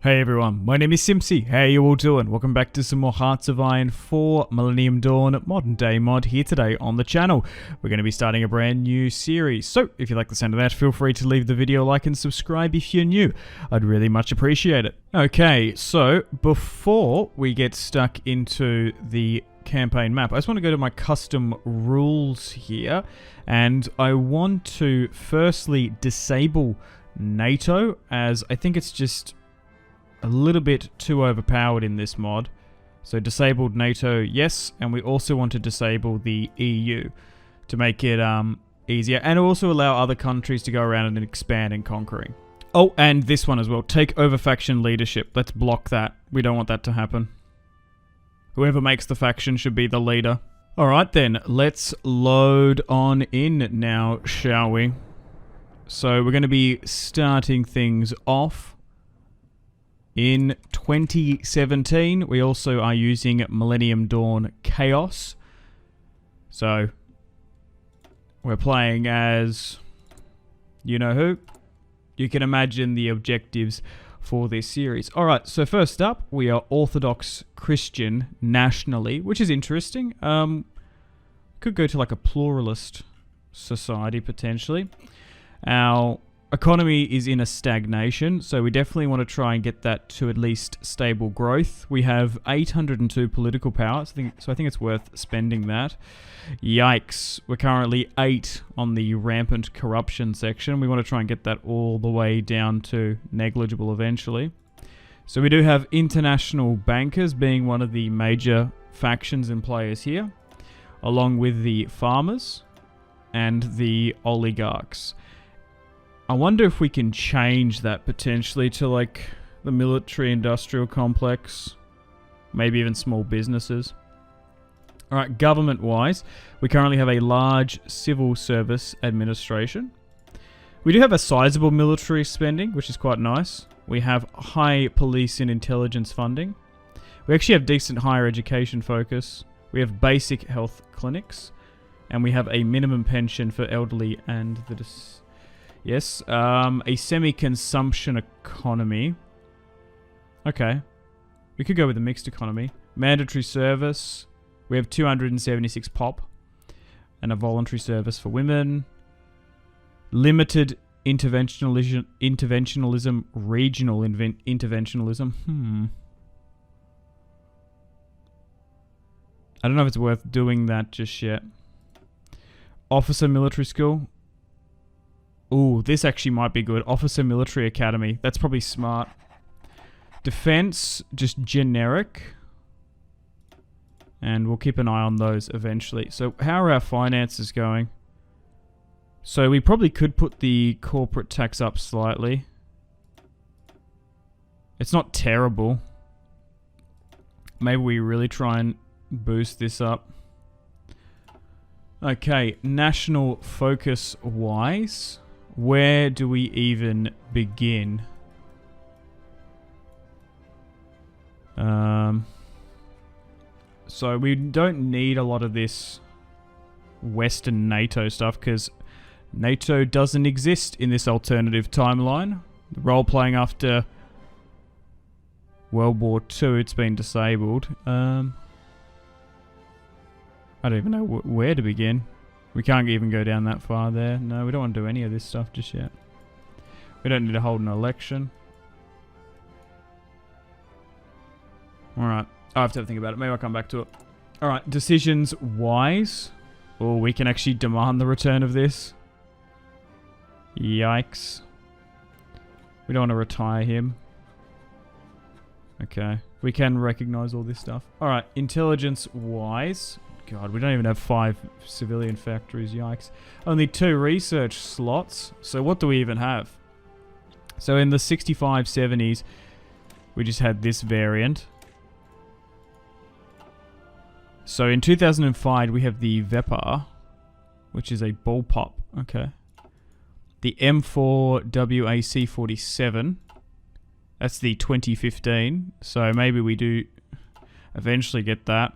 Hey everyone, my name is Simpzy. How you all doing? Welcome back to some more Hearts of Iron 4 Millennium Dawn Modern Day Mod here today on the channel. We're going to be starting a brand new series, so if you like the sound of that, feel free to leave the video a like and subscribe if you're new. I'd really much appreciate it. Okay, so before we get stuck into the campaign map, I just want to go to my custom rules here, and I want to firstly disable NATO, as I think it's just a little bit too overpowered in this mod. So disabled NATO, yes, and we also want to disable the EU to make it easier, and also allow other countries to go around and expand and conquering. Oh, and this one as well, take over faction leadership. Let's block that. We don't want that to happen. Whoever makes the faction should be the leader. Alright then, let's load on in now, shall we? So we're going to be starting things off in 2017. We also are using Millennium Dawn Chaos. So we're playing as you know who. You can imagine the objectives for this series. Alright, so first up, we are Orthodox Christian nationally, which is interesting. Could go to like a pluralist society potentially. Our economy is in a stagnation, so we definitely want to try and get that to at least stable growth. We have 802 political power, so I think it's worth spending that. Yikes, we're currently 8 on the rampant corruption section. We want to try and get that all the way down to negligible eventually. So we do have international bankers being one of the major factions and players here, along with the farmers and the oligarchs. I wonder if we can change that potentially to like the military industrial complex, maybe even small businesses. Alright, government wise, we currently have a large civil service administration. We do have a sizable military spending, which is quite nice. We have high police and intelligence funding. We actually have decent higher education focus. We have basic health clinics. And we have a minimum pension for elderly and the yes, a semi-consumption economy. Okay. We could go with a mixed economy. Mandatory service. We have 276 pop. And a voluntary service for women. Limited interventionalism. Regional interventionalism. I don't know if it's worth doing that just yet. Officer military school. Ooh, this actually might be good. Officer Military Academy. That's probably smart. Defense, just generic. And we'll keep an eye on those eventually. So how are our finances going? So we probably could put the corporate tax up slightly. It's not terrible. Maybe we really try and boost this up. Okay, national focus wise. Where do we even begin? So we don't need a lot of this Western NATO stuff because NATO doesn't exist in this alternative timeline. The role-playing after World War II, it's been disabled. I don't even know where to begin. We can't even go down that far there. No, we don't want to do any of this stuff just yet. We don't need to hold an election. Alright. I have to think about it. Maybe I'll come back to it. Alright, decisions wise. Oh, we can actually demand the return of this. Yikes. We don't want to retire him. Okay. We can recognize all this stuff. Alright, intelligence wise. God, we don't even have 5 civilian factories, yikes. Only 2 research slots, so what do we even have? So in the 65, 70s, we just had this variant. So in 2005, we have the Vepar, which is a bullpup, okay. The M4 WAC-47, that's the 2015, so maybe we do eventually get that.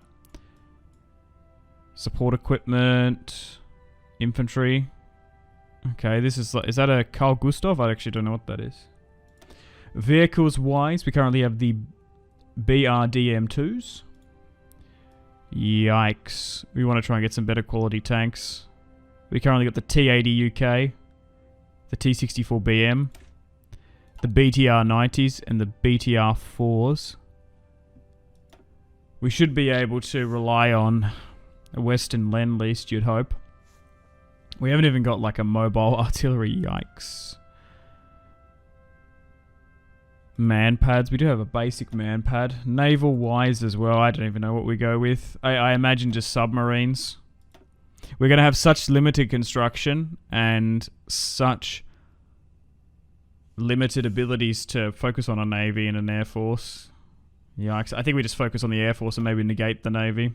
Support equipment, infantry. Okay, this is that a Carl Gustav? I actually don't know what that is. Vehicles-wise, we currently have the BRDM2s. Yikes. We want to try and get some better quality tanks. We currently got the T80 UK, the T64BM, the BTR90s, and the BTR4s. We should be able to rely on a Western Lend-Lease, you'd hope. We haven't even got like a mobile artillery, yikes. Man-pads, we do have a basic man-pad. Naval-wise as well, I don't even know what we go with. I imagine just submarines. We're going to have such limited construction and such limited abilities to focus on a Navy and an Air Force. Yikes, I think we just focus on the Air Force and maybe negate the Navy.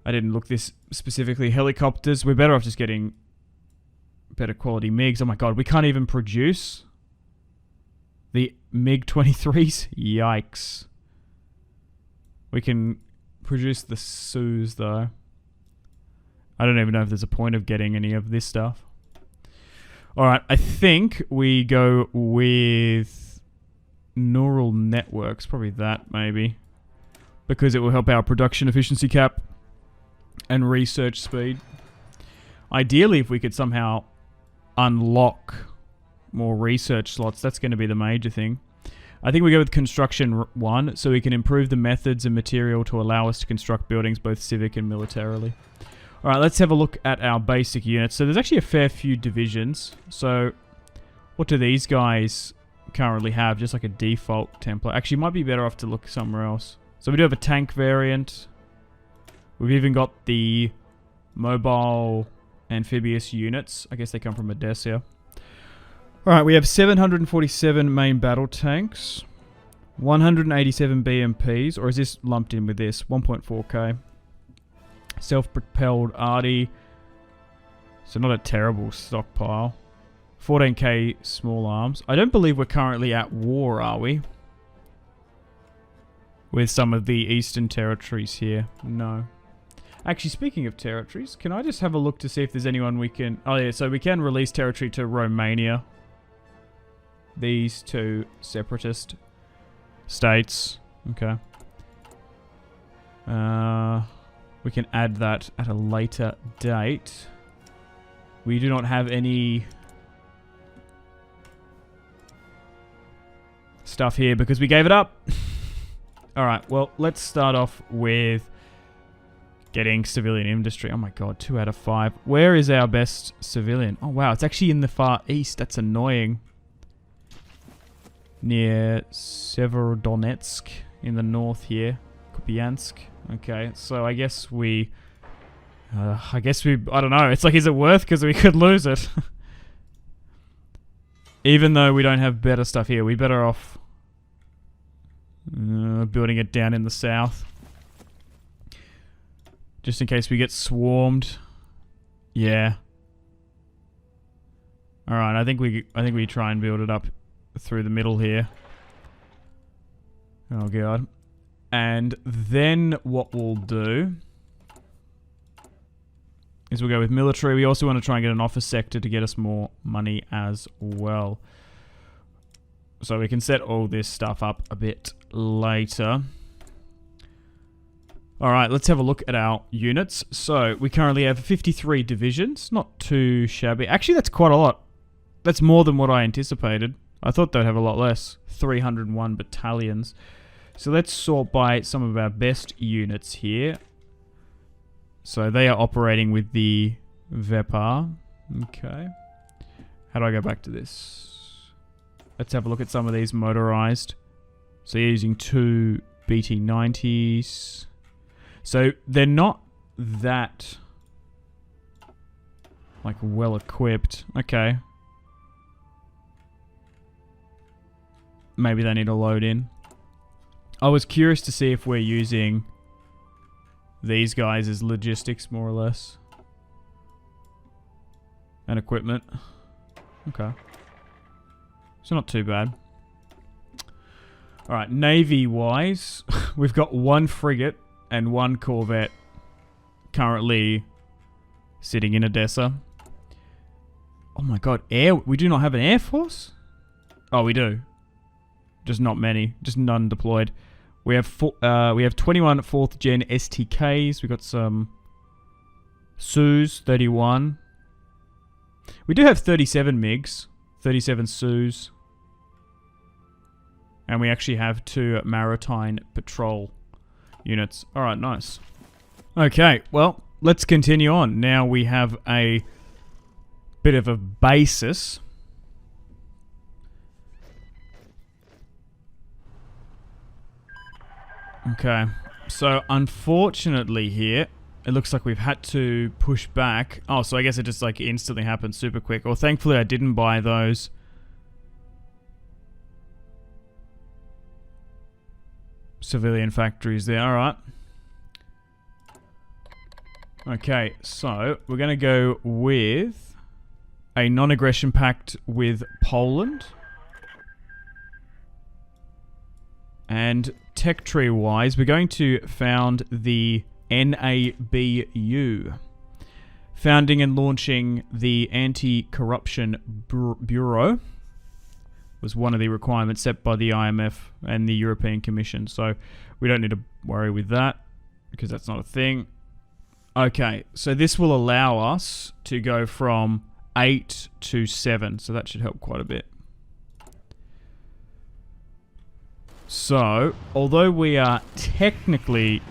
I didn't look this specifically. Helicopters, we're better off just getting better quality MiGs. Oh my god, we can't even produce the MiG-23s? Yikes. We can produce the Sus though. I don't even know if there's a point of getting any of this stuff. Alright, I think we go with neural networks. Probably that, maybe. Because it will help our production efficiency cap and research speed. Ideally, if we could somehow unlock more research slots, that's going to be the major thing. I think we go with construction 1, so we can improve the methods and material to allow us to construct buildings both civic and militarily. Alright, let's have a look at our basic units. So there's actually a fair few divisions. So what do these guys currently have? Just like a default template. Actually, might be better off to look somewhere else. So we do have a tank variant. We've even got the mobile amphibious units. I guess they come from Odessa. Alright, we have 747 main battle tanks, 187 BMPs, or is this lumped in with this? 1.4k. Self-propelled arty. So not a terrible stockpile. 14k small arms. I don't believe we're currently at war, are we? With some of the eastern territories here. No. Actually, speaking of territories, can I just have a look to see if there's anyone we can... Oh yeah, so we can release territory to Romania. These two separatist states. Okay. We can add that at a later date. We do not have any stuff here because we gave it up. Alright, well, let's start off with getting civilian industry. Oh my god, 2 out of 5. Where is our best civilian? Oh wow, it's actually in the far east. That's annoying. Near Severodonetsk in the north here. Kupiansk. Okay, so I guess we... I don't know. It's like, is it worth? Because we could lose it. Even though we don't have better stuff here. We better off building it down in the south. Just in case we get swarmed. Yeah. Alright, I think we try and build it up through the middle here. Oh god. And then what we'll do is we'll go with military. We also want to try and get an office sector to get us more money as well. So we can set all this stuff up a bit later. Alright, let's have a look at our units. So we currently have 53 divisions. Not too shabby. Actually, that's quite a lot. That's more than what I anticipated. I thought they'd have a lot less. 301 battalions. So let's sort by some of our best units here. So they are operating with the Vepar. Okay. How do I go back to this? Let's have a look at some of these motorized. So you're using 2 BT-90s. So they're not that like well equipped. Okay. Maybe they need to load in. I was curious to see if we're using these guys as logistics, more or less. And equipment. Okay. So not too bad. Alright, Navy-wise, we've got 1 frigate and 1 corvette currently sitting in Odessa. Oh my god, air. We do not have an air force? Oh, we do. Just not many. Just none deployed. We have 21 4th gen STKs. We got some Sus, 31. We do have 37 MiGs, 37 Sus. And we actually have 2 maritime patrol units. Alright, nice. Okay, well, let's continue on. Now we have a bit of a basis. Okay, so unfortunately here, it looks like we've had to push back. Oh, so I guess it just like instantly happened super quick. Well, thankfully I didn't buy those. Civilian factories there, alright. Okay, so we're going to go with a non-aggression pact with Poland. And tech tree wise, we're going to found the NABU. Founding and launching the Anti-Corruption Bureau was one of the requirements set by the IMF and the European Commission. So we don't need to worry with that because that's not a thing. Okay, so this will allow us to go from 8 to 7. So that should help quite a bit. So, although we are technically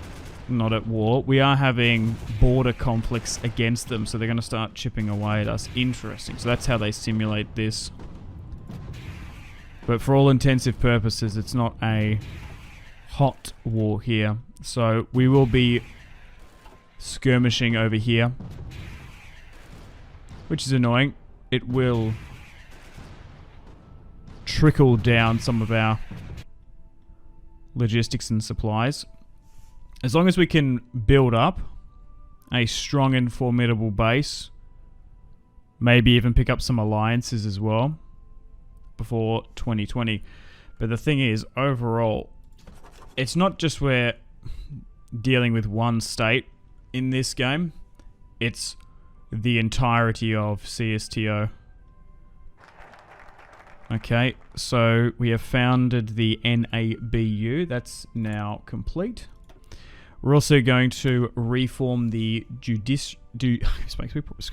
not at war, we are having border conflicts against them. So they're going to start chipping away at us. Interesting. So that's how they simulate this. But for all intensive purposes, it's not a hot war here. So we will be skirmishing over here, which is annoying. It will trickle down some of our logistics and supplies. As long as we can build up a strong and formidable base, maybe even pick up some alliances as well before 2020. But the thing is, overall, it's not just we're dealing with one state in this game, it's the entirety of CSTO. Okay, so we have founded the NABU. That's now complete. We're also going to reform the can't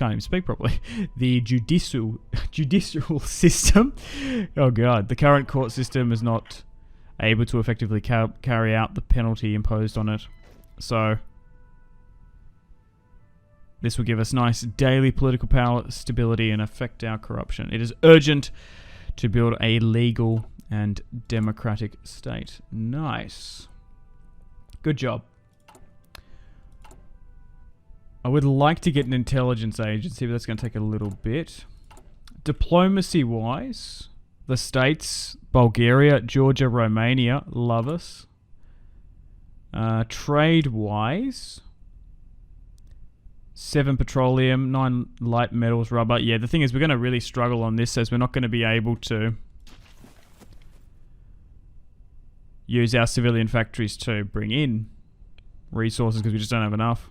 even speak properly. The judicial system. Oh god, the current court system is not able to effectively carry out the penalty imposed on it. So this will give us nice daily political power, stability, and affect our corruption. It is urgent to build a legal and democratic state. Nice. Good job. I would like to get an intelligence agency, but that's going to take a little bit. Diplomacy-wise, the states, Bulgaria, Georgia, Romania, love us. Trade-wise, 7 petroleum, 9 light metals, rubber. Yeah, the thing is we're going to really struggle on this as we're not going to be able to use our civilian factories to bring in resources because we just don't have enough.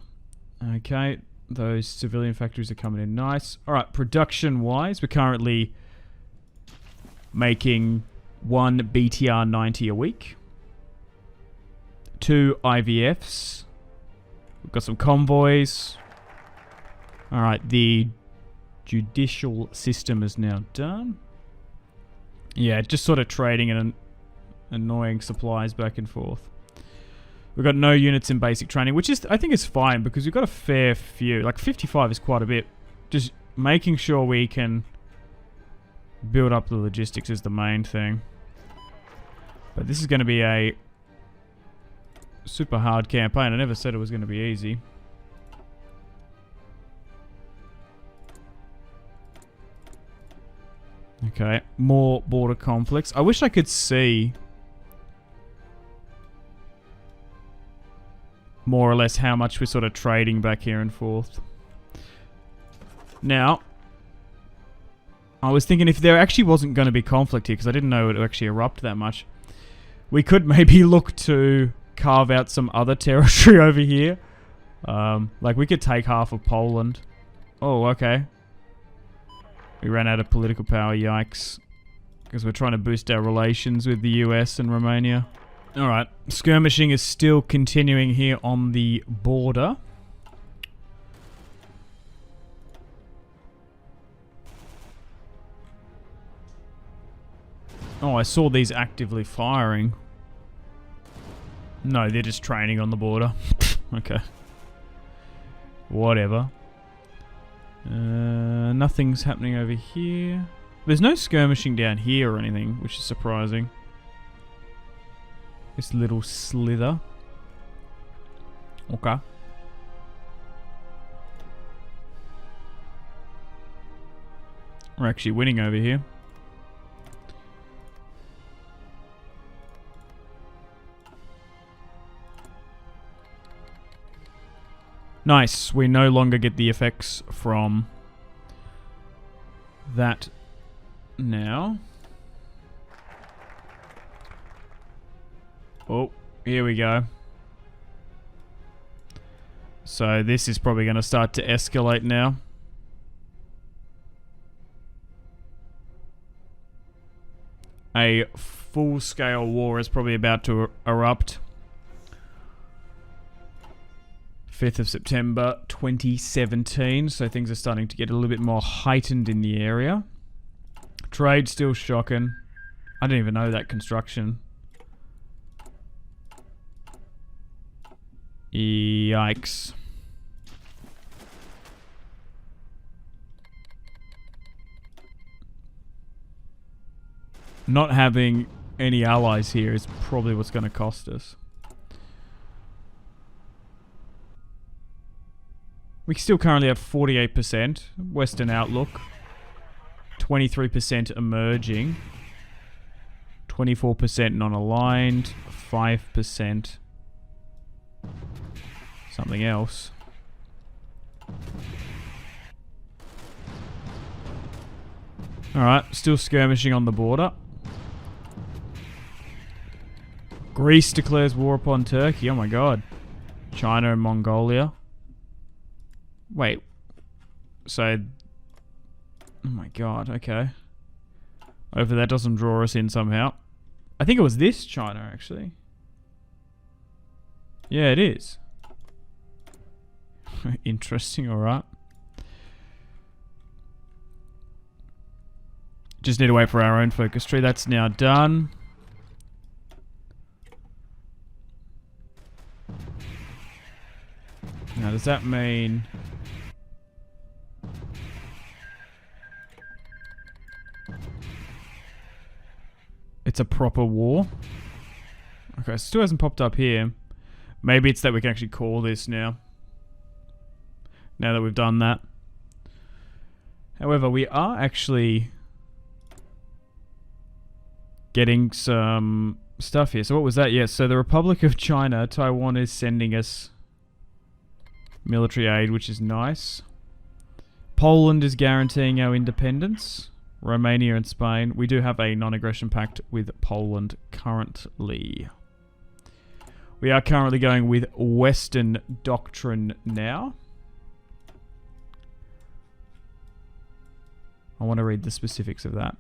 Okay, those civilian factories are coming in nice. Alright, production-wise, we're currently making 1 BTR-90 a week. 2 IVFs. We've got some convoys. Alright, the judicial system is now done. Yeah, just sort of trading and annoying supplies back and forth. We've got no units in basic training, which is, I think is fine because we've got a fair few. Like 55 is quite a bit. Just making sure we can build up the logistics is the main thing. But this is going to be a super hard campaign. I never said it was going to be easy. Okay, more border conflicts. I wish I could see more or less how much we're sort of trading back here and forth. Now, I was thinking if there actually wasn't going to be conflict here, because I didn't know it would actually erupt that much, we could maybe look to carve out some other territory over here. Like we could take half of Poland. Oh, okay. We ran out of political power, yikes. Because we're trying to boost our relations with the US and Romania. Alright, skirmishing is still continuing here on the border. Oh, I saw these actively firing. No, they're just training on the border. Okay. Whatever. Nothing's happening over here. There's no skirmishing down here or anything, which is surprising. This little slither. Okay. We're actually winning over here. Nice. We no longer get the effects from that now. Oh, here we go. So this is probably going to start to escalate now. A full-scale war is probably about to erupt. 5th of September 2017, so things are starting to get a little bit more heightened in the area. Trade still shocking. I didn't even know that construction. Yikes. Not having any allies here is probably what's going to cost us. We still currently have 48% Western outlook, 23% emerging, 24% non-aligned, 5% something else. Alright, still skirmishing on the border. Greece declares war upon Turkey. Oh my god. China and Mongolia. Wait. So... Oh my god, okay. Hopefully that doesn't draw us in somehow. I think it was this China, actually. Yeah, it is. Interesting, alright. Just need to wait for our own focus tree. That's now done. Now, does that mean... it's a proper war? Okay, it still hasn't popped up here. Maybe it's that we can actually call this now. Now that we've done that. However, we are actually getting some stuff here. So what was that? Yes, so the Republic of China, Taiwan is sending us military aid, which is nice. Poland is guaranteeing our independence. Romania and Spain. We do have a non-aggression pact with Poland currently. We are currently going with Western doctrine now. I want to read the specifics of that.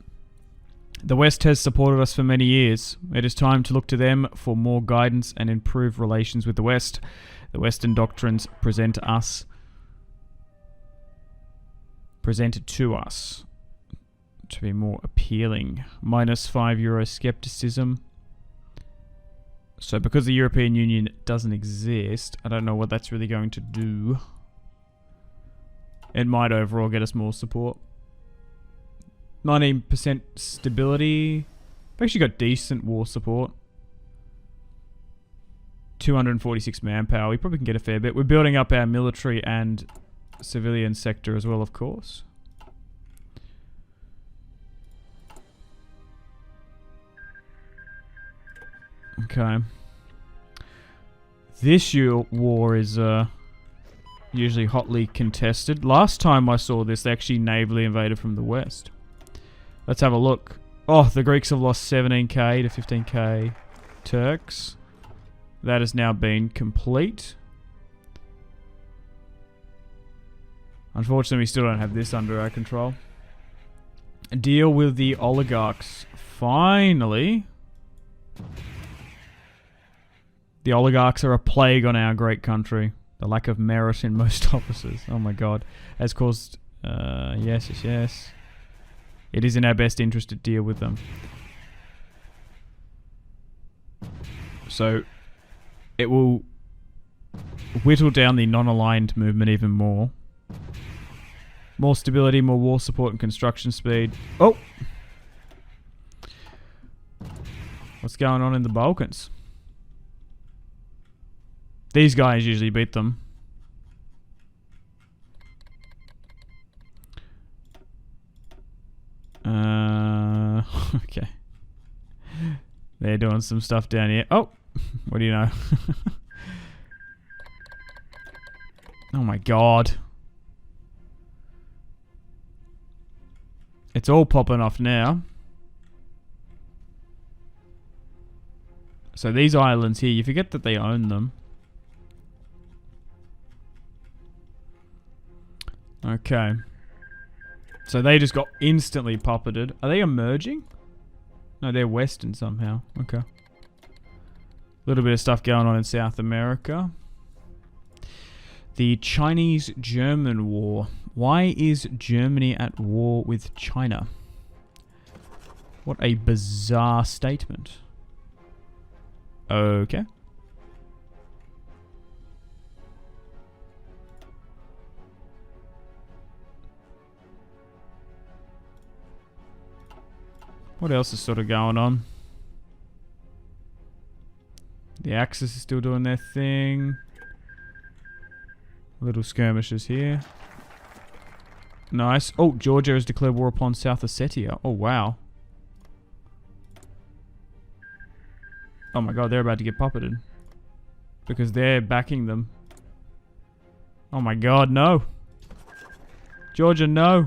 The West has supported us for many years. It is time to look to them for more guidance and improve relations with the West. The Western doctrines presented to us to be more appealing. -5 Euroscepticism. So because the European Union doesn't exist, I don't know what that's really going to do. It might overall get us more support. 19% stability. We've actually got decent war support. 246 manpower. We probably can get a fair bit. We're building up our military and civilian sector as well, of course. Okay. This war is usually hotly contested. Last time I saw this, they actually navally invaded from the west. Let's have a look. Oh, the Greeks have lost 17k to 15k Turks. That has now been complete. Unfortunately, we still don't have this under our control. Deal with the oligarchs. Finally. The oligarchs are a plague on our great country. The lack of merit in most officers. Oh my god. Has caused... yes. It is in our best interest to deal with them. So, it will whittle down the non-aligned movement even more. More stability, more war support and construction speed. Oh! What's going on in the Balkans? These guys usually beat them. Okay. They're doing some stuff down here. Oh! What do you know? Oh my god. It's all popping off now. So these islands here, you forget that they own them. Okay. So they just got instantly puppeted. Are they emerging? No, they're western somehow. Okay. A little bit of stuff going on in South America. The Chinese-German War. Why is Germany at war with China? What a bizarre statement. Okay. What else is sort of going on? The Axis is still doing their thing. Little skirmishes here. Nice. Oh, Georgia has declared war upon South Ossetia. Oh, wow. Oh my god, they're about to get puppeted. Because they're backing them. Oh my god, no. Georgia, no.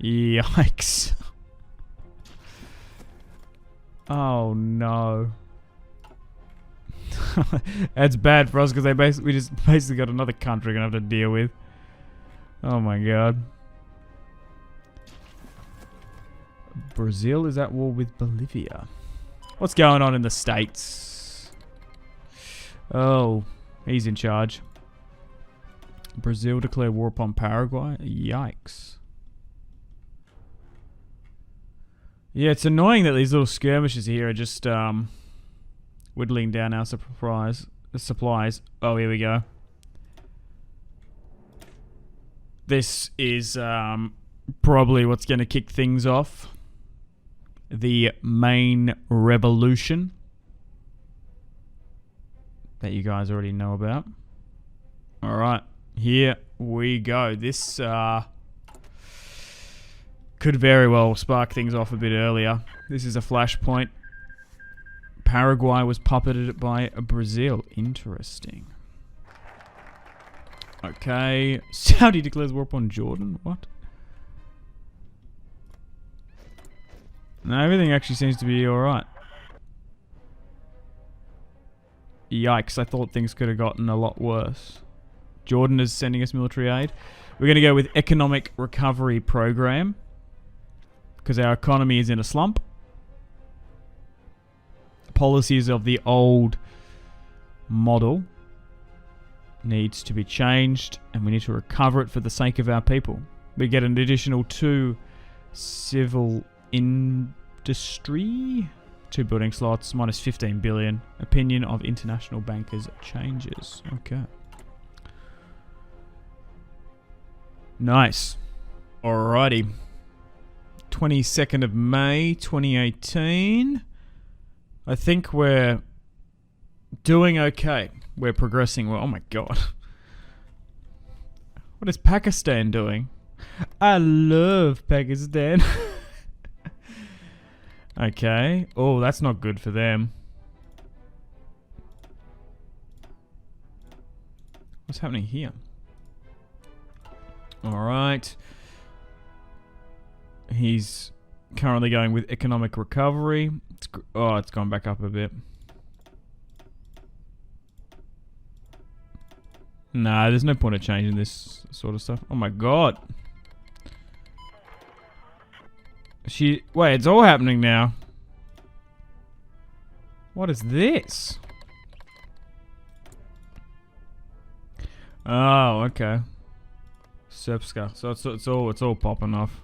Yikes. Oh no. That's bad for us because we just basically got another country gonna have to deal with. Oh my god. Brazil is at war with Bolivia. What's going on in the States? Oh, he's in charge. Brazil declared war upon Paraguay. Yikes. Yeah, it's annoying that these little skirmishes here are just whittling down our supplies. Oh, here we go. This is probably what's going to kick things off. The main revolution that you guys already know about. Alright, here we go. This could very well spark things off a bit earlier. This is a flashpoint. Paraguay was puppeted by Brazil. Interesting. Okay. Saudi declares war upon Jordan. What? No, everything actually seems to be alright. Yikes, I thought things could have gotten a lot worse. Jordan is sending us military aid. We're going to go with economic recovery program. Because our economy is in a slump. Policies of the old model needs to be changed. And we need to recover it for the sake of our people. We get an additional 2 civil industry. 2 building slots. Minus 15 billion. Opinion of international bankers changes. Okay. Nice. Alrighty. 22nd of May, 2018. I think we're doing okay. We're progressing well. Oh my god. What is Pakistan doing? I love Pakistan. Okay. Oh, that's not good for them. What's happening here? Alright. He's currently going with economic recovery. It's gone back up a bit. Nah, there's no point of changing this sort of stuff. Oh my god. Wait, it's all happening now. What is this? Oh, okay. Sepska. So it's all popping off.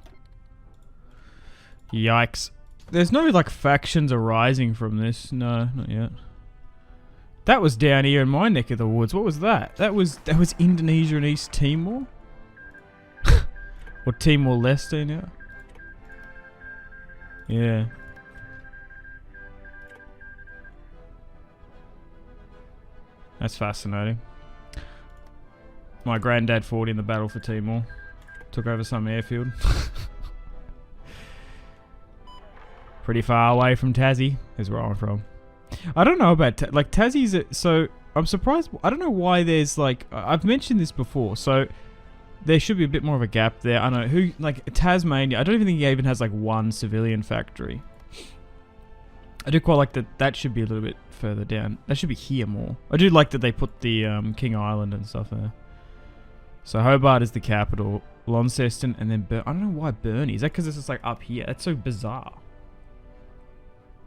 Yikes. There's no like factions arising from this. No, not yet. That was down here in my neck of the woods. What was that? That was Indonesia and East Timor? Or Timor-Leste now? Yeah. That's fascinating. My granddad fought in the battle for Timor. Took over some airfield. Pretty far away from Tassie is where I'm from. I don't know about like Tassie's. So I'm surprised. I don't know why there's like I've mentioned this before. So there should be a bit more of a gap there. I don't know who like Tasmania. I don't even think he even has like one civilian factory. I do quite like that. That should be a little bit further down. That should be here more. I do like that they put the King Island and stuff there. So Hobart is the capital. Launceston and then I don't know why Burnie. Is that because it's just like up here? That's so bizarre.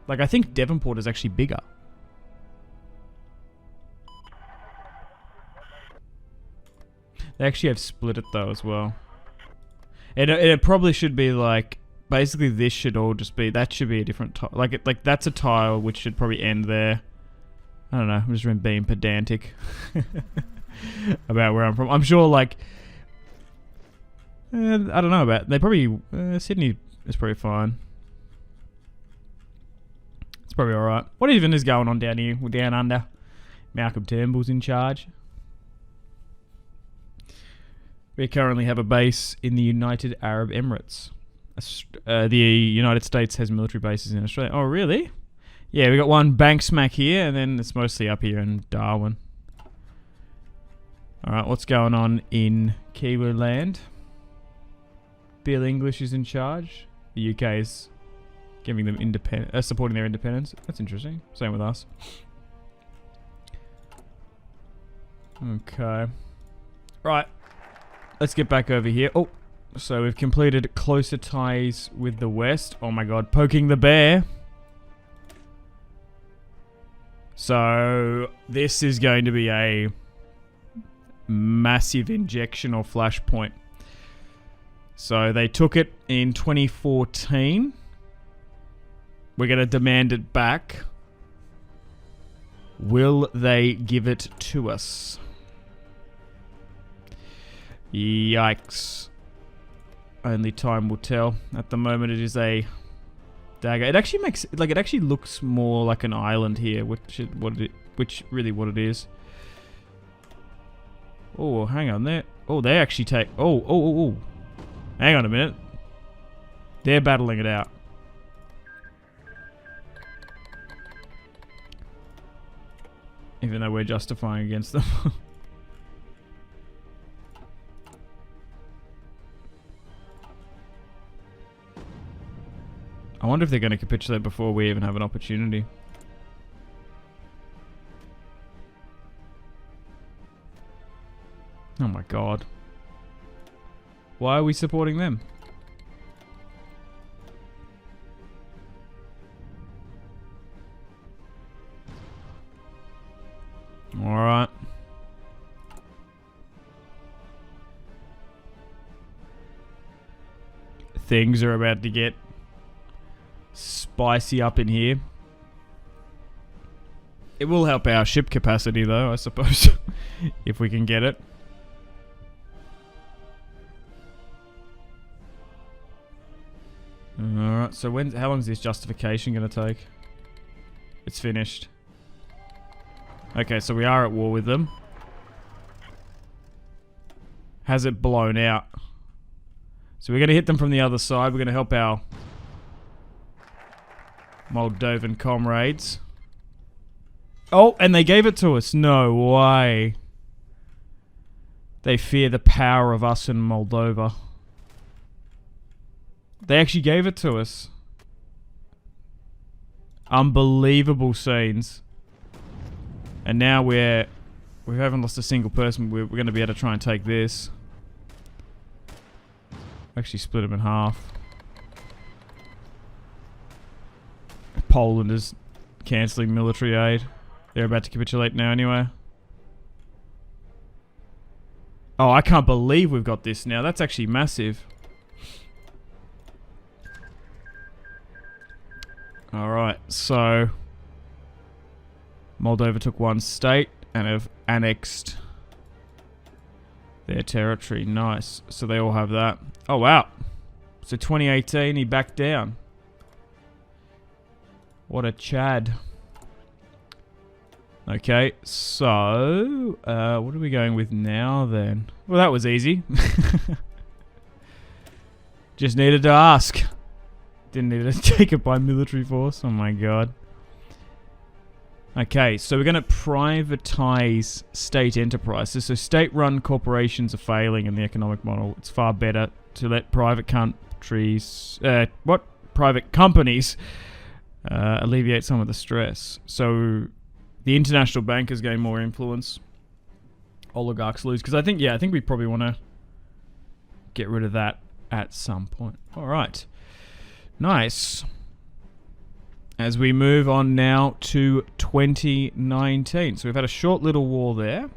Like, I think Devonport is actually bigger. They actually have split it, though, as well. It probably should be, like... Basically, this should all just be... That should be a different tile. Like, that's a tile which should probably end there. I don't know. I'm just being pedantic. About where I'm from. I'm sure, like... I don't know about... They probably... Sydney is probably fine. Probably alright. What even is going on down here? We're down under. Malcolm Turnbull's in charge. We currently have a base in the United Arab Emirates. The United States has military bases in Australia. Oh, really? Yeah, we got one bank smack here, and then it's mostly up here in Darwin. Alright, what's going on in Kiwi land? Bill English is in charge. The UK is... giving them supporting their independence. That's interesting. Same with us. Okay. Right. Let's get back over here. Oh, so we've completed closer ties with the West. Oh my god, poking the bear. So this is going to be a massive injection or flashpoint. So they took it in 2014. We're going to demand it back. Will they give it to us? Yikes. Only time will tell. At the moment it is a dagger. It actually makes... Like, it actually looks more like an island here, which really what it is. Oh, hang on there. Oh, they actually take... Oh. Hang on a minute. They're battling it out. Even though we're justifying against them. I wonder if they're going to capitulate before we even have an opportunity. Oh my god. Why are we supporting them? Alright. Things are about to get spicy up in here. It will help our ship capacity though, I suppose. If we can get it. Alright, so how long is this justification going to take? It's finished. Okay, so we are at war with them. Has it blown out? So we're going to hit them from the other side. We're going to help our Moldovan comrades. Oh, and they gave it to us. No way. They fear the power of us in Moldova. They actually gave it to us. Unbelievable scenes. And now we haven't lost a single person. We're going to be able to try and take this. Actually split them in half. Poland is cancelling military aid. They're about to capitulate now anyway. Oh, I can't believe we've got this now. That's actually massive. Alright, so Moldova took one state and have annexed their territory. Nice. So they all have that. Oh, wow. So 2018, he backed down. What a Chad. Okay, so what are we going with now then? Well, that was easy. Just needed to ask. Didn't need to take it by military force. Oh my god. Okay, so we're going to privatize state enterprises. So state-run corporations are failing in the economic model. It's far better to let private countries... private companies alleviate some of the stress. So the international bankers gain more influence. Oligarchs lose. Because I think we probably want to get rid of that at some point. All right. Nice. As we move on now to 2019. So we've had a short little war there.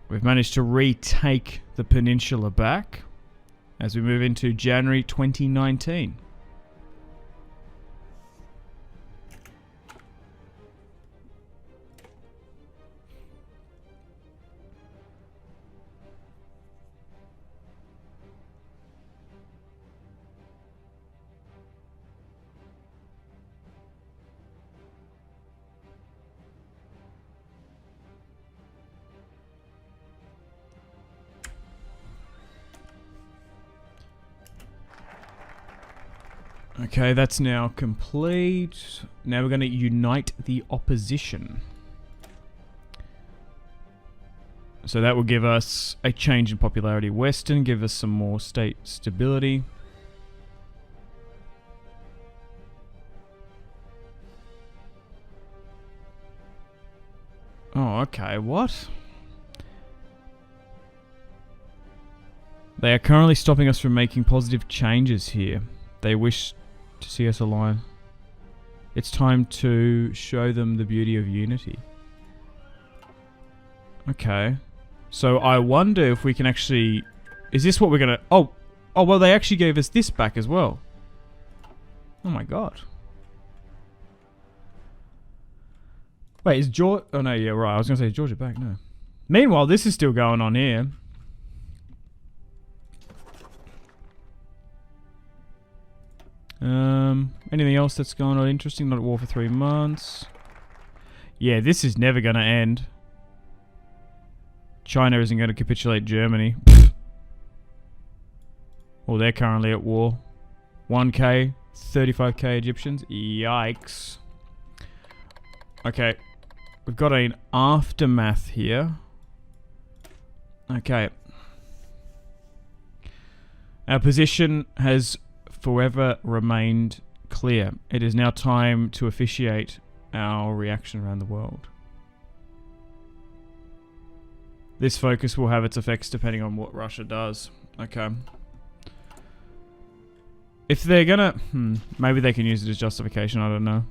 We've managed to retake the peninsula back as we move into January 2019. Okay, that's now complete. Now we're going to unite the opposition. So that will give us a change in popularity. Western, give us some more state stability. Oh, okay, what? They are currently stopping us from making positive changes here. They wish to see us align. It's time to show them the beauty of unity. Okay. So I wonder if we can actually... Is this what we're gonna... Oh, well, they actually gave us this back as well. Oh my god. Wait, is Georgia... Oh no, yeah, right. I was gonna say, is Georgia back? No. Meanwhile, this is still going on here. Anything else that's going on interesting? Not at war for 3 months. Yeah, this is never going to end. China isn't going to capitulate Germany. Well, they're currently at war. 1k, 35k Egyptians. Yikes. Okay. We've got an aftermath here. Okay. Our position has forever remained clear. It is now time to officiate our reaction around the world. This focus will have its effects depending on what Russia does. Okay. If they're gonna... maybe they can use it as justification, I don't know.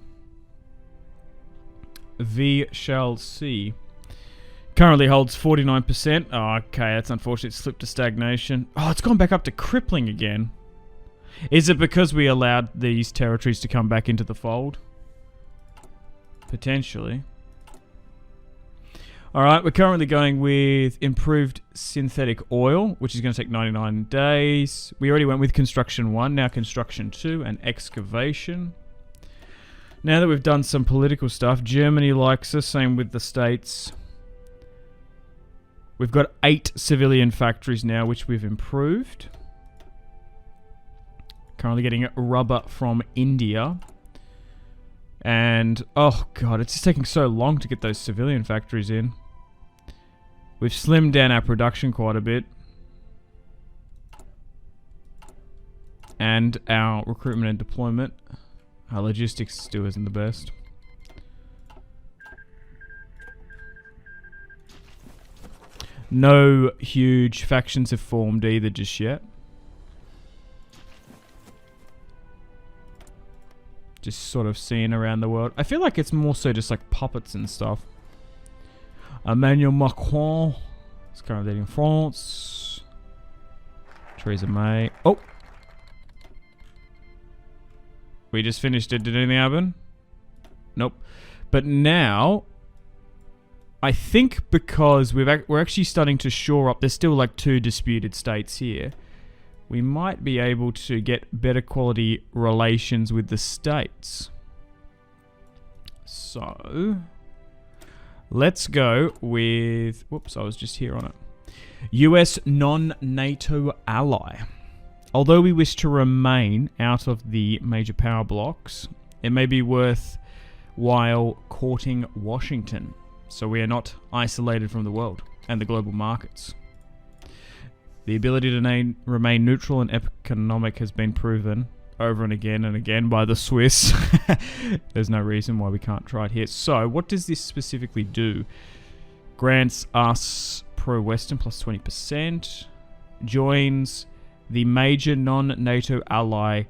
We shall see. Currently holds 49%. Oh, okay, that's unfortunate. It slipped to stagnation. Oh, it's gone back up to crippling again. Is it because we allowed these territories to come back into the fold? Potentially. Alright, we're currently going with improved synthetic oil, which is going to take 99 days. We already went with construction 1, now construction 2, and excavation. Now that we've done some political stuff, Germany likes us, same with the States. We've got 8 civilian factories now, which we've improved. Currently getting rubber from India. And, oh god, it's just taking so long to get those civilian factories in. We've slimmed down our production quite a bit. And our recruitment and deployment. Our logistics still isn't the best. No huge factions have formed either just yet. Just sort of seeing around the world. I feel like it's more so just like puppets and stuff. Emmanuel Macron is currently in France. Theresa May. Oh! We just finished it. Did anything happen? Nope. But now, I think because we're actually starting to shore up. There's still like 2 disputed states here. We might be able to get better quality relations with the states. So, let's go with... Whoops, I was just here on it. US non-NATO ally. Although we wish to remain out of the major power blocks, it may be worthwhile courting Washington, so we are not isolated from the world and the global markets. The ability to remain neutral and economic has been proven over and again by the Swiss. There's no reason why we can't try it here. So, what does this specifically do? Grants us pro-Western plus 20%. Joins the major non-NATO ally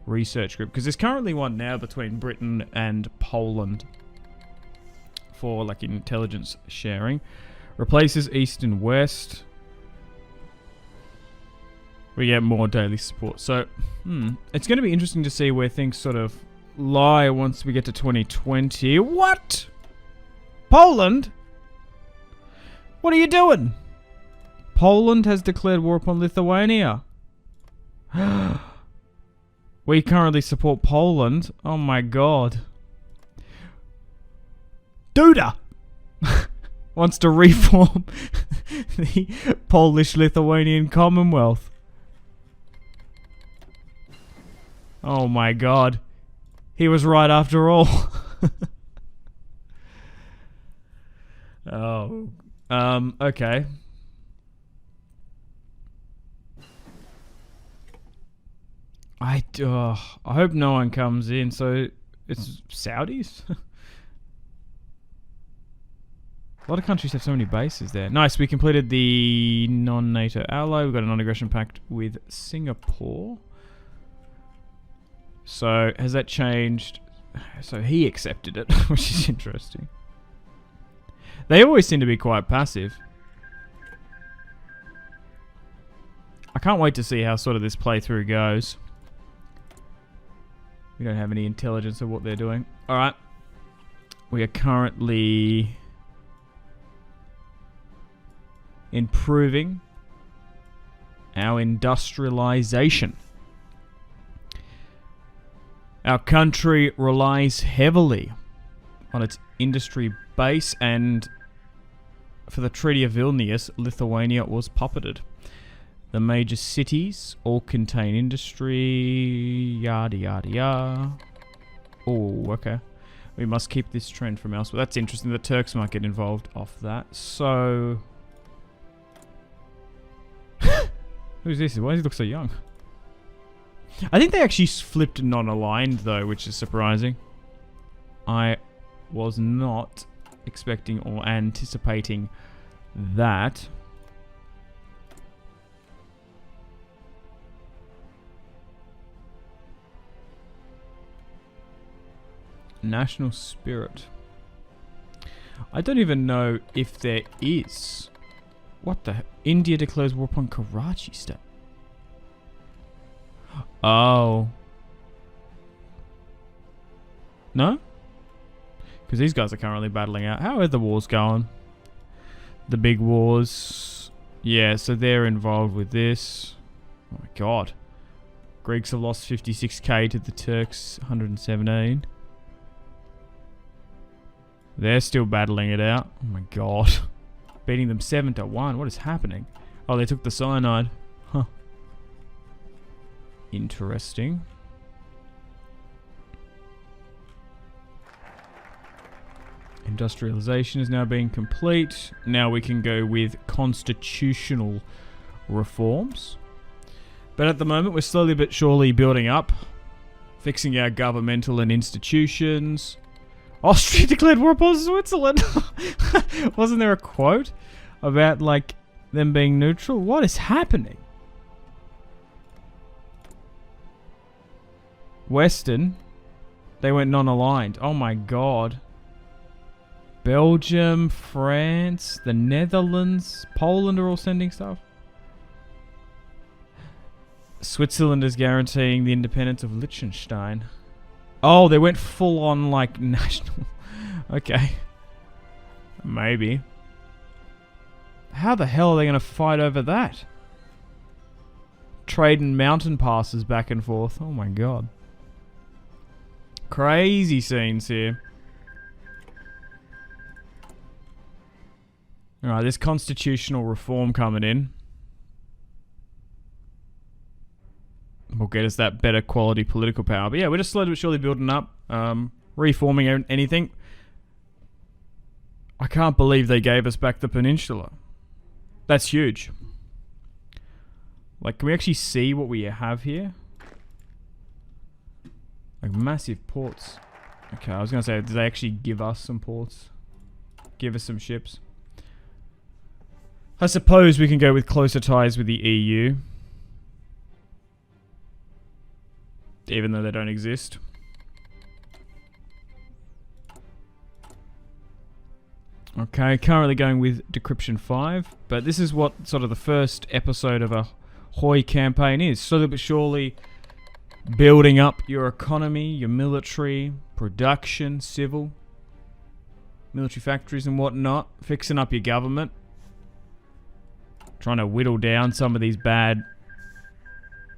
research group. Because there's currently one now between Britain and Poland for like intelligence sharing. Replaces East and West. We get more daily support. So, it's going to be interesting to see where things sort of lie once we get to 2020. What? Poland? What are you doing? Poland has declared war upon Lithuania. We currently support Poland. Oh my god. Duda wants to reform the Polish-Lithuanian Commonwealth. Oh my god. He was right after all. Oh. Okay. I hope no one comes in. So, it's Saudis? A lot of countries have so many bases there. Nice, we completed the non-NATO ally. We've got a non-aggression pact with Singapore. So, has that changed? So, he accepted it, which is interesting. They always seem to be quite passive. I can't wait to see how sort of this playthrough goes. We don't have any intelligence of what they're doing. Alright. We are currently improving our industrialization. Our country relies heavily on its industry base, and for the Treaty of Vilnius, Lithuania was puppeted. The major cities all contain industry, yada yada yada. Oh, okay. We must keep this trend from elsewhere. That's interesting. The Turks might get involved off that. So, who's this? Why does he look so young? I think they actually flipped non-aligned though, which is surprising. I was not expecting or anticipating that. National spirit. I don't even know if there is. What the? India declares war upon Karachi state. Oh. No? Because these guys are currently battling out. How are the wars going? The big wars. Yeah, so they're involved with this. Oh my god. Greeks have lost 56k to the Turks, 117. They're still battling it out. Oh my god. Beating them 7-1. What is happening? Oh, they took the cyanide. Huh. Interesting. Industrialization is now being complete. Now we can go with constitutional reforms. But at the moment, we're slowly but surely building up. Fixing our governmental and institutions. Austria declared war upon Switzerland. Wasn't there a quote about, like, them being neutral? What is happening? Western. They went non-aligned. Oh my god. Belgium, France, the Netherlands, Poland are all sending stuff. Switzerland is guaranteeing the independence of Liechtenstein. Oh, they went full on like national. Okay. Maybe. How the hell are they going to fight over that? Trading mountain passes back and forth. Oh my god. Crazy scenes here. Alright, there's constitutional reform coming in. Will get us that better quality political power. But yeah, we're just slowly but surely building up. Reforming anything. I can't believe they gave us back the peninsula. That's huge. Like, can we actually see what we have here? Like, massive ports. Okay, I was going to say, did they actually give us some ports? Give us some ships? I suppose we can go with closer ties with the EU. Even though they don't exist. Okay, currently going with Decryption 5. But this is what sort of the first episode of a Hoi campaign is. Slowly but surely building up your economy, your military, production, civil, military factories and whatnot. Fixing up your government. Trying to whittle down some of these bad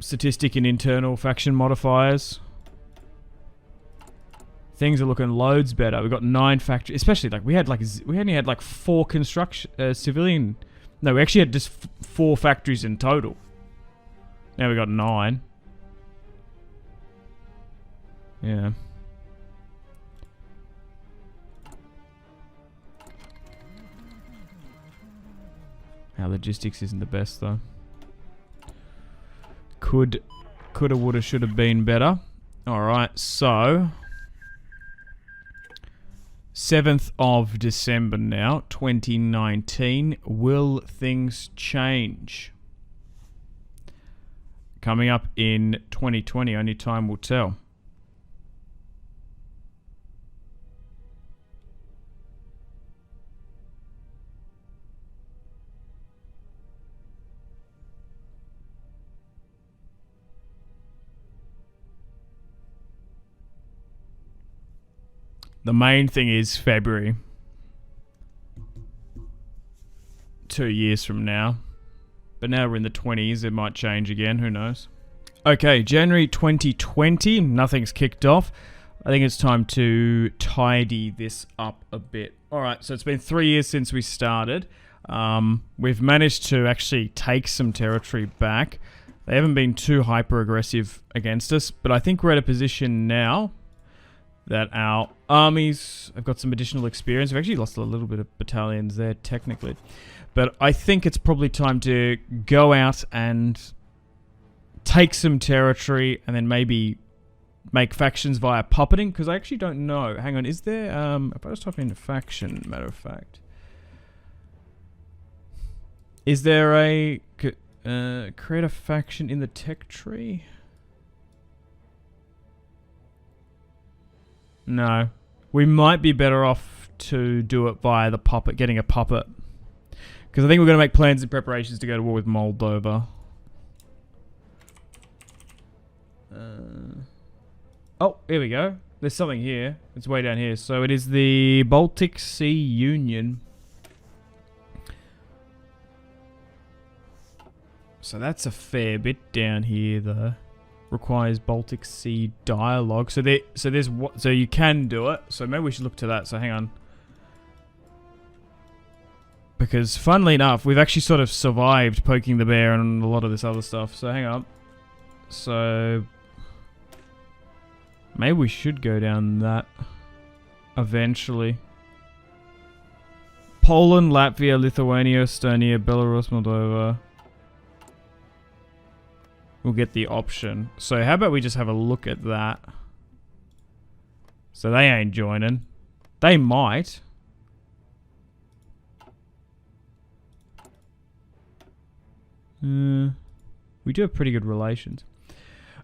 statistic and internal faction modifiers. Things are looking loads better. We've got 9 factories, especially like we only had like 4 construction civilian. No, we actually had just 4 factories in total. Now we got 9. Yeah. Our logistics isn't the best though. Coulda, woulda, shoulda been better. Alright, so 7th of December now, 2019. Will things change? Coming up in 2020, only time will tell. The main thing is February. 2 years from now. But now we're in the 20s. It might change again. Who knows? Okay, January 2020. Nothing's kicked off. I think it's time to tidy this up a bit. Alright, so it's been 3 years since we started. We've managed to actually take some territory back. They haven't been too hyper-aggressive against us. But I think we're at a position now that our armies have got some additional experience. We've actually lost a little bit of battalions there, technically. But I think it's probably time to go out and take some territory and then maybe make factions via puppeting. Because I actually don't know. Hang on, is there... if I just type in faction, matter of fact. Is there a... create a faction in the tech tree? No. We might be better off to do it via the puppet, getting a puppet. Because I think we're going to make plans and preparations to go to war with Moldova. Oh, here we go. There's something here. It's way down here. So it is the Baltic Sea Union. So that's a fair bit down here, though. Requires Baltic Sea dialogue. So you can do it. So maybe we should look to that. So hang on. Because funnily enough, we've actually sort of survived poking the bear and a lot of this other stuff. So hang on. So maybe we should go down that eventually. Poland, Latvia, Lithuania, Estonia, Belarus, Moldova. We'll get the option. So how about we just have a look at that? So they ain't joining. They might. We do have pretty good relations.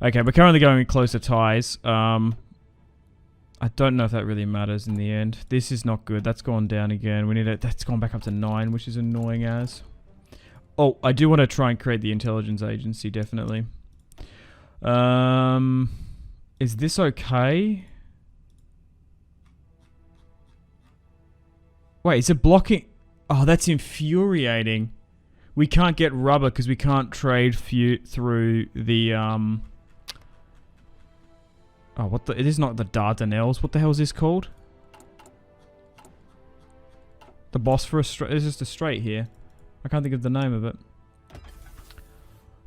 Okay, we're currently going with closer ties. I don't know if that really matters in the end. This is not good. That's gone down again. We need it. That's gone back up to 9, which is annoying as. Oh, I do want to try and create the intelligence agency, definitely. Is this okay? Wait, is it blocking? Oh, that's infuriating. We can't get rubber because we can't trade through the Oh, what the? It is not the Dardanelles. What the hell is this called? The Bosphorus Strait. There's just a strait here. I can't think of the name of it.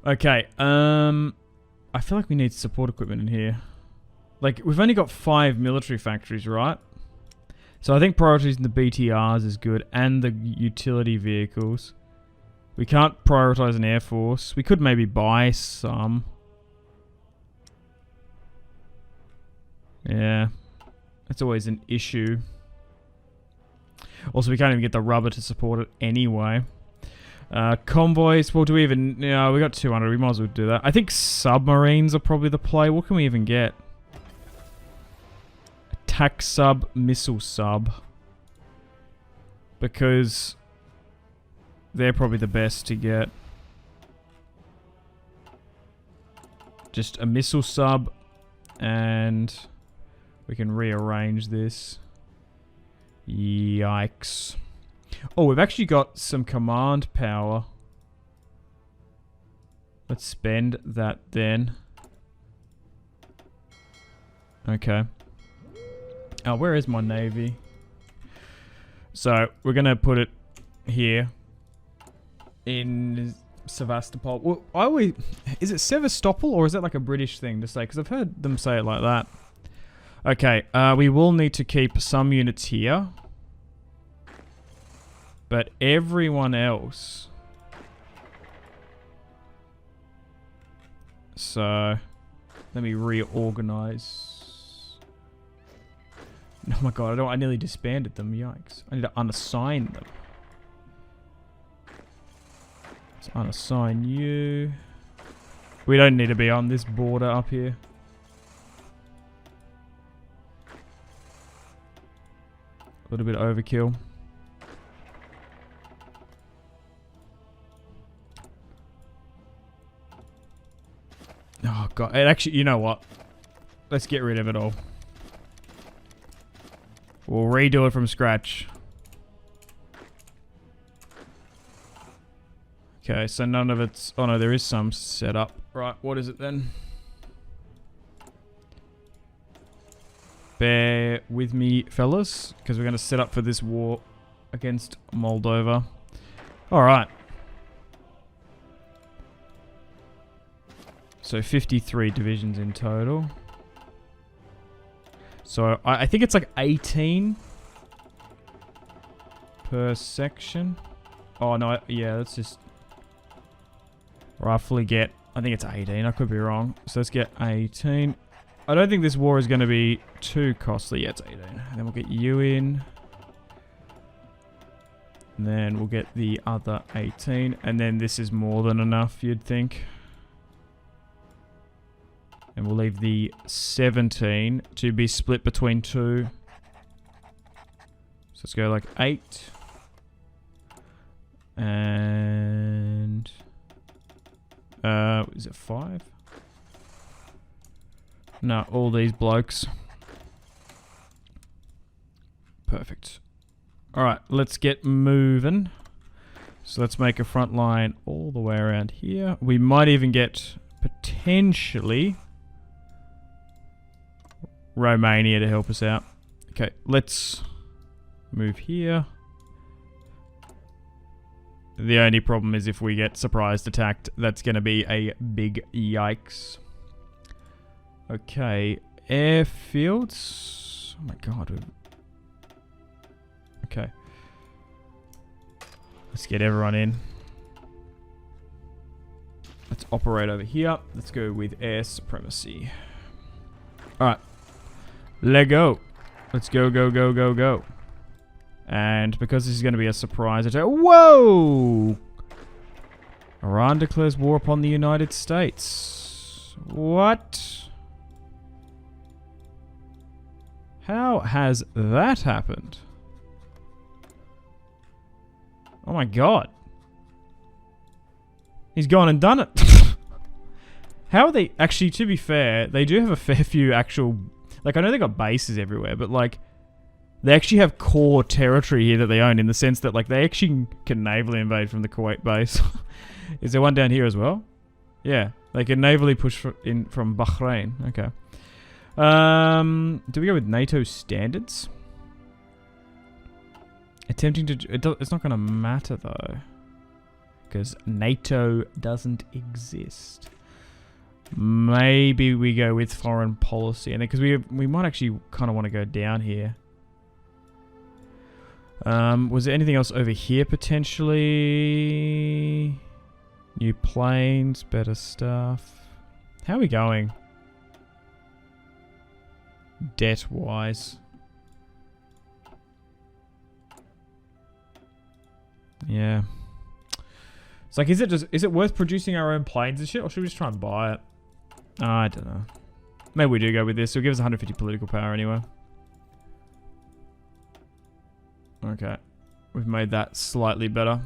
Okay. I feel like we need support equipment in here. Like, we've only got 5 military factories, right? So I think prioritizing the BTRs is good, and the utility vehicles. We can't prioritize an air force. We could maybe buy some. Yeah. That's always an issue. Also, we can't even get the rubber to support it anyway. Convoys. Well, do we even... No, we got 200. We might as well do that. I think submarines are probably the play. What can we even get? Attack sub, missile sub. Because they're probably the best to get. Just a missile sub. And we can rearrange this. Yikes. Oh, we've actually got some command power. Let's spend that then. Okay. Oh, where is my navy? So, we're going to put it here. In Sevastopol. Well, is it Sevastopol or is that like a British thing to say? Because I've heard them say it like that. Okay, we will need to keep some units here. But everyone else... So, let me reorganize. Oh my god, I nearly disbanded them, yikes. I need to unassign them. Let's unassign you. We don't need to be on this border up here. A little bit of overkill. Oh god, actually, you know what? Let's get rid of it all. We'll redo it from scratch. Okay, so none of it's... Oh no, there is some set up. Right, what is it then? Bear with me, fellas, because we're going to set up for this war against Moldova. Alright. So 53 divisions in total. So I think it's like 18 per section. Oh no, yeah, let's just roughly get, I think it's 18, I could be wrong. So let's get 18. I don't think this war is going to be too costly. Yeah, it's 18. And then we'll get you in. And then we'll get the other 18. And then this is more than enough, you'd think. And we'll leave the 17 to be split between 2. So let's go like 8. And... is it 5? No, all these blokes. Perfect. Alright, let's get moving. So let's make a front line all the way around here. We might even get, potentially, Romania to help us out. Okay, let's move here. The only problem is if we get surprised attacked, that's going to be a big yikes. Okay, airfields. Oh my god. Okay. Let's get everyone in. Let's operate over here. Let's go with air supremacy. Alright. Let go. Let's go, go, go, go, go. And because this is going to be a surprise attack... Whoa! Iran declares war upon the United States. What? How has that happened? Oh my god. He's gone and done it. How are they... Actually, to be fair, they do have a fair few actual... Like, I know they got bases everywhere, but, like... They actually have core territory here that they own in the sense that, like, they actually can navally invade from the Kuwait base. Is there one down here as well? Yeah. They can navally push in from Bahrain. Okay. Do we go with NATO standards? Attempting to... It's not going to matter, though. Because NATO doesn't exist. Maybe we go with foreign policy. And because we might actually kind of want to go down here. Was there anything else over here, potentially? New planes, better stuff. How are we going? Debt-wise. Yeah. It's like, is it worth producing our own planes and shit, or should we just try and buy it? I don't know. Maybe we do go with this. It'll give us 150 political power anyway. Okay. We've made that slightly better.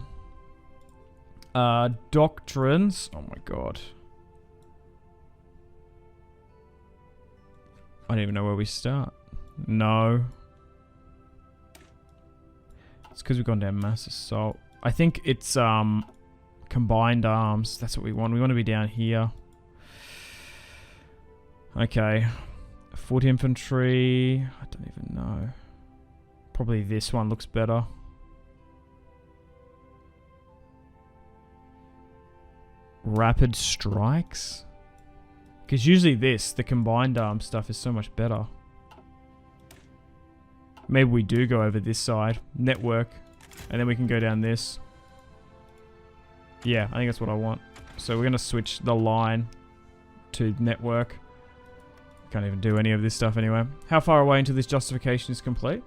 Doctrines. Oh my god. I don't even know where we start. No. It's because we've gone down mass assault. I think it's combined arms. That's what we want. We want to be down here. Okay. Foot infantry. I don't even know. Probably this one looks better. Rapid strikes? Because usually the combined arm stuff is so much better. Maybe we do go over this side. Network. And then we can go down this. Yeah, I think that's what I want. So we're going to switch the line to network. Can't even do any of this stuff anyway. How far away until this justification is complete?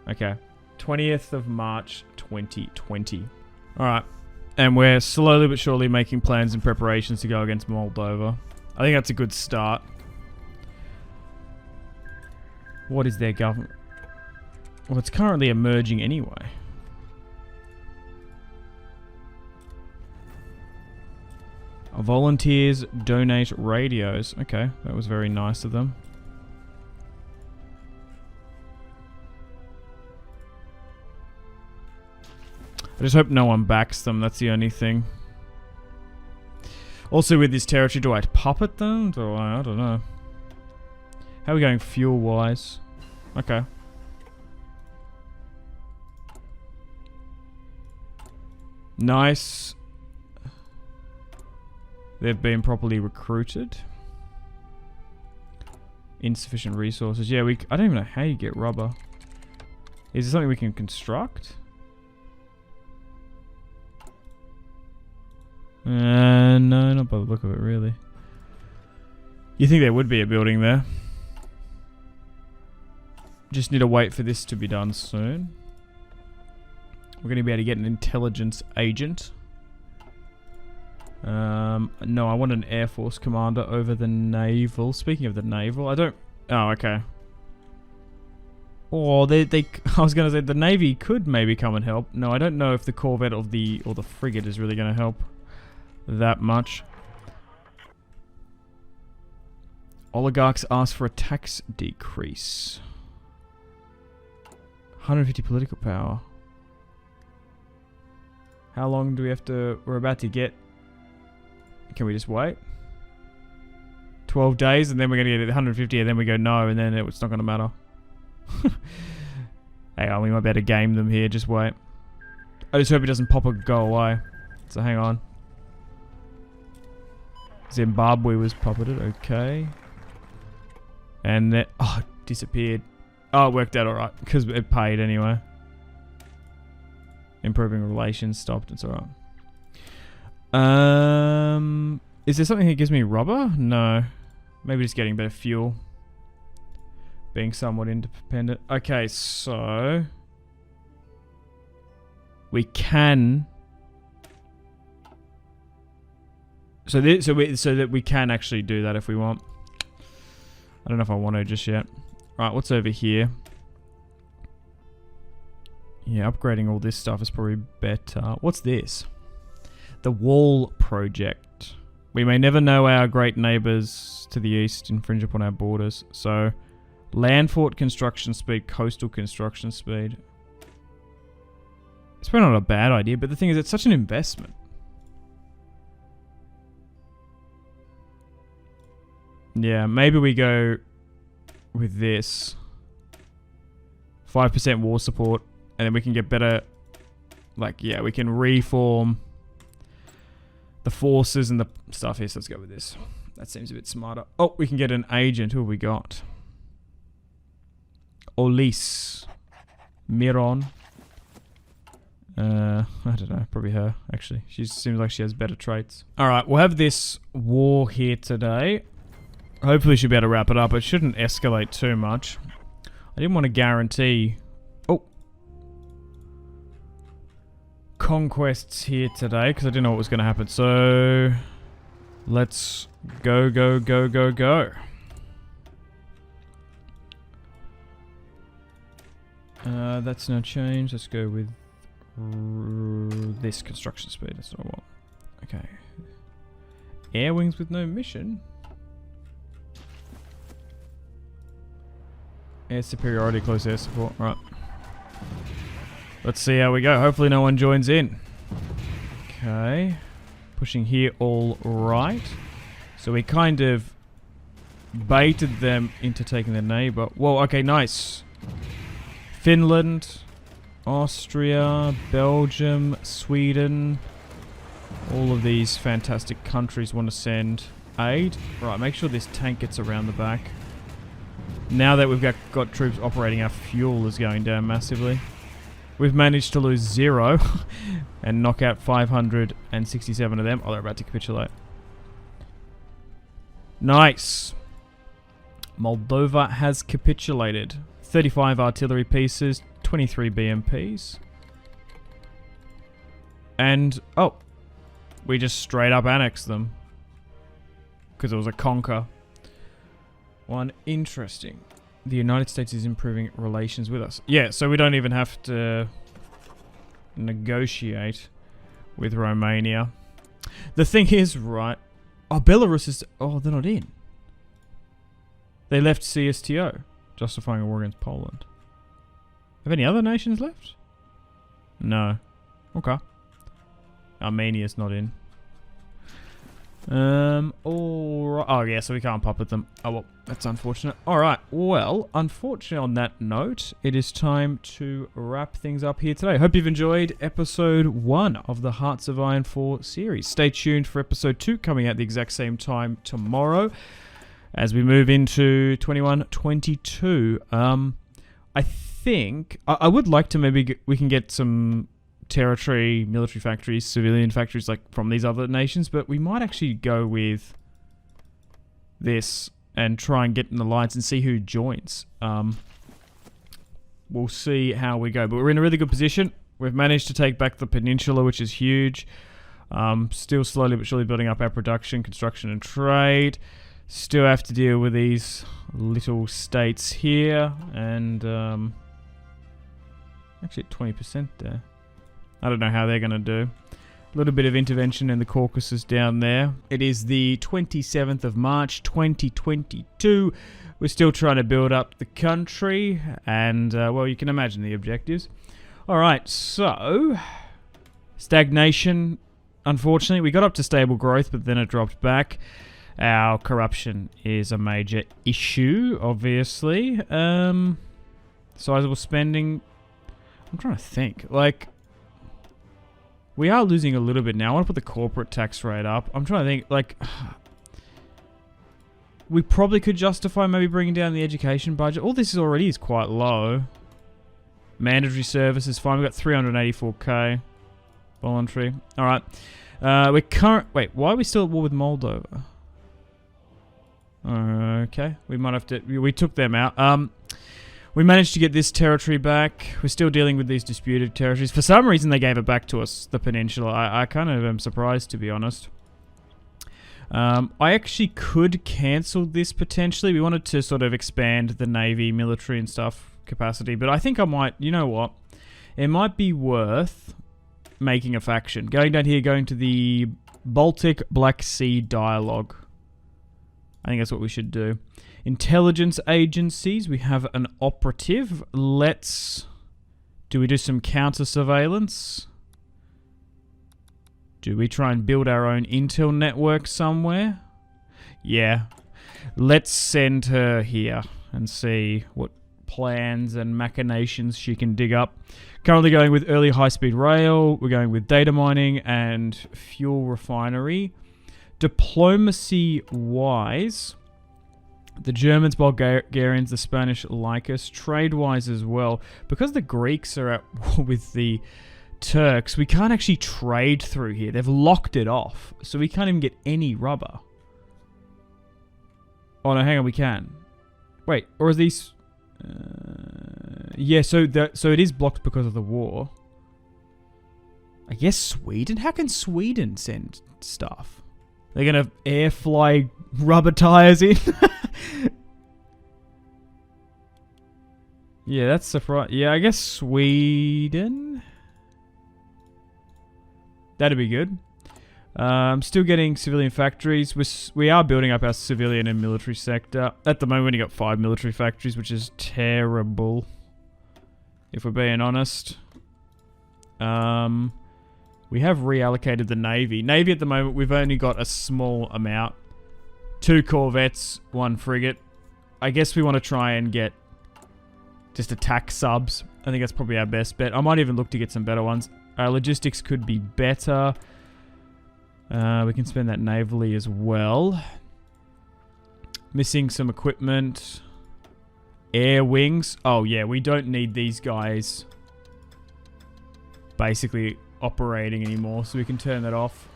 Okay. 20th of March 2020. Alright. And we're slowly but surely making plans and preparations to go against Moldova. I think that's a good start. What is their government? Well, it's currently emerging anyway. Volunteers donate radios. Okay, that was very nice of them. I just hope no one backs them, that's the only thing. Also with this territory, do I puppet them? I don't know. How are we going fuel-wise? Okay. Nice. They've been properly recruited. Insufficient resources. Yeah, I don't even know how you get rubber. Is there something we can construct? No, not by the look of it, really. You think there would be a building there? Just need to wait for this to be done soon. We're going to be able to get an intelligence agent. No, I want an Air Force commander over the naval. Speaking of the naval, I don't... Oh, okay. Or I was going to say the Navy could maybe come and help. No, I don't know if the Corvette or the frigate is really going to help that much. Oligarchs ask for a tax decrease. 150 political power. How long do we have to... We're about to get... Can we just wait? 12 days and then we're going to get 150 and then we go no and then it's not going to matter. Hang on, we might be able to game them here. Just wait. I just hope it doesn't pop or go away. So hang on. Zimbabwe was puppeted. Okay. And then... Oh, it disappeared. Oh, it worked out alright. Because it paid anyway. Improving relations stopped. It's alright. Is there something that gives me rubber? No. Maybe just getting better fuel. Being somewhat independent. Okay, so... We can... So that we can actually do that if we want. I don't know if I want to just yet. Right, what's over here? Yeah, upgrading all this stuff is probably better. What's this? The Wall Project. We may never know our great neighbours to the east infringe upon our borders. So, land fort construction speed, coastal construction speed. It's probably not a bad idea, but the thing is, it's such an investment. Yeah, maybe we go with this. 5% war support, and then we can get better... Like, yeah, we can reform the forces and the stuff here, so let's go with this. That seems a bit smarter. Oh, we can get an agent. Who have we got? Olise. Miron. I don't know. Probably her, actually. She seems like she has better traits. Alright, we'll have this war here today. Hopefully she'll be able to wrap it up. It shouldn't escalate too much. I didn't want to guarantee... Oh! Conquests here today, because I didn't know what was going to happen. So... let's go, go, go, go, go. That's no change. Let's go with this construction speed. That's what I want. Okay. Air wings with no mission. Air superiority, close air support. Right. Let's see how we go. Hopefully no one joins in. Okay. Pushing here all right. So we kind of baited them into taking their neighbor. Whoa, okay, nice. Finland, Austria, Belgium, Sweden. All of these fantastic countries want to send aid. Right, make sure this tank gets around the back. Now that we've got troops operating, our fuel is going down massively. We've managed to lose 0 and knock out 567 of them. Oh, they're about to capitulate. Nice. Moldova has capitulated. 35 artillery pieces, 23 BMPs. And, oh, we just straight up annexed them. Because it was a conquer. One, interesting. The United States is improving relations with us. Yeah, so we don't even have to negotiate with Romania. The thing is, right... Oh, Belarus is... Oh, they're not in. They left CSTO, justifying a war against Poland. Have any other nations left? No. Okay. Armenia's not in. Alright. Oh, yeah, so we can't puppet them. Oh, well, that's unfortunate. Alright, well, unfortunately on that note, it is time to wrap things up here today. Hope you've enjoyed episode 1 of the Hearts of Iron 4 series. Stay tuned for episode 2 coming out the exact same time tomorrow as we move into 21-22. I think... I would like to maybe... we can get some... territory, military factories, civilian factories like from these other nations, but we might actually go with this and try and get an alliance and see who joins. We'll see how we go, but we're in a really good position. We've managed to take back the peninsula, which is huge. Still slowly but surely building up our production, construction and trade. Still have to deal with these little states here, and actually 20% there. I don't know how they're going to do. A little bit of intervention in the Caucasus down there. It is the 27th of March, 2022. We're still trying to build up the country. And, well, you can imagine the objectives. Alright, so... stagnation, unfortunately. We got up to stable growth, but then it dropped back. Our corruption is a major issue, obviously. Sizable spending. I'm trying to think. Like... we are losing a little bit now. I want to put the corporate tax rate up. I'm trying to think, like... we probably could justify maybe bringing down the education budget. All this already is quite low. Mandatory service is fine. We've got 384k. Voluntary. Alright. We're current... wait, why are we still at war with Moldova? Okay. We might have to... we took them out. We managed to get this territory back. We're still dealing with these disputed territories. For some reason, they gave it back to us, the peninsula. I kind of am surprised, to be honest. I actually could cancel this potentially. We wanted to sort of expand the Navy, military and stuff capacity. But I think I might, you know what? It might be worth making a faction. Going down here, going to the Baltic Black Sea Dialogue. I think that's what we should do. Intelligence agencies. We have an operative. Do we do some counter surveillance? Do we try and build our own intel network somewhere? Yeah. Let's send her here and see what plans and machinations she can dig up. Currently going with early high-speed rail. We're going with data mining and fuel refinery. Diplomacy-wise, the Germans, Bulgarians, the Spanish like us. Trade-wise as well. Because the Greeks are at war with the Turks, we can't actually trade through here. They've locked it off. So we can't even get any rubber. Oh, no, hang on, we can. Wait, or is these... yeah, so it is blocked because of the war. I guess Sweden? How can Sweden send stuff? They're gonna air fly rubber tires in? Yeah, that's surprising. Yeah, I guess Sweden? That'd be good. Still getting civilian factories. We are building up our civilian and military sector. At the moment, we got 5 military factories, which is terrible, if we're being honest. We have reallocated the Navy. Navy at the moment, we've only got a small amount. 2 corvettes, 1 frigate. I guess we want to try and get just attack subs. I think that's probably our best bet. I might even look to get some better ones. Our logistics could be better. We can spend that navally as well. Missing some equipment. Air wings. Oh yeah, we don't need these guys basically operating anymore, so we can turn that off.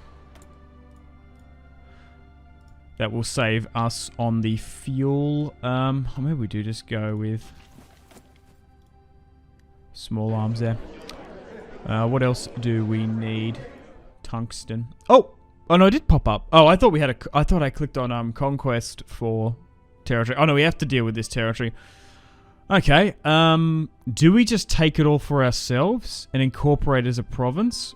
That will save us on the fuel. Or maybe we do just go with small arms there. What else do we need? Tungsten. Oh! Oh no, it did pop up. Oh, I thought we had I thought I clicked on conquest for territory. Oh no, we have to deal with this territory. Okay. Do we just take it all for ourselves and incorporate it as a province?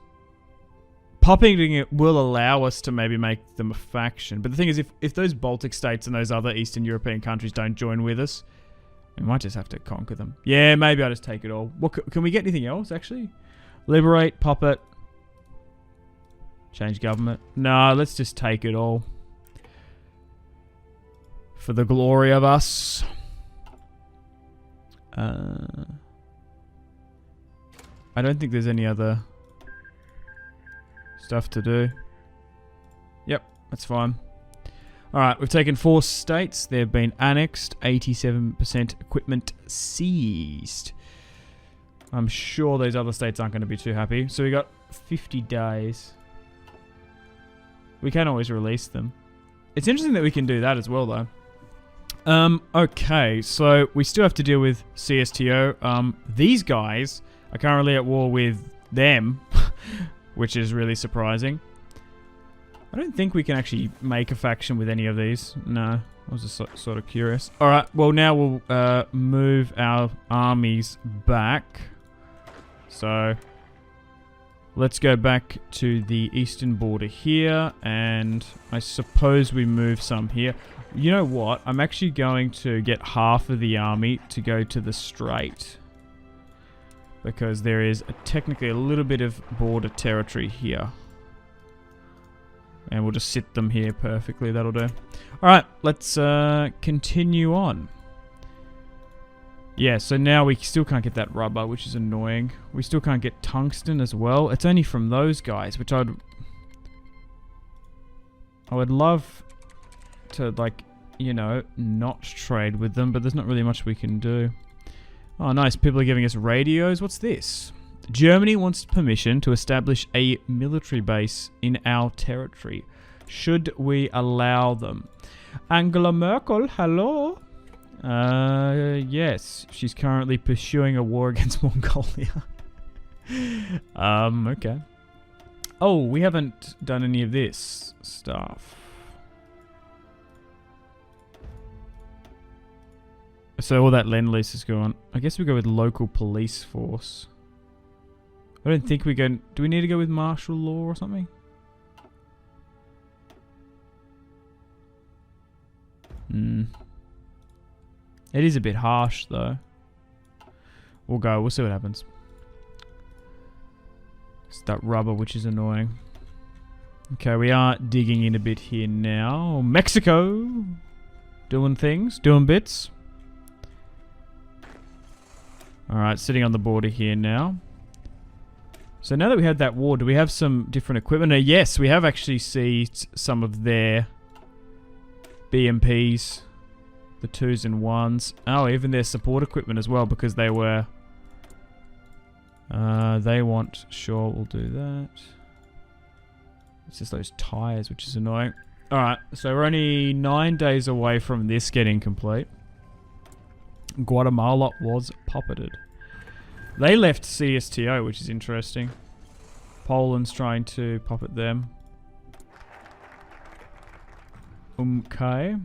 Popping it will allow us to maybe make them a faction. But the thing is, if those Baltic states and those other Eastern European countries don't join with us, we might just have to conquer them. Yeah, maybe I'll just take it all. What, can we get anything else, actually? Liberate, pop it. Change government. No, let's just take it all. For the glory of us. I don't think there's any other stuff to do. Yep, that's fine. Alright, we've taken 4 states. They've been annexed. 87% equipment seized. I'm sure those other states aren't going to be too happy. So we got 50 days. We can always release them. It's interesting that we can do that as well, though. Okay, so we still have to deal with CSTO. These guys are currently at war with them, which is really surprising. I don't think we can actually make a faction with any of these. No, I was just sort of curious. Alright, well now we'll move our armies back. So let's go back to the eastern border here, and I suppose we move some here. You know what? I'm actually going to get half of the army to go to the Strait, because there is technically a little bit of border territory here. And we'll just sit them here perfectly. That'll do. Alright, let's continue on. Yeah, so now we still can't get that rubber, which is annoying. We still can't get tungsten as well. It's only from those guys, which I would love to, like, you know, not trade with them, but there's not really much we can do. Oh, nice. People are giving us radios. What's this? Germany wants permission to establish a military base in our territory. Should we allow them? Angela Merkel, hello? Yes. She's currently pursuing a war against Mongolia. Okay. Oh, we haven't done any of this stuff. So all that Lend-Lease is gone. I guess we go with local police force. I don't think we go... Do we need to go with martial law or something? It is a bit harsh, though. We'll go. We'll see what happens. It's that rubber, which is annoying. Okay, we are digging in a bit here now. Mexico! Doing things. Doing bits. Alright, sitting on the border here now. So now that we had that war, do we have some different equipment? Yes, we have actually seized some of their BMPs. The 2s and 1s. Oh, even their support equipment as well, because they were... they want... Sure, we'll do that. It's just those tires, which is annoying. Alright, so we're only 9 days away from this getting complete. Guatemala was puppeted. They left CSTO, which is interesting. Poland's trying to puppet them. Okay.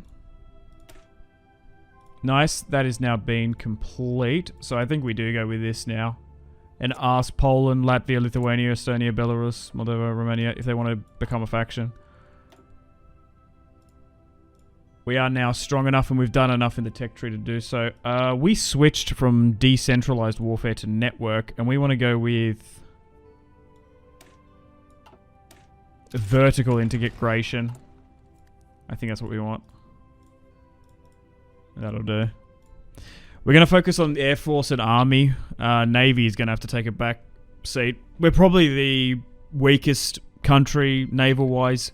Nice, that is now been complete. So I think we do go with this now. And ask Poland, Latvia, Lithuania, Estonia, Belarus, Moldova, Romania if they want to become a faction. We are now strong enough and we've done enough in the tech tree to do so. We switched from decentralized warfare to network and we want to go with vertical integration. I think that's what we want. That'll do. We're going to focus on the Air Force and Army. Navy is going to have to take a back seat. We're probably the weakest country, naval-wise,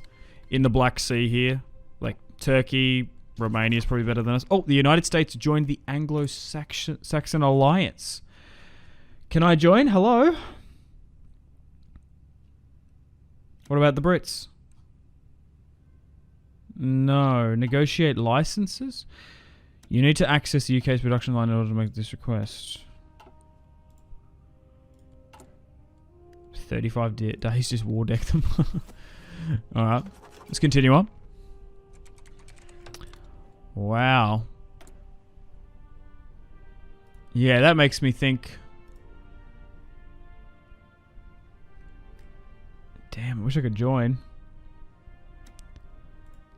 in the Black Sea here. Like, Turkey, Romania is probably better than us. Oh, the United States joined the Anglo-Saxon Alliance. Can I join? Hello? What about the Brits? No. Negotiate licenses? You need to access the UK's production line in order to make this request. 35 days, just war deck them. Alright, let's continue on. Wow. Yeah, that makes me think... Damn, I wish I could join.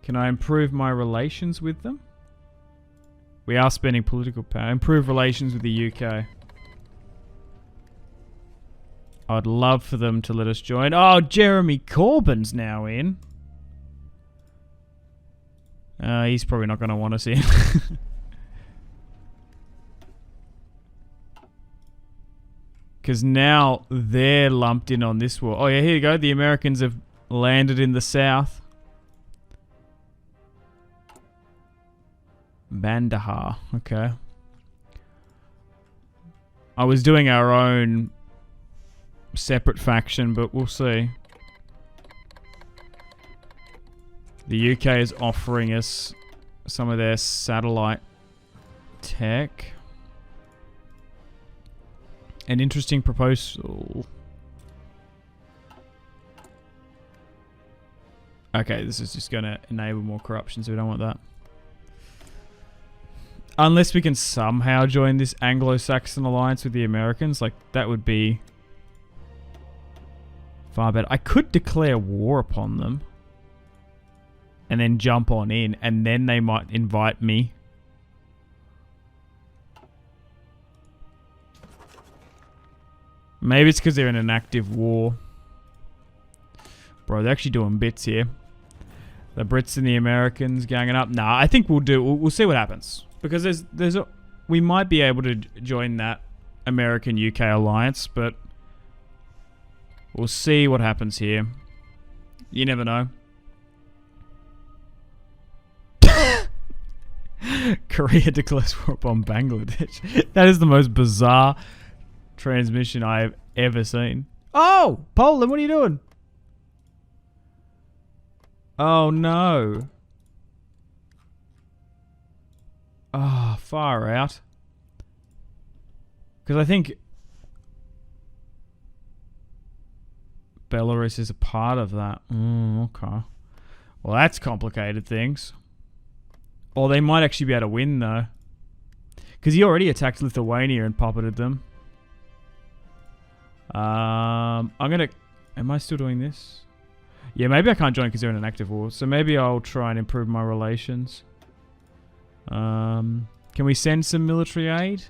Can I improve my relations with them? We are spending political power. Improve relations with the UK. I'd love for them to let us join. Oh, Jeremy Corbyn's now in. He's probably not going to want us in. Because now they're lumped in on this war. Oh yeah, here you go. The Americans have landed in the south. Bandahar. Okay. I was doing our own separate faction, but we'll see. The UK is offering us some of their satellite tech. An interesting proposal. Okay, this is just going to enable more corruption, so we don't want that. Unless we can somehow join this Anglo-Saxon alliance with the Americans, like, that would be far better. I could declare war upon them. And then jump on in, and then they might invite me. Maybe it's because they're in an active war. Bro, they're actually doing bits here. The Brits and the Americans ganging up. Nah, I think we'll see what happens. Because we might be able to join that American-UK alliance, but we'll see what happens here. You never know. Korea declares war upon Bangladesh. That is the most bizarre transmission I have ever seen. Oh! Poland, what are you doing? Oh, no. Oh, far out. Because I think Belarus is a part of that. Okay. Well, that's complicated things. Or they might actually be able to win, though. Because he already attacked Lithuania and puppeted them. I'm gonna... Am I still doing this? Yeah, maybe I can't join because they're in an active war. So maybe I'll try and improve my relations. Can we send some military aid?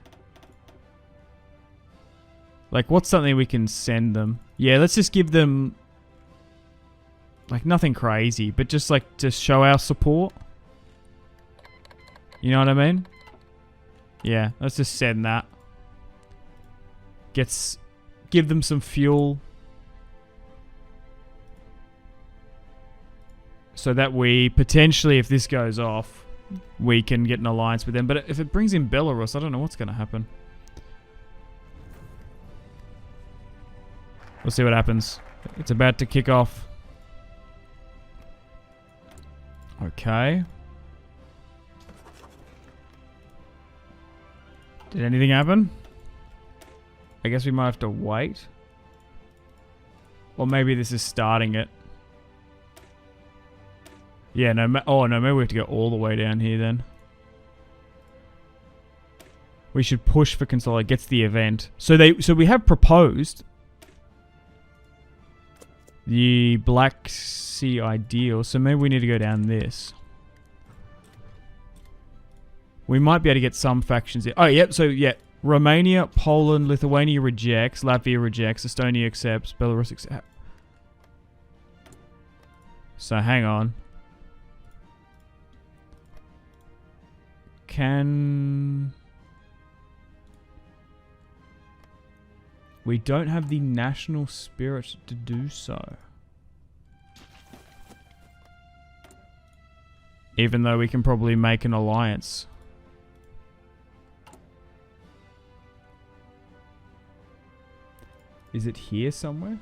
Like, what's something we can send them? Yeah, let's just give them... Like, nothing crazy, but just, like, to show our support. You know what I mean? Yeah, let's just send that. Give them some fuel. So that we, potentially, if this goes off, we can get an alliance with them. But if it brings in Belarus, I don't know what's going to happen. We'll see what happens. It's about to kick off. Okay. Did anything happen? I guess we might have to wait. Or maybe this is starting it. Yeah, no. Oh, no, maybe we have to go all the way down here then. We should push for consolidate. Gets the event. So we have proposed the Black Sea ideal. So maybe we need to go down this. We might be able to get some factions here. Oh, yep. So, yeah. Romania, Poland, Lithuania rejects. Latvia rejects. Estonia accepts. Belarus accepts. So, hang on. We don't have the national spirit to do so. Even though we can probably make an alliance. Is it here somewhere?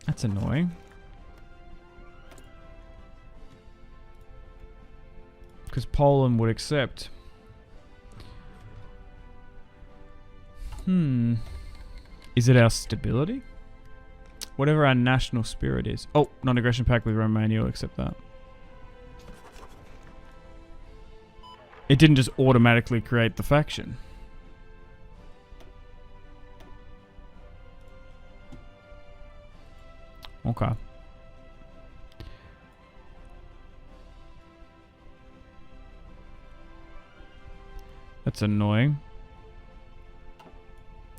That's annoying. Because Poland would accept. Is it our stability? Whatever our national spirit is. Oh, non-aggression pact with Romania will accept that. It didn't just automatically create the faction. Okay. That's annoying.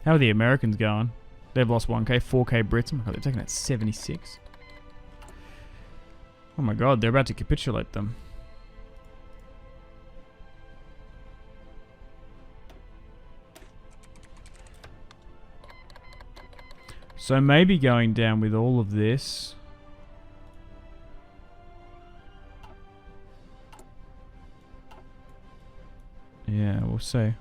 How are the Americans going? They've lost 1k, 4k Brits. Oh my god, they're taking out 76. Oh my god, they're about to capitulate them. So maybe going down with all of this. Yeah, we'll see.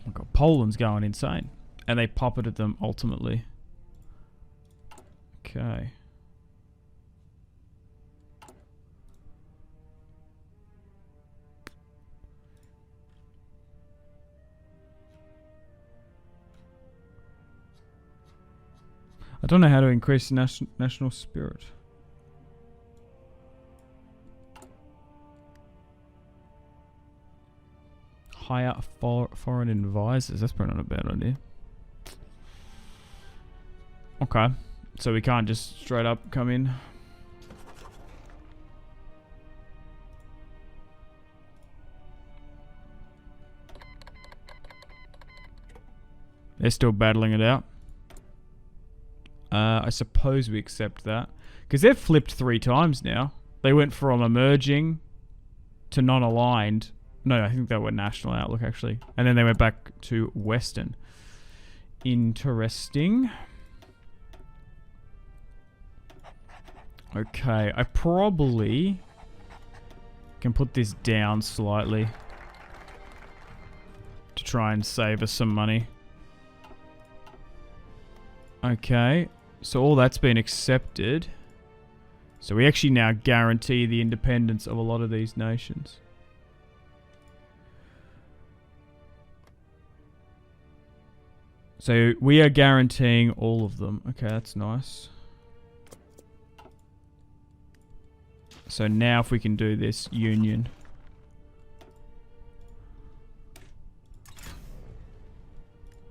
Oh god, Poland's going insane. And they puppeted them ultimately. Okay. I don't know how to increase national spirit. Hire foreign advisors. That's probably not a bad idea. Okay. So we can't just straight up come in. They're still battling it out. I suppose we accept that. Because they've flipped 3 times now. They went from emerging to non-aligned. No, I think they were national outlook, actually. And then they went back to Western. Interesting. Okay, I probably can put this down slightly to try and save us some money. Okay, so all that's been accepted. So we actually now guarantee the independence of a lot of these nations. So we are guaranteeing all of them. Okay, that's nice. So now if we can do this union.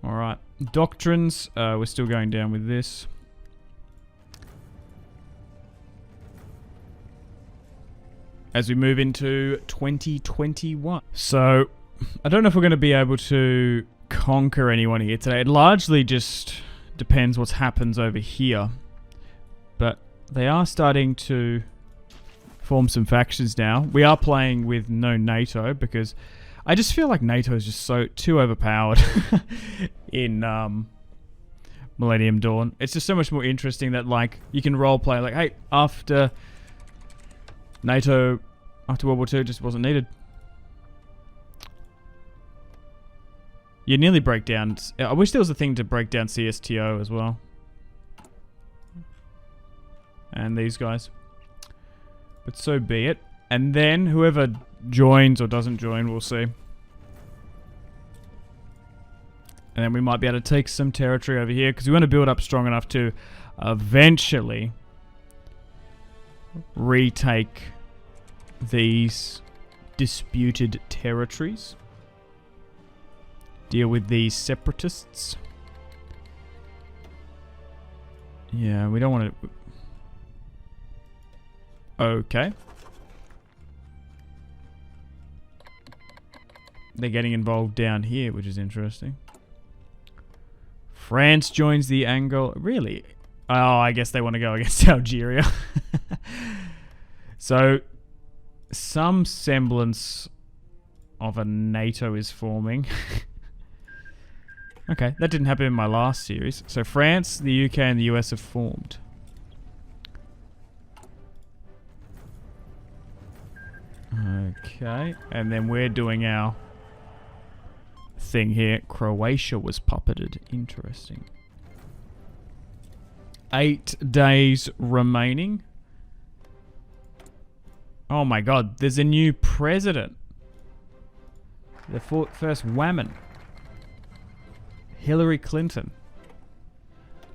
Alright. Doctrines. We're still going down with this. As we move into 2021. So, I don't know if we're going to be able to conquer anyone here today. It largely just depends what happens over here. But they are starting to form some factions now. We are playing with no NATO because I just feel like NATO is just too overpowered in Millennium Dawn. It's just so much more interesting that like you can roleplay like, hey, after NATO, after World War II, just wasn't needed. You nearly break down. I wish there was a thing to break down CSTO as well. And these guys. But so be it. And then whoever joins or doesn't join, we'll see. And then we might be able to take some territory over here because we want to build up strong enough to eventually retake these disputed territories. Deal with these separatists. Yeah, we don't want to... Okay. They're getting involved down here, which is interesting. France joins the Angola... Really? Oh, I guess they want to go against Algeria. So, some semblance of a NATO is forming. Okay, that didn't happen in my last series. So France, the UK, and the US have formed. Okay, and then we're doing our thing here. Croatia was puppeted. Interesting. 8 days remaining. Oh my god, there's a new president. The first woman. Hillary Clinton.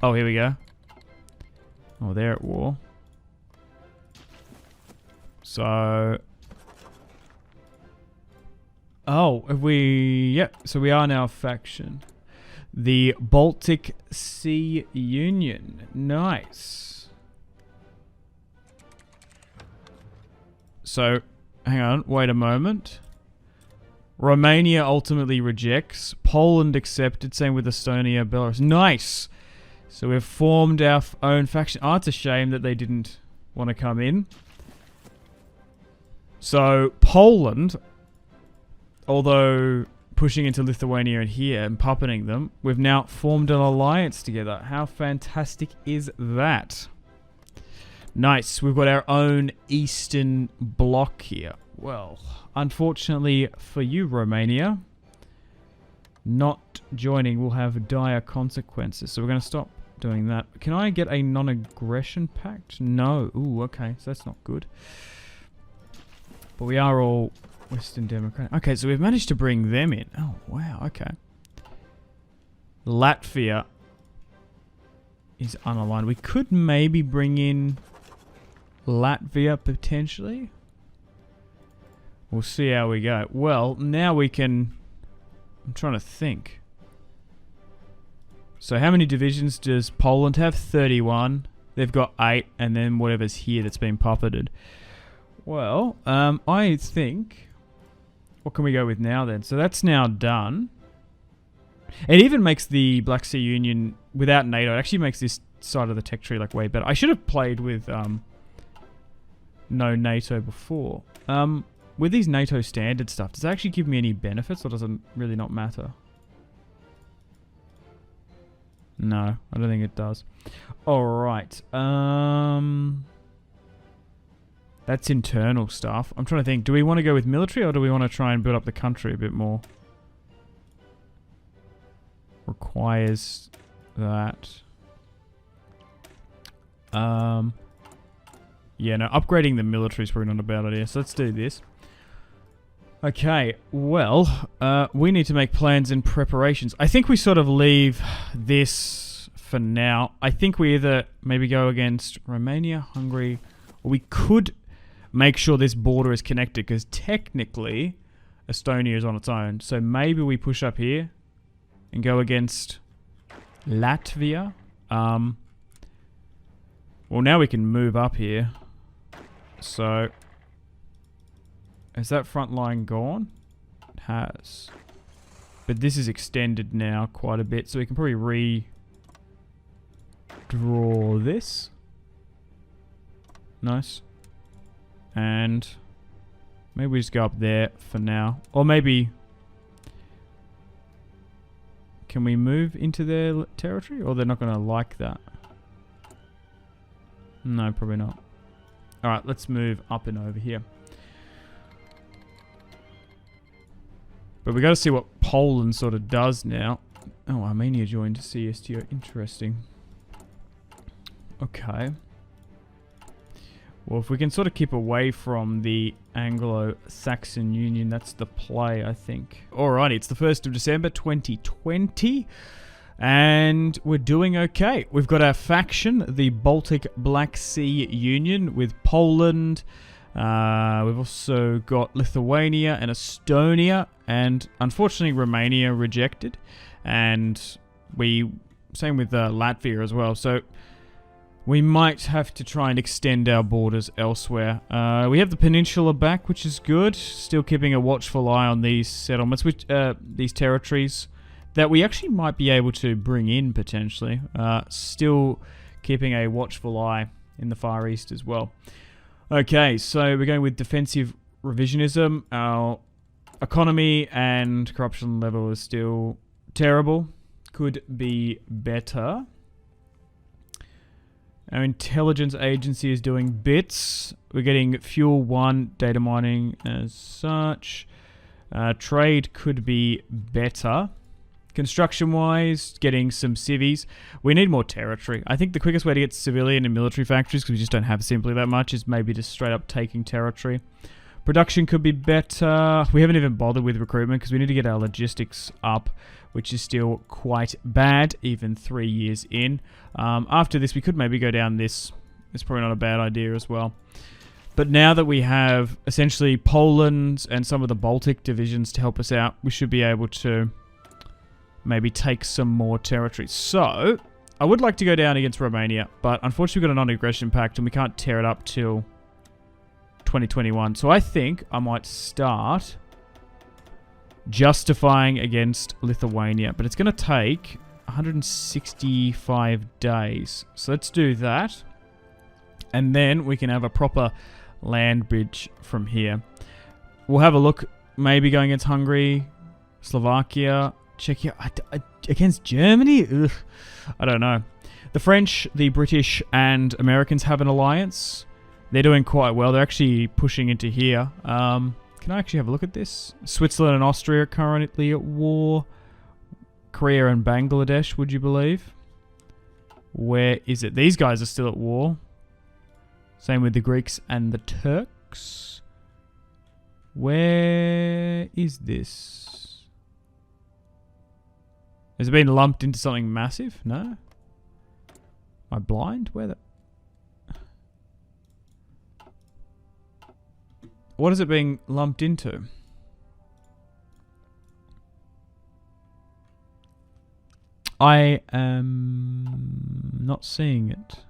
Oh, here we go. Oh, they're at war. So... Oh, have we... Yep, so we are now a faction. The Baltic Sea Union. Nice. So, hang on, wait a moment. Romania ultimately rejects. Poland accepted. Same with Estonia, Belarus. Nice! So we've formed our own faction. Oh, it's a shame that they didn't want to come in. So, Poland, although pushing into Lithuania and here and puppeting them, we've now formed an alliance together. How fantastic is that? Nice. We've got our own Eastern Bloc here. Well, unfortunately for you, Romania, not joining will have dire consequences. So we're going to stop doing that. Can I get a non-aggression pact? No. Ooh, okay. So that's not good. But we are all Western Democrat. Okay, so we've managed to bring them in. Oh, wow. Okay. Latvia is unaligned. We could maybe bring in Latvia potentially. We'll see how we go. Well, now we can... I'm trying to think. So how many divisions does Poland have? 31. They've got 8, and then whatever's here that's been puppeted. Well, I think... What can we go with now then? So that's now done. It even makes the Black Sea Union, without NATO, it actually makes this side of the tech tree like way better. I should have played with no NATO before. With these NATO standard stuff, does it actually give me any benefits, or does it really not matter? No, I don't think it does. Alright. That's internal stuff. I'm trying to think, do we want to go with military, or do we want to try and build up the country a bit more? Requires that. Yeah, no, upgrading the military is probably not a bad idea. So let's do this. Okay, well, we need to make plans and preparations. I think we sort of leave this for now. I think we either maybe go against Romania, Hungary, or we could make sure this border is connected, because technically Estonia is on its own. So maybe we push up here and go against Latvia. Well, now we can move up here. So, has that front line gone? It has. But this is extended now quite a bit, so we can probably redraw this. Nice. And maybe we just go up there for now. Or maybe... Can we move into their territory? Or they're not going to like that? No, probably not. Alright, let's move up and over here. But we got to see what Poland sort of does now. Oh, Armenia joined CSTO. Interesting. Okay. Well, if we can sort of keep away from the Anglo-Saxon Union, that's the play, I think. Alrighty, it's the 1st of December 2020. And we're doing okay. We've got our faction, the Baltic Black Sea Union, with Poland. We've also got Lithuania and Estonia. And unfortunately, Romania rejected. And same with Latvia as well. So we might have to try and extend our borders elsewhere. We have the peninsula back, which is good. Still keeping a watchful eye on these settlements, these territories that we actually might be able to bring in potentially. Still keeping a watchful eye in the Far East as well. Okay, so we're going with defensive revisionism. Our economy and corruption level is still terrible. Could be better. Our intelligence agency is doing bits. We're getting fuel 1 data mining as such. Trade could be better. Construction-wise, getting some civvies. We need more territory. I think the quickest way to get civilian and military factories, because we just don't have simply that much, is maybe just straight up taking territory. Production could be better. We haven't even bothered with recruitment because we need to get our logistics up, which is still quite bad, even 3 years in. After this, we could maybe go down this. It's probably not a bad idea as well. But now that we have essentially Poland and some of the Baltic divisions to help us out, we should be able to maybe take some more territory. So, I would like to go down against Romania, but unfortunately we've got a non-aggression pact and we can't tear it up till 2021. So I think I might start justifying against Lithuania, but it's going to take 165 days. So let's do that. And then we can have a proper land bridge from here. We'll have a look, maybe going against Hungary, Slovakia, Czechia, against Germany? Ugh, I don't know. The French, the British, and Americans have an alliance. They're doing quite well. They're actually pushing into here. Can I actually have a look at this? Switzerland and Austria are currently at war. Korea and Bangladesh, would you believe? Where is it? These guys are still at war. Same with the Greeks and the Turks. Where is this? Has it been lumped into something massive? No? Am I blind? Where the... What is it being lumped into? I am not seeing it.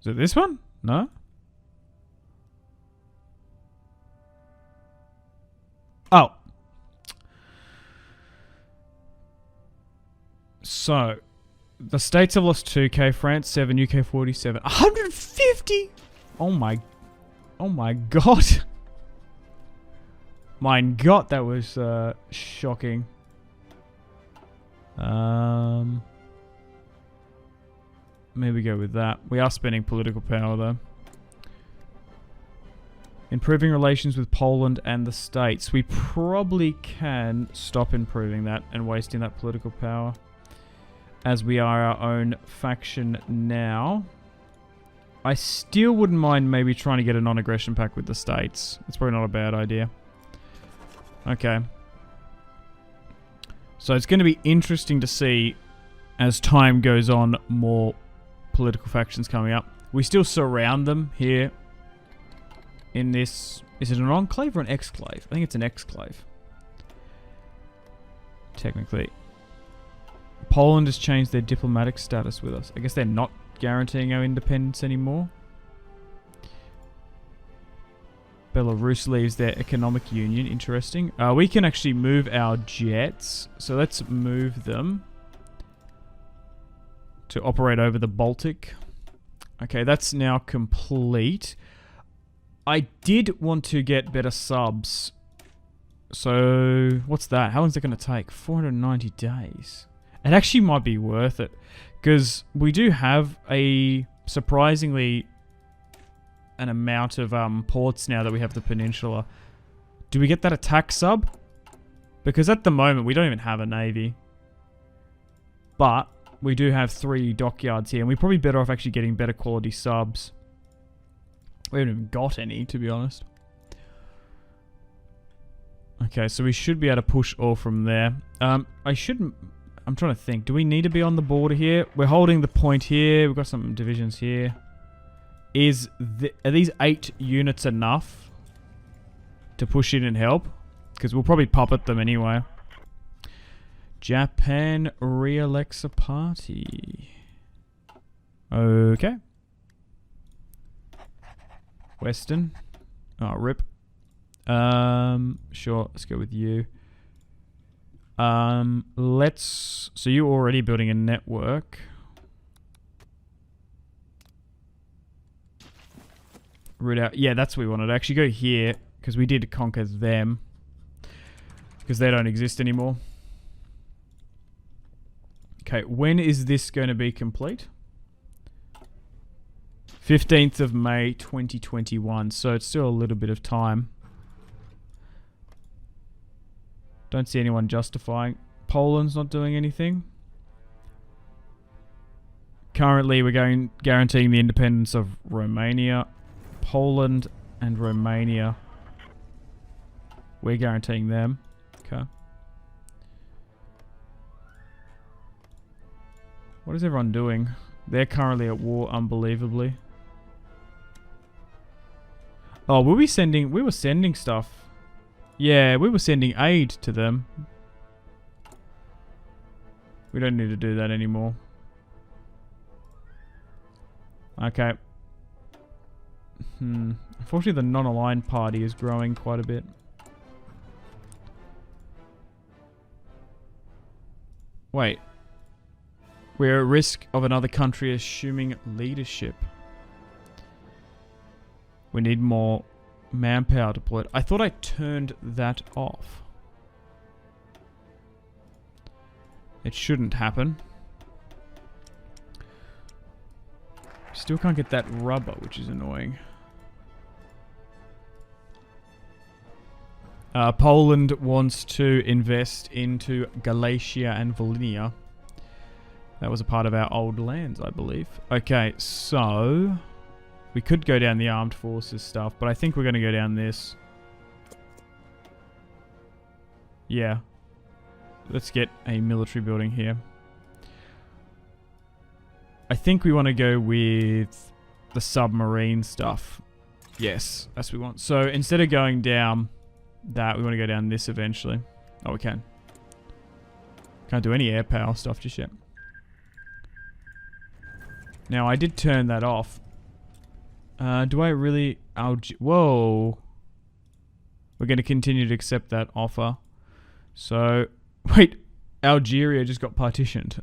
Is it this one? No? Oh. So, the states have lost 2k, France 7, UK 47. 150? Oh my god. My god, that was shocking. Maybe go with that. We are spending political power though. Improving relations with Poland and the States. We probably can stop improving that and wasting that political power, as we are our own faction now. I still wouldn't mind maybe trying to get a non-aggression pact with the States. It's probably not a bad idea. Okay. So it's going to be interesting to see, as time goes on, more political factions coming up. We still surround them here in this... Is it an enclave or an exclave? I think it's an exclave. Technically. Poland has changed their diplomatic status with us. I guess they're not guaranteeing our independence anymore. Belarus leaves their economic union. Interesting. We can actually move our jets. So let's move them to operate over the Baltic. Okay, that's now complete. I did want to get better subs. So, what's that? How long is it going to take? 490 days. It actually might be worth it. Because we do have a surprisingly an amount of ports now that we have the peninsula. Do we get that attack sub? Because at the moment we don't even have a navy. But we do have 3 dockyards here. And we're probably better off actually getting better quality subs. We haven't even got any, to be honest. Okay, so we should be able to push all from there. I'm trying to think. Do we need to be on the border here? We're holding the point here. We've got some divisions here. Are these 8 units enough to push in and help? Because we'll probably puppet them anyway. Japan re-elects a party. Okay. Western. Oh, rip. Sure, let's go with you. So you're already building a network. Root out. Yeah, that's what we wanted. Actually go here, because we did conquer them. Because they don't exist anymore. Okay, when is this going to be complete? 15th of May 2021, so it's still a little bit of time. Don't see anyone justifying. Poland's not doing anything. Currently, we're guaranteeing the independence of Romania. Poland and Romania. We're guaranteeing them. Okay. What is everyone doing? They're currently at war, unbelievably. Oh, we were sending stuff. Yeah, we were sending aid to them. We don't need to do that anymore. Okay. Unfortunately, the non-aligned party is growing quite a bit. Wait. We're at risk of another country assuming leadership. We need more manpower deployed. I thought I turned that off. It shouldn't happen. Still can't get that rubber, which is annoying. Poland wants to invest into Galicia and Volhynia. That was a part of our old lands, I believe. Okay, so we could go down the armed forces stuff, but I think we're going to go down this. Yeah. Let's get a military building here. I think we want to go with the submarine stuff. Yes, that's what we want. So instead of going down that, we want to go down this eventually. Oh, we can. Can't do any air power stuff just yet. Now, I did turn that off. Do I really... Whoa. We're going to continue to accept that offer. So, wait. Algeria just got partitioned.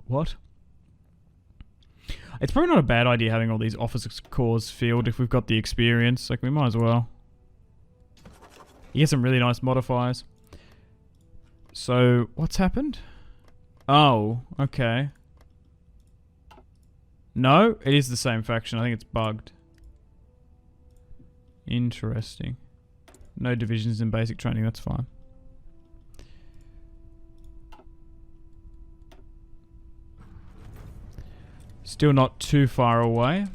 What? It's probably not a bad idea having all these officers' corps field if we've got the experience. Like, we might as well. You get some really nice modifiers. So, what's happened? Oh, okay. No, it is the same faction. I think it's bugged. Interesting. No divisions in basic training, that's fine. Still not too far away.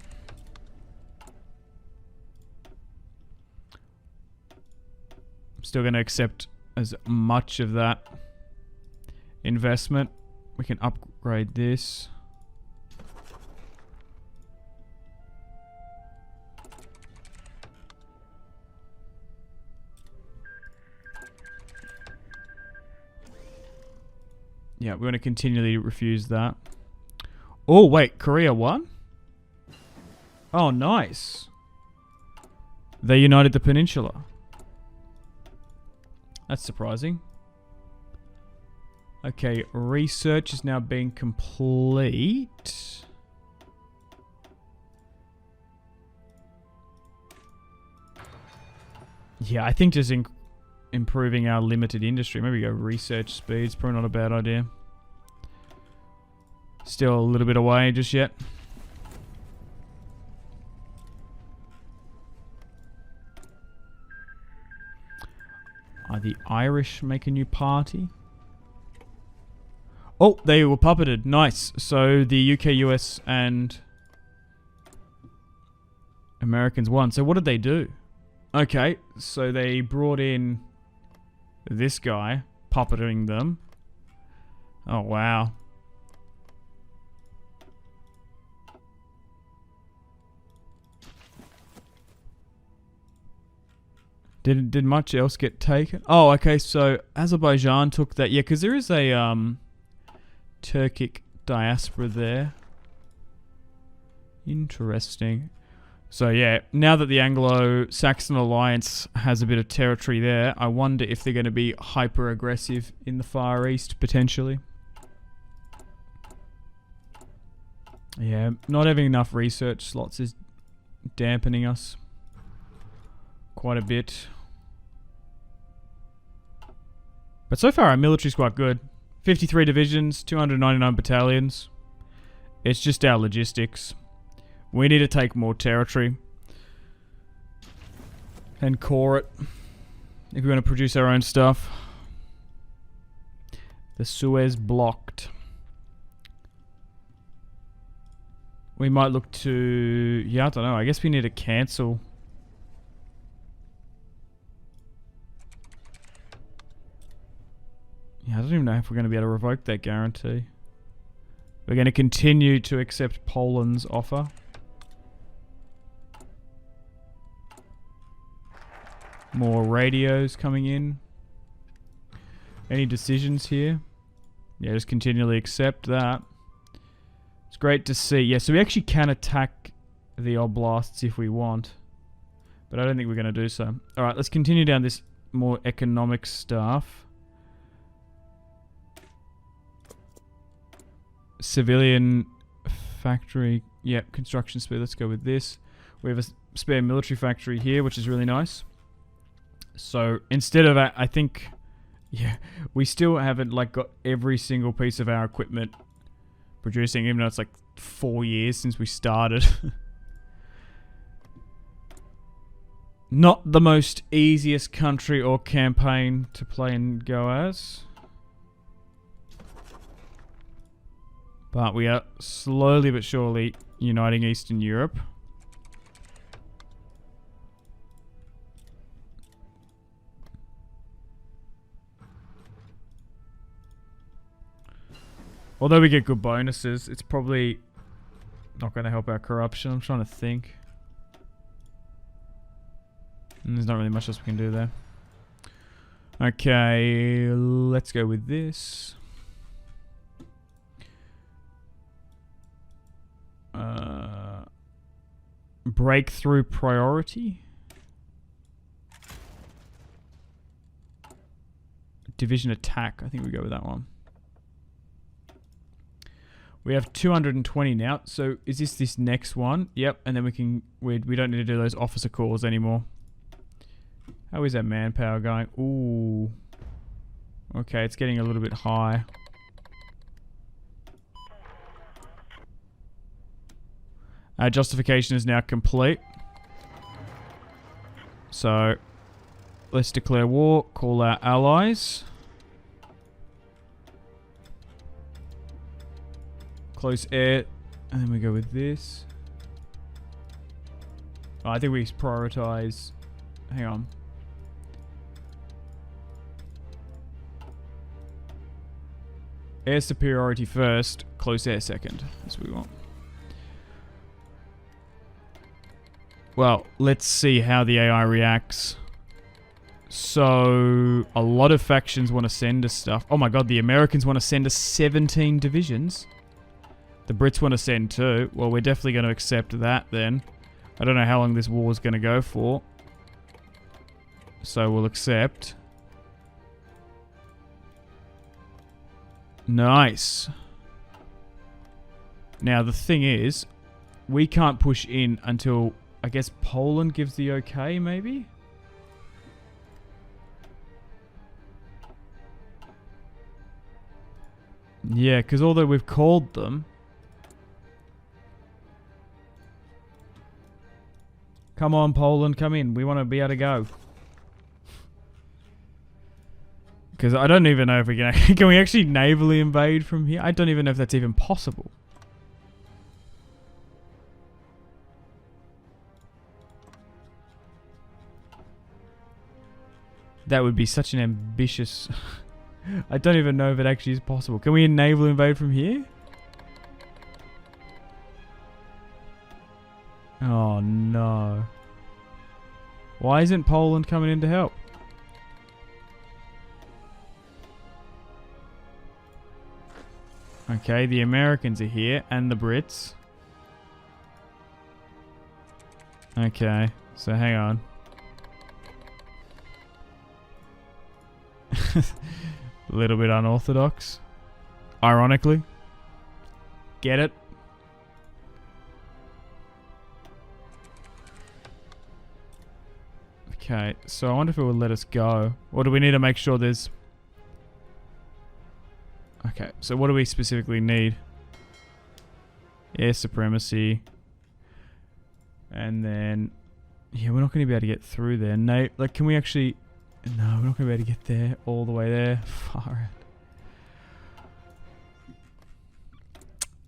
still going to accept as much of that investment. We can upgrade this. Yeah, we're going to continually refuse that. Oh, wait. Korea won? Oh, nice. They united the peninsula. That's surprising. Okay, research is now being complete. Yeah, I think just improving our limited industry. Maybe go research speeds. Probably not a bad idea. Still a little bit away just yet. Are the Irish make a new party? Oh, they were puppeted. Nice. So the UK, US, and Americans won. So what did they do? Okay, so they brought in this guy, puppeting them. Oh, wow. Did much else get taken? Oh, okay, so Azerbaijan took that. Yeah, because there is a Turkic diaspora there. Interesting. So yeah, now that the Anglo-Saxon alliance has a bit of territory there, I wonder if they're going to be hyper-aggressive in the Far East, potentially. Yeah, not having enough research slots is dampening us quite a bit. But so far our military's quite good. 53 divisions, 299 battalions. It's just our logistics. We need to take more territory and core it if we want to produce our own stuff. The Suez blocked. We might look to... Yeah, I don't know. I guess we need to cancel. Yeah, I don't even know if we're going to be able to revoke that guarantee. We're going to continue to accept Poland's offer. More radios coming in. Any decisions here? Yeah, just continually accept that. It's great to see. Yeah, so we actually can attack the oblasts if we want. But I don't think we're going to do so. Alright, let's continue down this more economic stuff. Civilian factory. Yep, construction speed. Let's go with this. We have a spare military factory here, which is really nice. So instead of, I think, yeah, we still haven't like got every single piece of our equipment producing, even though it's like 4 years since we started. Not the most easiest country or campaign to play and go as. But we are slowly but surely uniting Eastern Europe. Although we get good bonuses, it's probably not going to help our corruption. I'm trying to think. There's not really much else we can do there. Okay, let's go with this. Breakthrough priority. Division attack. I think we go with that one. We have 220 now. So is this next one? Yep. And then we don't need to do those officer calls anymore. How is that manpower going? Ooh. Okay, it's getting a little bit high. Our justification is now complete. So let's declare war, call our allies. Close air, and then we go with this. Oh, I think we prioritize. Hang on. Air superiority first, close air second. That's what we want. Well, let's see how the AI reacts. So, a lot of factions want to send us stuff. Oh my god, the Americans want to send us 17 divisions. The Brits want to send 2. Well, we're definitely going to accept that then. I don't know how long this war is going to go for. So, we'll accept. Nice. Now, the thing is, we can't push in until, I guess, Poland gives the okay, maybe? Yeah, because although we've called them... Come on, Poland, come in. We want to be able to go. Because I don't even know if we can... Can we actually navally invade from here? I don't even know if that's even possible. That would be such an ambitious... I don't even know if it actually is possible. Can we naval invade from here? Oh no. Why isn't Poland coming in to help? Okay, the Americans are here and the Brits. Okay, so hang on. A little bit unorthodox. Ironically. Get it? Okay, so I wonder if it will let us go. Or do we need to make sure there's... Okay, so what do we specifically need? Air supremacy. And then... Yeah, we're not going to be able to get through there. No, like, can we actually... No, we're not going to be able to get there, all the way there. Far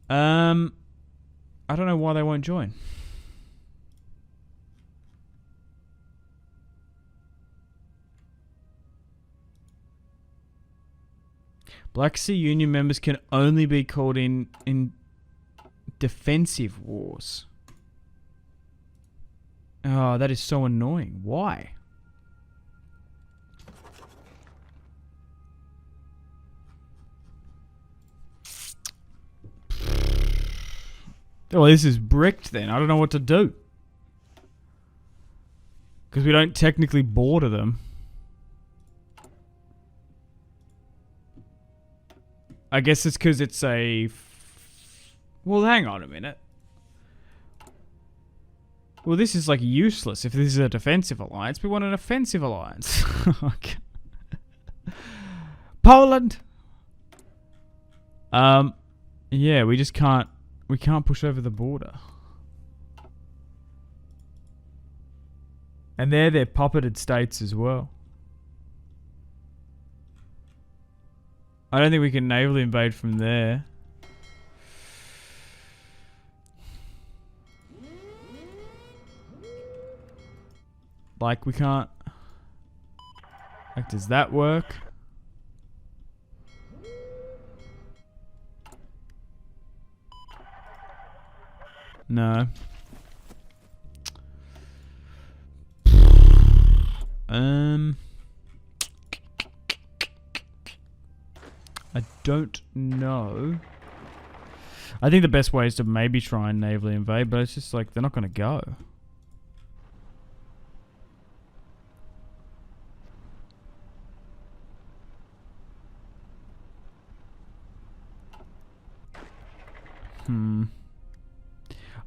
out. I don't know why they won't join. Black Sea Union members can only be called in defensive wars. Oh, that is so annoying. Why? Oh, this is bricked then. I don't know what to do. Because we don't technically border them. I guess it's because it's a... Well, hang on a minute. Well, this is like useless if this is a defensive alliance. We want an offensive alliance. Okay. Poland! Yeah, we just can't... We can't push over the border. And they're puppeted states as well. I don't think we can navally invade from there. Like, we can't... Like, does that work? No. I don't know. I think the best way is to maybe try and navally invade, but it's just like they're not going to go.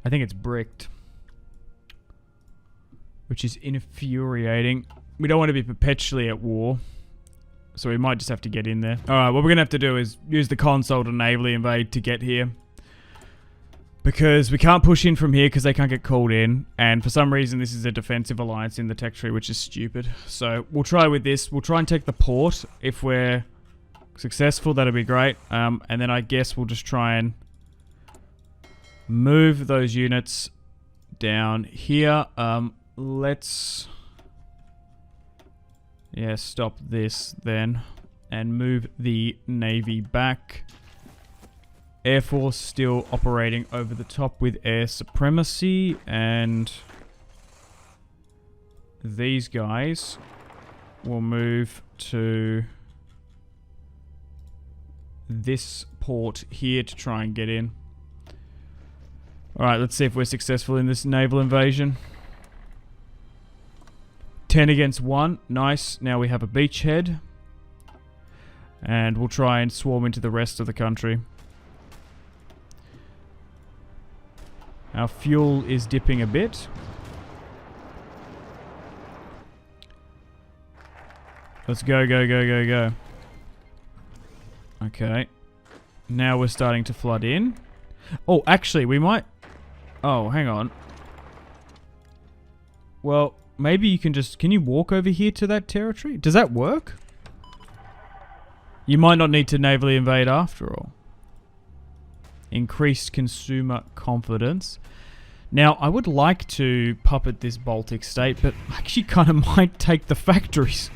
I think it's bricked. Which is infuriating. We don't want to be perpetually at war. So we might just have to get in there. Alright, what we're going to have to do is use the console to navally invade to get here. Because we can't push in from here because they can't get called in. And for some reason this is a defensive alliance in the tech tree, which is stupid. So we'll try with this. We'll try and take the port. If we're successful, that'll be great. And then I guess we'll just try and move those units down here. Let's... Yeah, stop this then. And move the navy back. Air Force still operating over the top with air supremacy, and these guys will move to this port here to try and get in. Alright, let's see if we're successful in this naval invasion. 10 against 1. Nice. Now we have a beachhead. And we'll try and swarm into the rest of the country. Our fuel is dipping a bit. Let's go, go, go, go, go. Okay. Now we're starting to flood in. Oh, actually, we might... Oh, hang on. Well, maybe you can just... Can you walk over here to that territory? Does that work? You might not need to navally invade after all. Increased consumer confidence. Now, I would like to puppet this Baltic state, but I actually kind of might take the factories.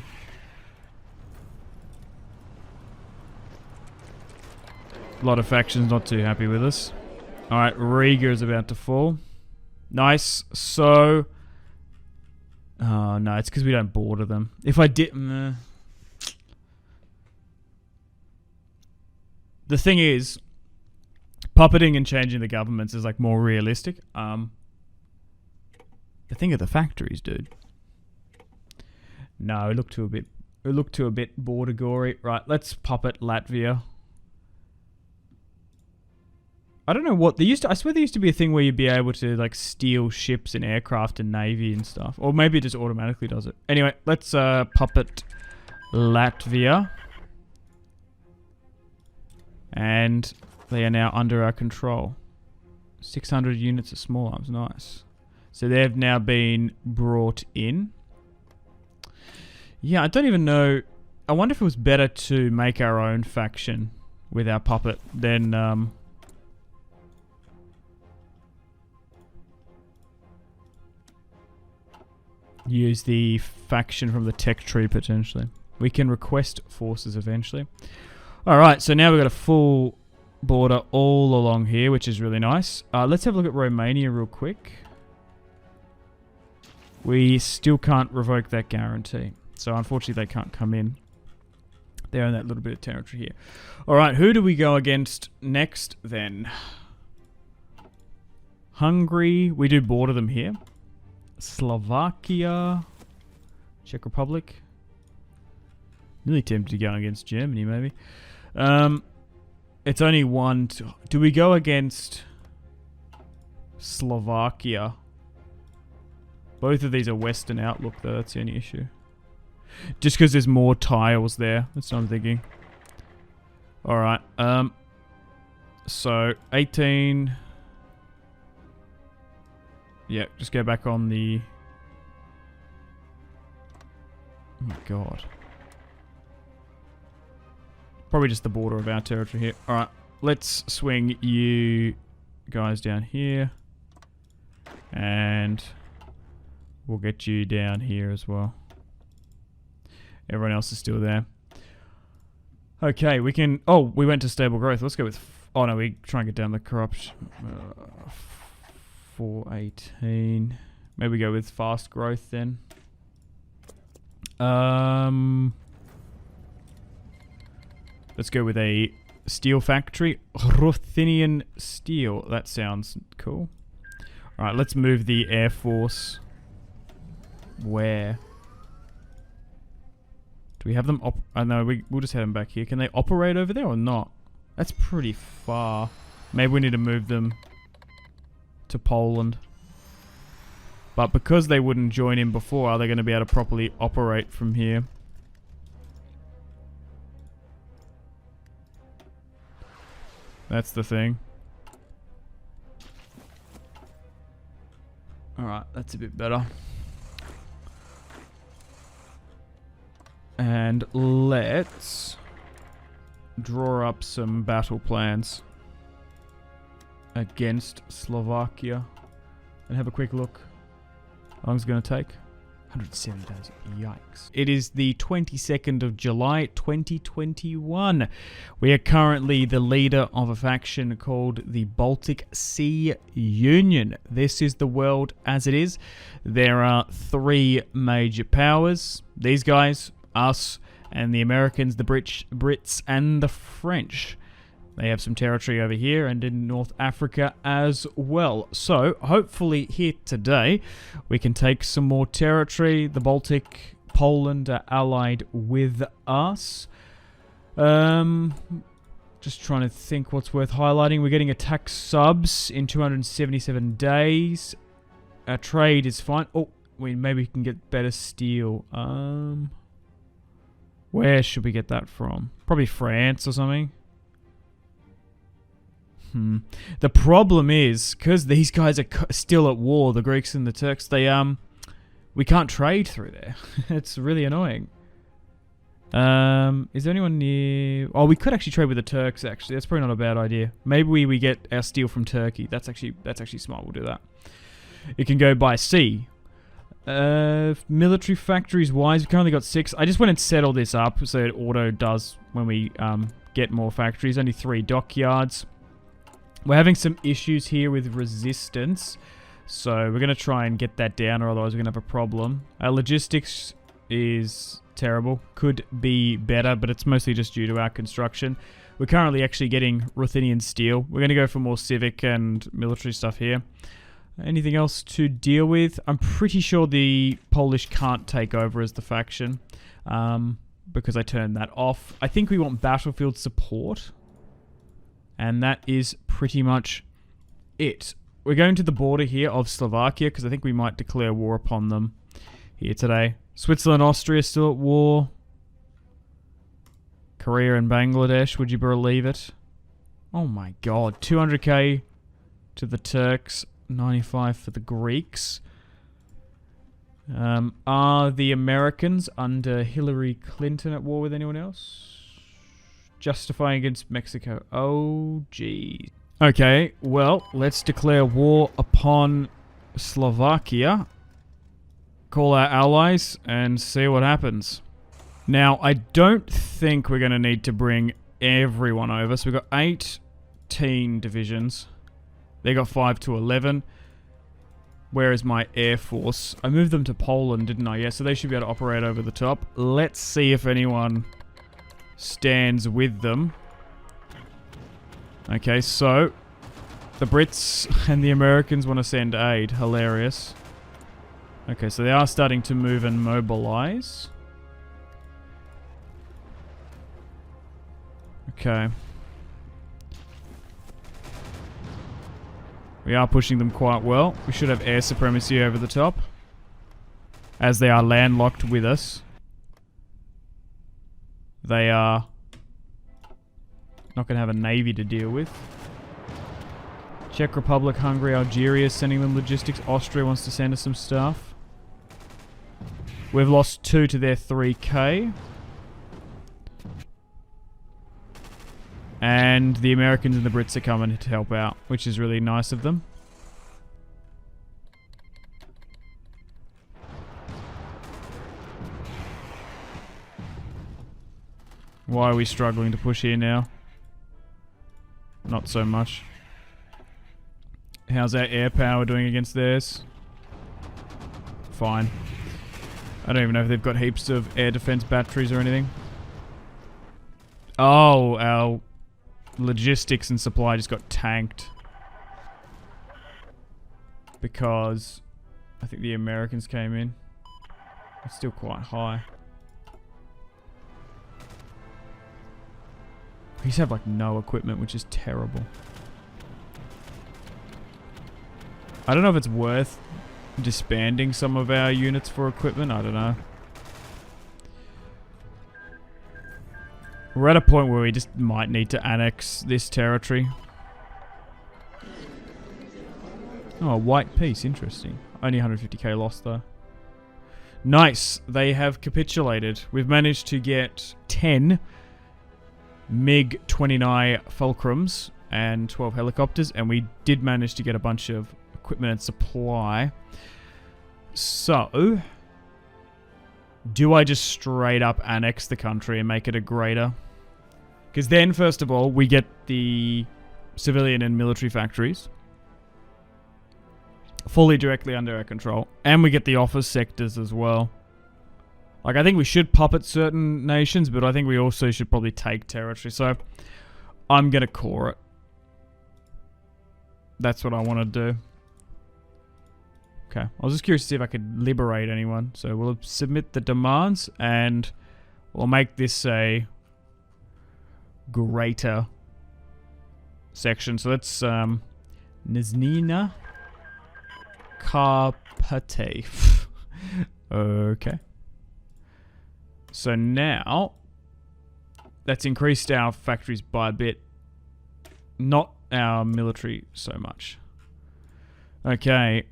A lot of factions not too happy with us. Alright, Riga is about to fall. Nice. So... Oh, no, it's because we don't border them. If I did... The thing is, puppeting and changing the governments is like more realistic. The thing of the factories, dude. No, it looked too a bit border gory. Right, let's puppet Latvia. I don't know what they used to. I swear there used to be a thing where you'd be able to like steal ships and aircraft and navy and stuff, or maybe it just automatically does it. Anyway, let's puppet Latvia. And they are now under our control. 600 units of small arms, nice. So they've now been brought in. Yeah, I don't even know. I wonder if it was better to make our own faction with our puppet than... use the faction from the tech tree, potentially. We can request forces eventually. Alright, so now we've got a full border all along here, which is really nice. Let's have a look at Romania real quick. We still can't revoke that guarantee. So unfortunately they can't come in. They're in that little bit of territory here. Alright, who do we go against next then? Hungary. We do border them here. Slovakia. Czech Republic. Really tempted to go against Germany, maybe. It's only one. Do we go against Slovakia? Both of these are Western outlook, though. That's the only issue. Just because there's more tiles there. That's what I'm thinking. Alright. So, 18... Yeah, just go back on the... Oh my god. Probably just the border of our territory here. Alright, let's swing you guys down here. And we'll get you down here as well. Everyone else is still there. Okay, we can... Oh, we went to stable growth. Let's go with... Oh no, we try and get down the corruption. 418. Maybe go with fast growth then. Let's go with a steel factory. Ruthenian steel. That sounds cool. Alright, let's move the Air Force. Where? Do we have them oh no, we'll just have them back here. Can they operate over there or not? That's pretty far. Maybe we need to move them to Poland. But because they wouldn't join in before, are they going to be able to properly operate from here? That's the thing. Alright, that's a bit better. And let's draw up some battle plans against Slovakia and have a quick look. How long is it going to take? 170 days. Yikes. It is the 22nd of July, 2021. We are currently the leader of a faction called the Baltic Sea Union. This is the world as it is. There are 3 major powers. These guys, us, and the Americans, the Brits, and the French. They have some territory over here and in North Africa as well. So, hopefully here today, we can take some more territory. The Baltic, Poland are allied with us. Just trying to think what's worth highlighting. We're getting attack subs in 277 days. Our trade is fine. Oh, maybe we can get better steel. Where should we get that from? Probably France or something. The problem is, because these guys are still at war, the Greeks and the Turks, we can't trade through there. It's really annoying. Is there anyone near... Oh, we could actually trade with the Turks, actually. That's probably not a bad idea. Maybe we get our steel from Turkey. That's actually smart. We'll do that. It can go by sea. Military factories wise, we've currently got 6. I just went and set all this up so it auto does when we get more factories. Only 3 dockyards. We're having some issues here with resistance, so we're going to try and get that down, or otherwise we're going to have a problem. Our logistics is terrible. Could be better, but it's mostly just due to our construction. We're currently actually getting Ruthenian steel. We're going to go for more civic and military stuff here. Anything else to deal with? I'm pretty sure the Polish can't take over as the faction, because I turned that off. I think we want battlefield support. And that is pretty much it. We're going to the border here of Slovakia, because I think we might declare war upon them here today. Switzerland, Austria still at war. Korea and Bangladesh, would you believe it? Oh my god, 200k to the Turks, 95 for the Greeks. Are the Americans under Hillary Clinton at war with anyone else? Justifying against Mexico. Oh, geez. Okay, well, let's declare war upon Slovakia. Call our allies and see what happens. Now, I don't think we're going to need to bring everyone over. So we've got 18 divisions. They got 5 to 11. Where is my Air Force? I moved them to Poland, didn't I? Yeah, so they should be able to operate over the top. Let's see if anyone stands with them. Okay, so the Brits and the Americans want to send aid. Hilarious. Okay, so they are starting to move and mobilize. Okay. We are pushing them quite well. We should have air supremacy over the top, as they are landlocked with us. They are not going to have a navy to deal with. Czech Republic, Hungary, Algeria sending them logistics. Austria wants to send us some stuff. We've lost 2 to their 3k. And the Americans and the Brits are coming to help out, which is really nice of them. Why are we struggling to push here now? Not so much. How's our air power doing against theirs? Fine. I don't even know if they've got heaps of air defense batteries or anything. Oh, our logistics and supply just got tanked. Because I think the Americans came in. It's still quite high. We just have like no equipment, which is terrible. I don't know if it's worth disbanding some of our units for equipment. I don't know. We're at a point where we just might need to annex this territory. Oh, a white piece. Interesting. Only 150k lost though. Nice. They have capitulated. We've managed to get 10 MiG-29 Fulcrums and 12 helicopters, and we did manage to get a bunch of equipment and supply. So, Do I just straight up annex the country and make it a greater? Because then, first of all, we get the civilian and military factories fully directly under our control. And we get the office sectors as well. Like, I think we should puppet certain nations, but I think we also should probably take territory. So, I'm going to core it. That's what I want to do. Okay. I was just curious to see if I could liberate anyone. So, we'll submit the demands, and we'll make this a greater section. So, let's, Niznina Karpate. Okay. So now, that's increased our factories by a bit. Not our military so much. Okay.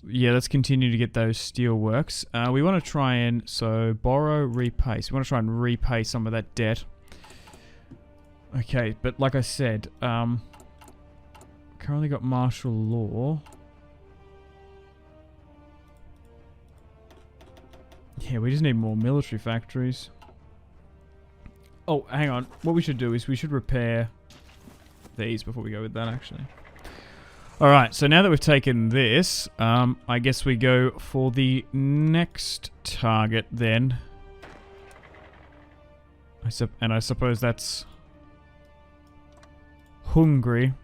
Yeah, let's continue to get those steel works. We want to try and, so, borrow, repay. So we want to try and repay some of that debt. Okay, but like I said, currently got martial law. Yeah, we just need more military factories. Oh, hang on. What we should do is we should repair these before we go with that, actually. Alright, so now that we've taken this, I guess we go for the next target then. And I suppose that's Hungary.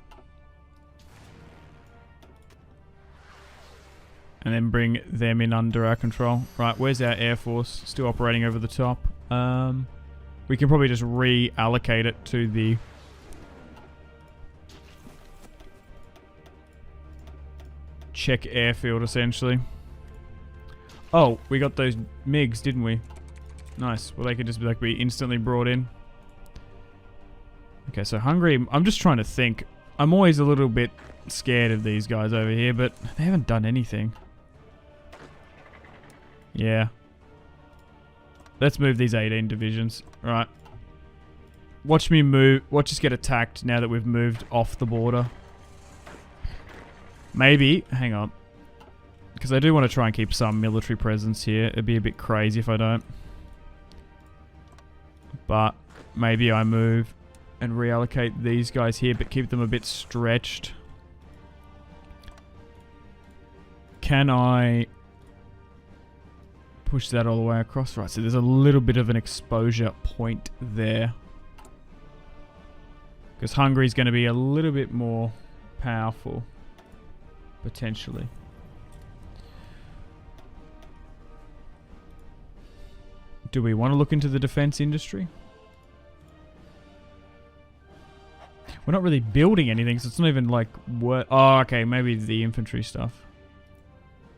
And then bring them in under our control. Right, where's our air force? Still operating over the top. We can probably just reallocate it to the Czech airfield, essentially. Oh, we got those MiGs, didn't we? Nice. Well, they could just be instantly brought in. Okay, so Hungary, I'm just trying to think. I'm always a little bit scared of these guys over here, but they haven't done anything. Yeah. Let's move these 18 divisions. Right. Watch me move. Watch us get attacked now that we've moved off the border. Maybe. Hang on. Because I do want to try and keep some military presence here. It'd be a bit crazy if I don't. But maybe I move and reallocate these guys here, but keep them a bit stretched. Can I push that all the way across? Right, so there's a little bit of an exposure point there. Because Hungary's going to be a little bit more powerful, potentially. Do we want to look into the defense industry? We're not really building anything, so it's not even like what. Oh, okay, maybe the infantry stuff.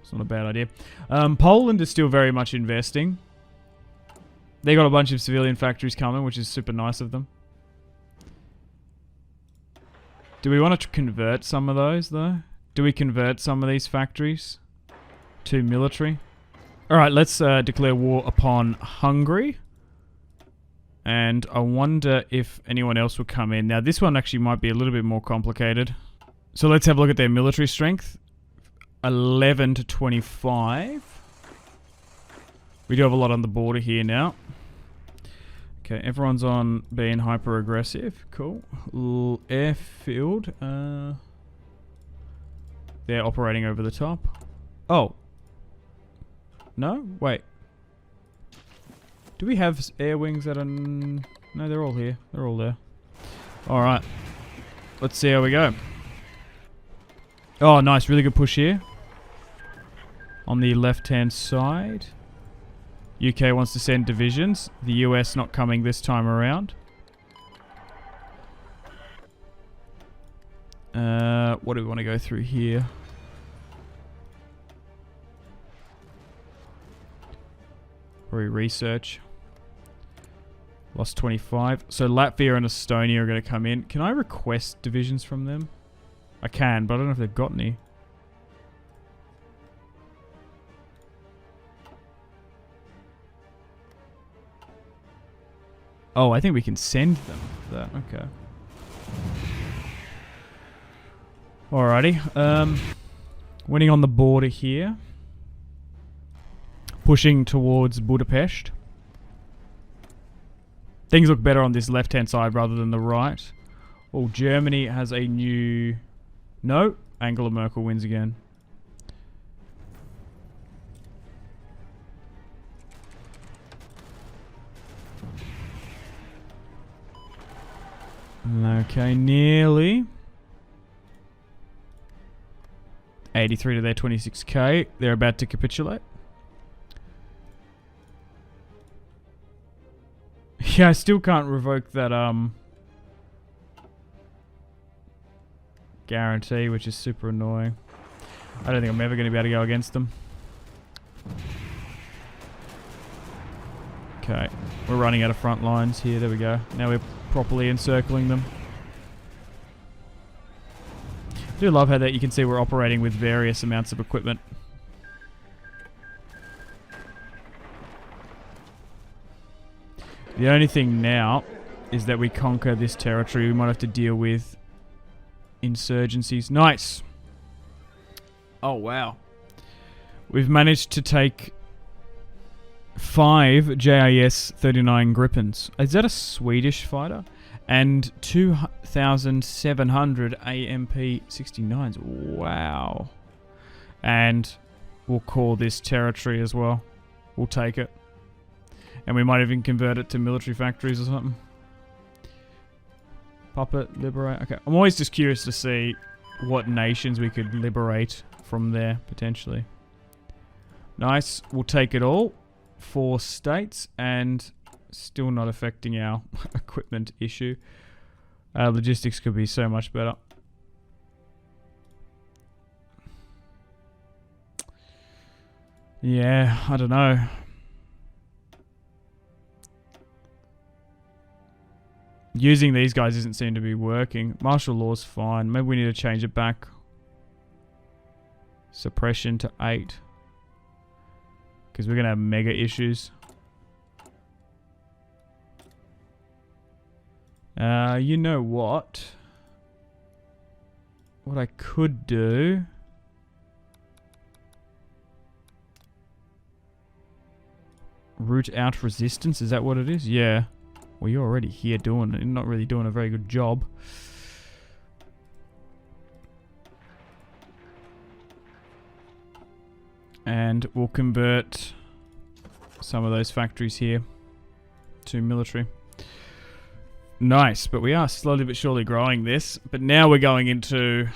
It's not a bad idea. Poland is still very much investing. They got a bunch of civilian factories coming, which is super nice of them. Do we want to convert some of those, though? Do we convert some of these factories to military? Alright, let's declare war upon Hungary. And I wonder if anyone else will come in. Now, this one actually might be a little bit more complicated. So let's have a look at their military strength. 11 to 25. We do have a lot on the border here now. Okay, everyone's on being hyper aggressive. Cool. Airfield. They're operating over the top. Oh. No? Wait. Do we have air wings that are... No, they're all here. They're all there. Alright. Let's see how we go. Oh, nice. Really good push here. On the left-hand side. UK wants to send divisions. The US not coming this time around. What do we want to go through here? Probably research. Lost 25. So Latvia and Estonia are going to come in. Can I request divisions from them? I can, but I don't know if they've got any. Oh, I think we can send them for that. Okay. Alrighty. Winning on the border here. pushing towards Budapest. Things look better on this left-hand side rather than the right. Oh, Germany has a new... No, Angela Merkel wins again. Okay, nearly. 83 to their 26k. They're about to capitulate. Yeah, I still can't revoke that guarantee, which is super annoying. I don't think I'm ever going to be able to go against them. Okay, we're running out of front lines here. There we go. Now we're properly encircling them. I do love how that you can see we're operating with various amounts of equipment. The only thing now is that we conquer this territory. We might have to deal with insurgencies. Nice. Oh, wow. We've managed to take 5 JIS 39 Gripens. Is that a Swedish fighter? And 2,700 AMP 69s. Wow. And we'll call this territory as well. We'll take it. And we might even convert it to military factories or something. Puppet, liberate. Okay, I'm always just curious to see what nations we could liberate from there, potentially. Nice. We'll take it all. 4 states, and still not affecting our equipment issue. Logistics could be so much better. Yeah, I don't know. Using these guys doesn't seem to be working. Martial law's fine. Maybe we need to change it back. Suppression to 8. Because we're going to have mega issues. You know what? What I could do... Root out resistance, is that what it is? Yeah. Well, you're already here doing it. You're not really doing a very good job. And we'll convert some of those factories here to military. Nice, but we are slowly but surely growing this. But now we're going into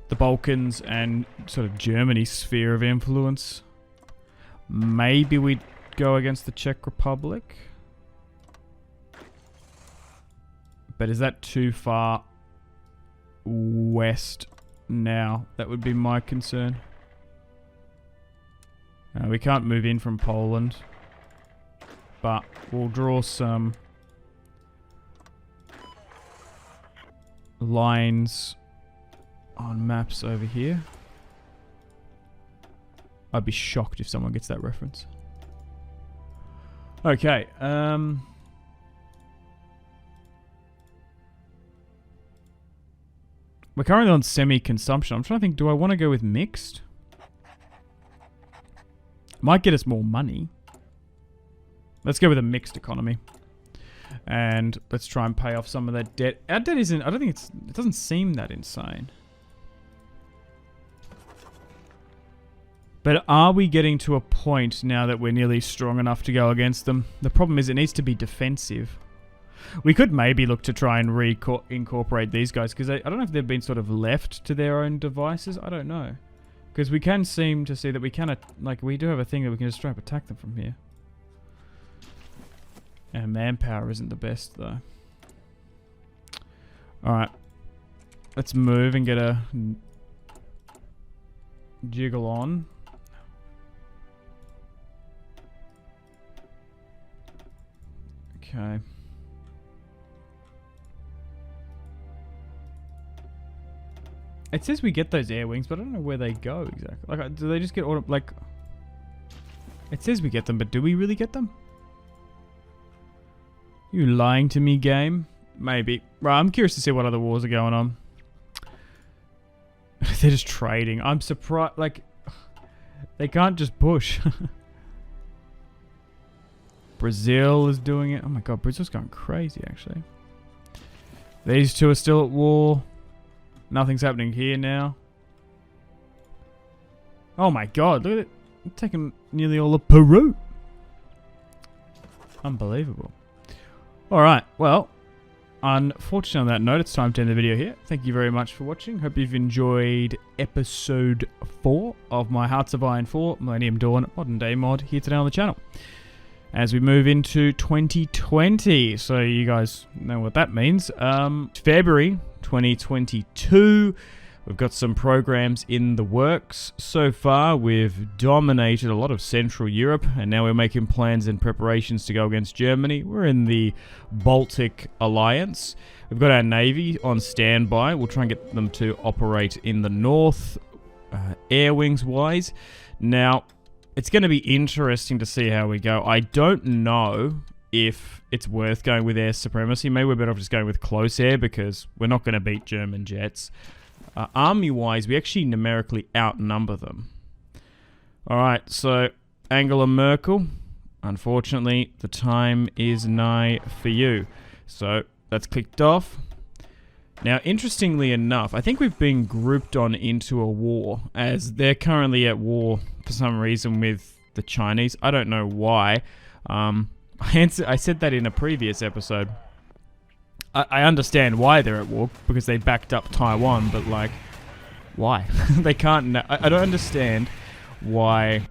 the Balkans and sort of Germany's sphere of influence. Maybe we'd go against the Czech Republic. But is that too far west now? That would be my concern. We can't move in from Poland. But we'll draw some lines on maps over here. I'd be shocked if someone gets that reference. Okay, we're currently on semi-consumption. I'm trying to think, do I want to go with mixed? Might get us more money. Let's go with a mixed economy. And let's try and pay off some of that debt. Our debt isn't, I don't think it doesn't seem that insane. But are we getting to a point now that we're nearly strong enough to go against them? The problem is it needs to be defensive. We could maybe look to try and incorporate these guys, because I don't know if they've been sort of left to their own devices. I don't know. Because we can seem to see that we can, like, we do have a thing that we can just straight up attack them from here. And manpower isn't the best, though. Alright. Let's move and get a jiggle on. Okay. It says we get those air wings, but I don't know where they go exactly. Like, do they just get auto, like... It says we get them, but do we really get them? You lying to me, game? Maybe. Right, I'm curious to see what other wars are going on. They're just trading. I'm surprised, like... They can't just push. Brazil is doing it. Oh my god, Brazil's going crazy, actually. These two are still at war. Nothing's happening here now. Oh my god, look at it. They're taking nearly all of Peru. Unbelievable. Alright, well, unfortunately on that note, it's time to end the video here. Thank you very much for watching. Hope you've enjoyed episode 4 of my Hearts of Iron 4 Millennium Dawn Modern Day mod here today on the channel. As we move into 2020, so you guys know what that means. February 2022, we've got some programs in the works. So far, we've dominated a lot of Central Europe, and now we're making plans and preparations to go against Germany. We're in the Baltic Alliance. We've got our Navy on standby. We'll try and get them to operate in the north, air wings wise. Now, it's going to be interesting to see how we go. I don't know if it's worth going with air supremacy. Maybe we're better off just going with close air because we're not going to beat German jets. Army-wise, we actually numerically outnumber them. Alright, so Angela Merkel, unfortunately, the time is nigh for you. So that's clicked off. Now, interestingly enough, I think we've been grouped on into a war, as they're currently at war for some reason with the Chinese. I don't know why. I said that in a previous episode. I understand why they're at war, because they backed up Taiwan, but like, why? They can't... I don't understand why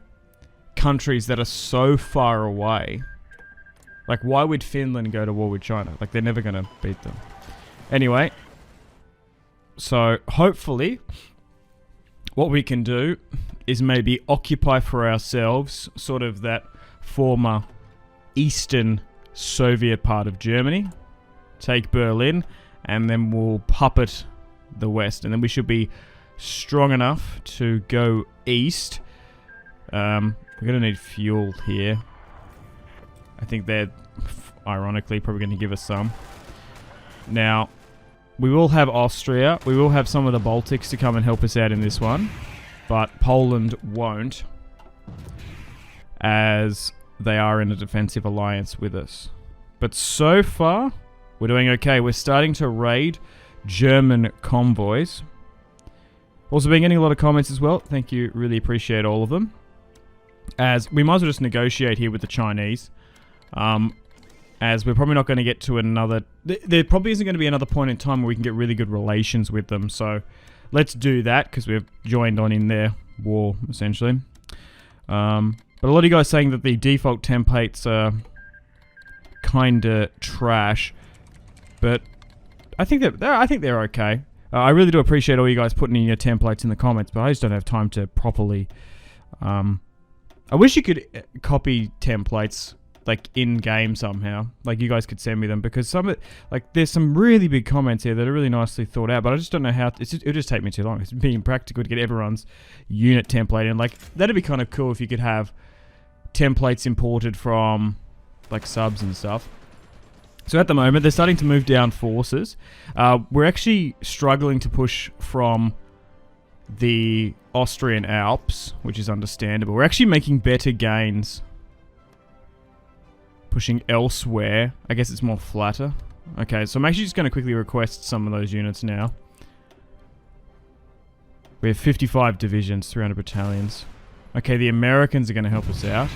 countries that are so far away... Like, why would Finland go to war with China? Like, they're never going to beat them. Anyway... So, hopefully, what we can do is maybe occupy for ourselves sort of that former Eastern Soviet part of Germany, take Berlin, and then we'll puppet the West. And then we should be strong enough to go east. We're going to need fuel here. I think they're, ironically, probably going to give us some. Now... we will have Austria. We will have some of the Baltics to come and help us out in this one. But Poland won't, as they are in a defensive alliance with us. But so far, we're doing okay. We're starting to raid German convoys. Also been getting a lot of comments as well. Thank you. Really appreciate all of them. As we might as well just negotiate here with the Chinese. As we're probably not going to get to another... There probably isn't going to be another point in time where we can get really good relations with them. So let's do that, because we've joined on in their war, essentially. But a lot of you guys saying that the default templates are kind of trash. But I think they're okay. I really do appreciate all you guys putting in your templates in the comments, but I just don't have time to properly... I wish you could copy templates... like in-game somehow. Like, you guys could send me them, because some of it, like, there's some really big comments here that are really nicely thought out, but I just don't know how, it'll just take me too long. It's being practical to get everyone's unit template in. Like, that'd be kind of cool if you could have templates imported from, like, subs and stuff. So at the moment, they're starting to move down forces. We're actually struggling to push from the Austrian Alps, which is understandable. We're actually making better gains pushing elsewhere. I guess it's more flatter. Okay, so I'm actually just going to quickly request some of those units now. We have 55 divisions, 300 battalions. Okay, the Americans are going to help us out.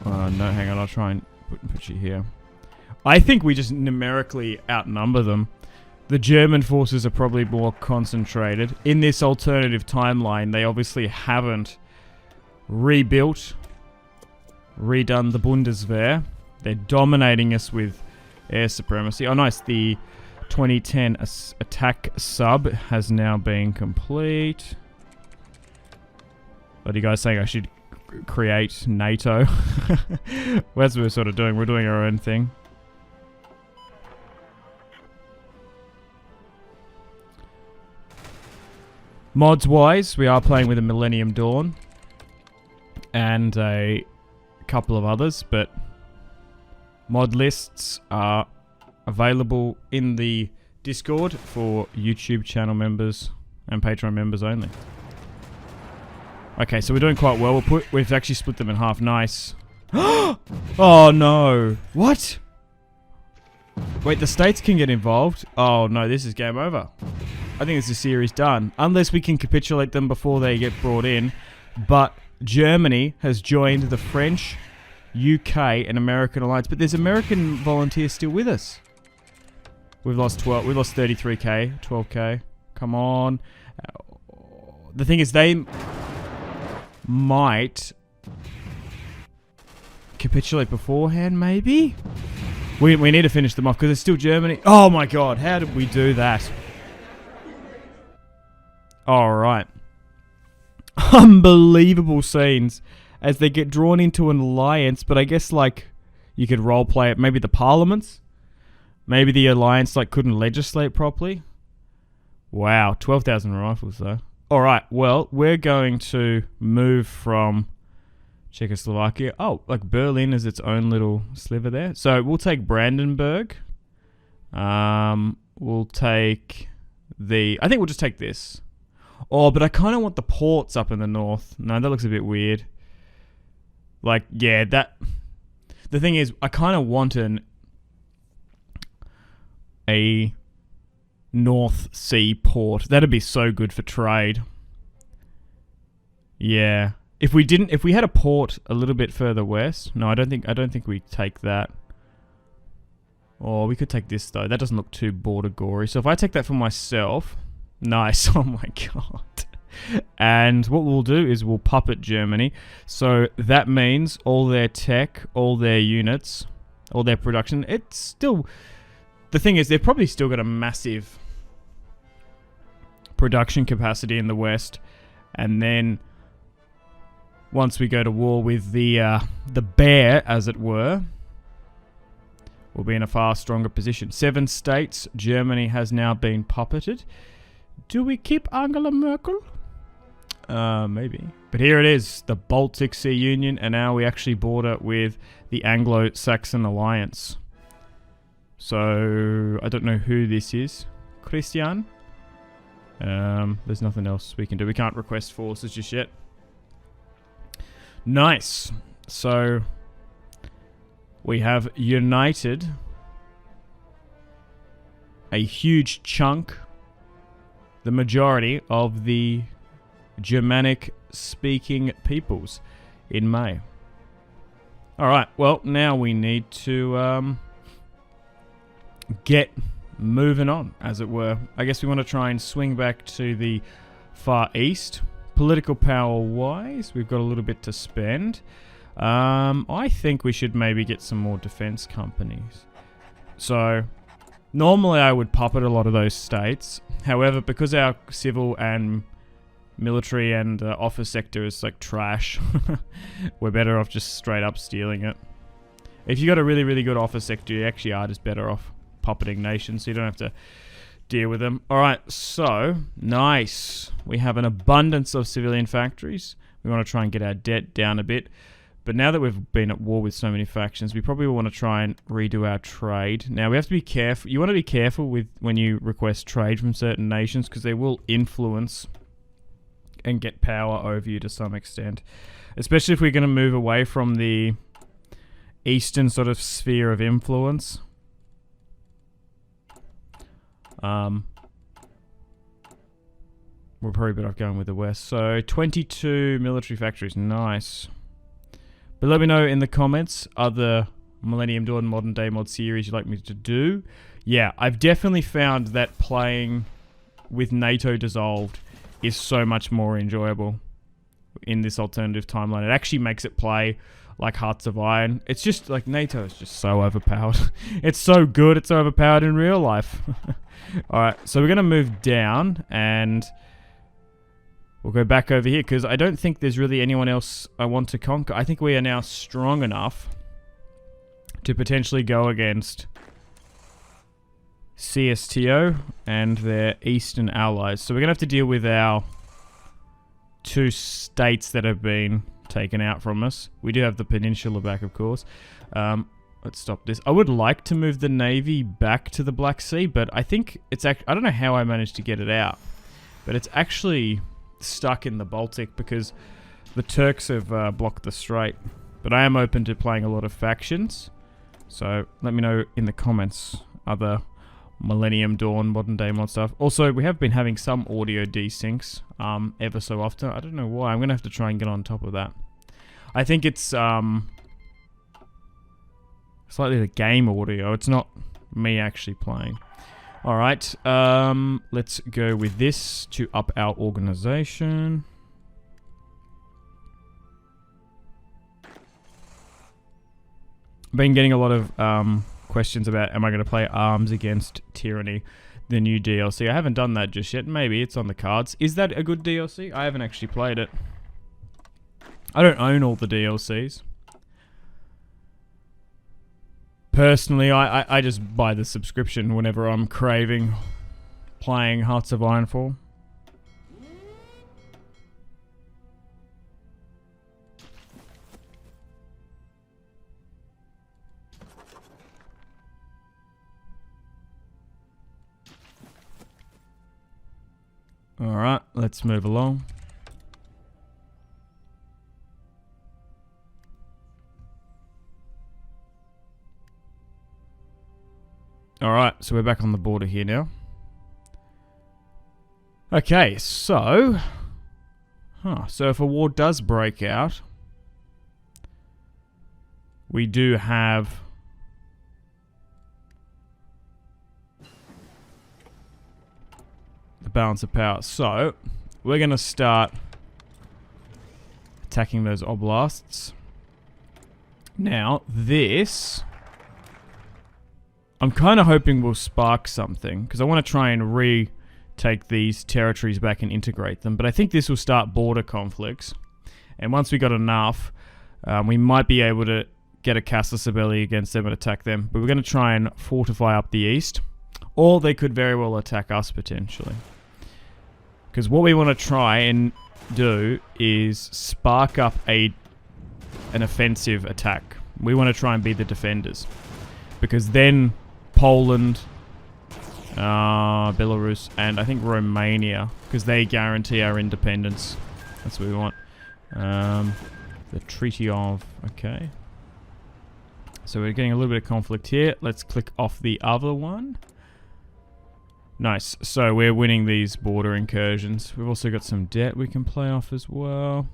No, hang on, I'll try and put you here. I think we just numerically outnumber them. The German forces are probably more concentrated. In this alternative timeline, they obviously haven't redone the Bundeswehr. They're dominating us with air supremacy. Oh, nice. The 2010 attack sub has now been complete. What are you guys saying? I should create NATO? Well, that's what we're sort of doing. We're doing our own thing. Mods-wise, we are playing with a Millennium Dawn and a couple of others, but mod lists are available in the Discord for YouTube channel members and Patreon members only. Okay, so we're doing quite well. We've actually split them in half. Nice. Oh, no. What? Wait, the states can get involved? Oh, no, this is game over. I think this is series done. Unless we can capitulate them before they get brought in. But Germany has joined the French, UK, and American alliance. But there's American volunteers still with us. We've lost 12. We've lost 33k, 12k. Come on. The thing is, they might capitulate beforehand, maybe? We need to finish them off because it's still Germany. Oh my god, how did we do that? Alright. Unbelievable scenes as they get drawn into an alliance, but I guess like you could roleplay it. Maybe the parliaments? Maybe the alliance like couldn't legislate properly? Wow, 12,000 rifles though. Alright, well, we're going to move from Czechoslovakia. Oh, like Berlin is its own little sliver there. So we'll take Brandenburg. We'll take the... I think we'll just take this. Oh, but I kind of want the ports up in the north. No, that looks a bit weird. Like, yeah, that... The thing is, I kind of want a North Sea port. That'd be so good for trade. Yeah. If we had a port a little bit further west, no, I don't think we take that. Or we could take this though. That doesn't look too border gory. So if I take that for myself, nice. Oh my god. And what we'll do is we'll puppet Germany. So that means all their tech, all their units, all their production. It's still, the thing is, they've probably still got a massive production capacity in the West, and then once we go to war with the bear, as it were, we'll be in a far stronger position. 7 states, Germany has now been puppeted. Do we keep Angela Merkel? Maybe. But here it is, the Baltic Sea Union, and now we actually border with the Anglo-Saxon Alliance. So, I don't know who this is. Christian? There's nothing else we can do. We can't request forces just yet. Nice. So, we have united a huge chunk, the majority of the Germanic-speaking peoples in May. Alright, well, now we need to get moving on, as it were. I guess we want to try and swing back to the Far East. Political power-wise, we've got a little bit to spend. I think we should maybe get some more defense companies. So, normally I would puppet a lot of those states. However, because our civil and military and office sector is like trash, we're better off just straight up stealing it. If you got a really, really good office sector, you actually are just better off puppeting nations, so you don't have to deal with them. Alright, so, nice. We have an abundance of civilian factories. We want to try and get our debt down a bit. But now that we've been at war with so many factions, we probably want to try and redo our trade. Now, we have to be careful. You want to be careful with when you request trade from certain nations, because they will influence and get power over you to some extent. Especially if we're going to move away from the eastern sort of sphere of influence. We're probably better off going with the west. So, 22 military factories. Nice. But let me know in the comments other Millennium Dawn Modern Day Mod series you'd like me to do. Yeah, I've definitely found that playing with NATO dissolved is so much more enjoyable in this alternative timeline. It actually makes it play like Hearts of Iron. It's just like NATO is just so overpowered. It's so good, it's so overpowered in real life. Alright, so we're going to move down and we'll go back over here because I don't think there's really anyone else I want to conquer. I think we are now strong enough to potentially go against CSTO and their eastern allies. So we're going to have to deal with our 2 states that have been taken out from us. We do have the peninsula back, of course. Let's stop this. I would like to move the navy back to the Black Sea, but I think it's I don't know how I managed to get it out, but it's actually stuck in the Baltic because The Turks have blocked the strait. But I am open to playing a lot of factions. So let me know in the comments other Millennium Dawn modern day mod stuff. Also, we have been having some audio desyncs ever so often. I don't know why. I'm going to have to try and get on top of that. I think it's slightly the game audio. It's not me actually playing. Alright, let's go with this to up our organization. Been getting a lot of questions about, am I going to play Arms Against Tyranny, the new DLC. I haven't done that just yet. Maybe it's on the cards. Is that a good DLC? I haven't actually played it. I don't own all the DLCs. Personally, I just buy the subscription whenever I'm craving playing Hearts of Ironfall. Alright, let's move along. Alright, so we're back on the border here now. Okay, so... so if a war does break out, we do have... the balance of power. So, we're going to start attacking those oblasts. Now, this... I'm kind of hoping we'll spark something, because I want to try and retake these territories back and integrate them. But I think this will start border conflicts. And once we got enough, we might be able to get a Castle Sibeli against them and attack them. But we're going to try and fortify up the east. Or they could very well attack us, potentially. Because what we want to try and do is spark up an offensive attack. We want to try and be the defenders. Because then Poland, Belarus, and I think Romania, because they guarantee our independence. That's what we want. The Treaty of... okay. So we're getting a little bit of conflict here. Let's click off the other one. Nice. So we're winning these border incursions. We've also got some debt we can play off as well.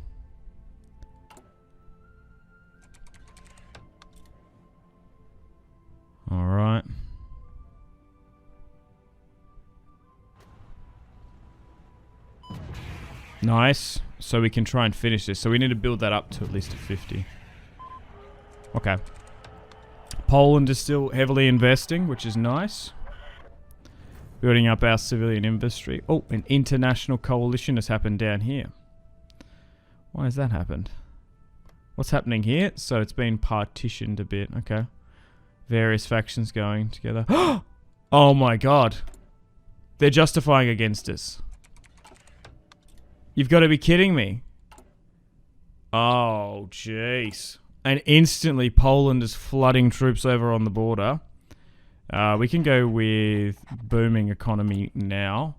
Alright. Nice. So we can try and finish this. So we need to build that up to at least a 50. Okay. Poland is still heavily investing, which is nice. Building up our civilian industry. Oh, an international coalition has happened down here. Why has that happened? What's happening here? So it's been partitioned a bit. Okay. Various factions going together. Oh my god. They're justifying against us. You've got to be kidding me. Oh, jeez. And instantly Poland is flooding troops over on the border. We can go with booming economy now.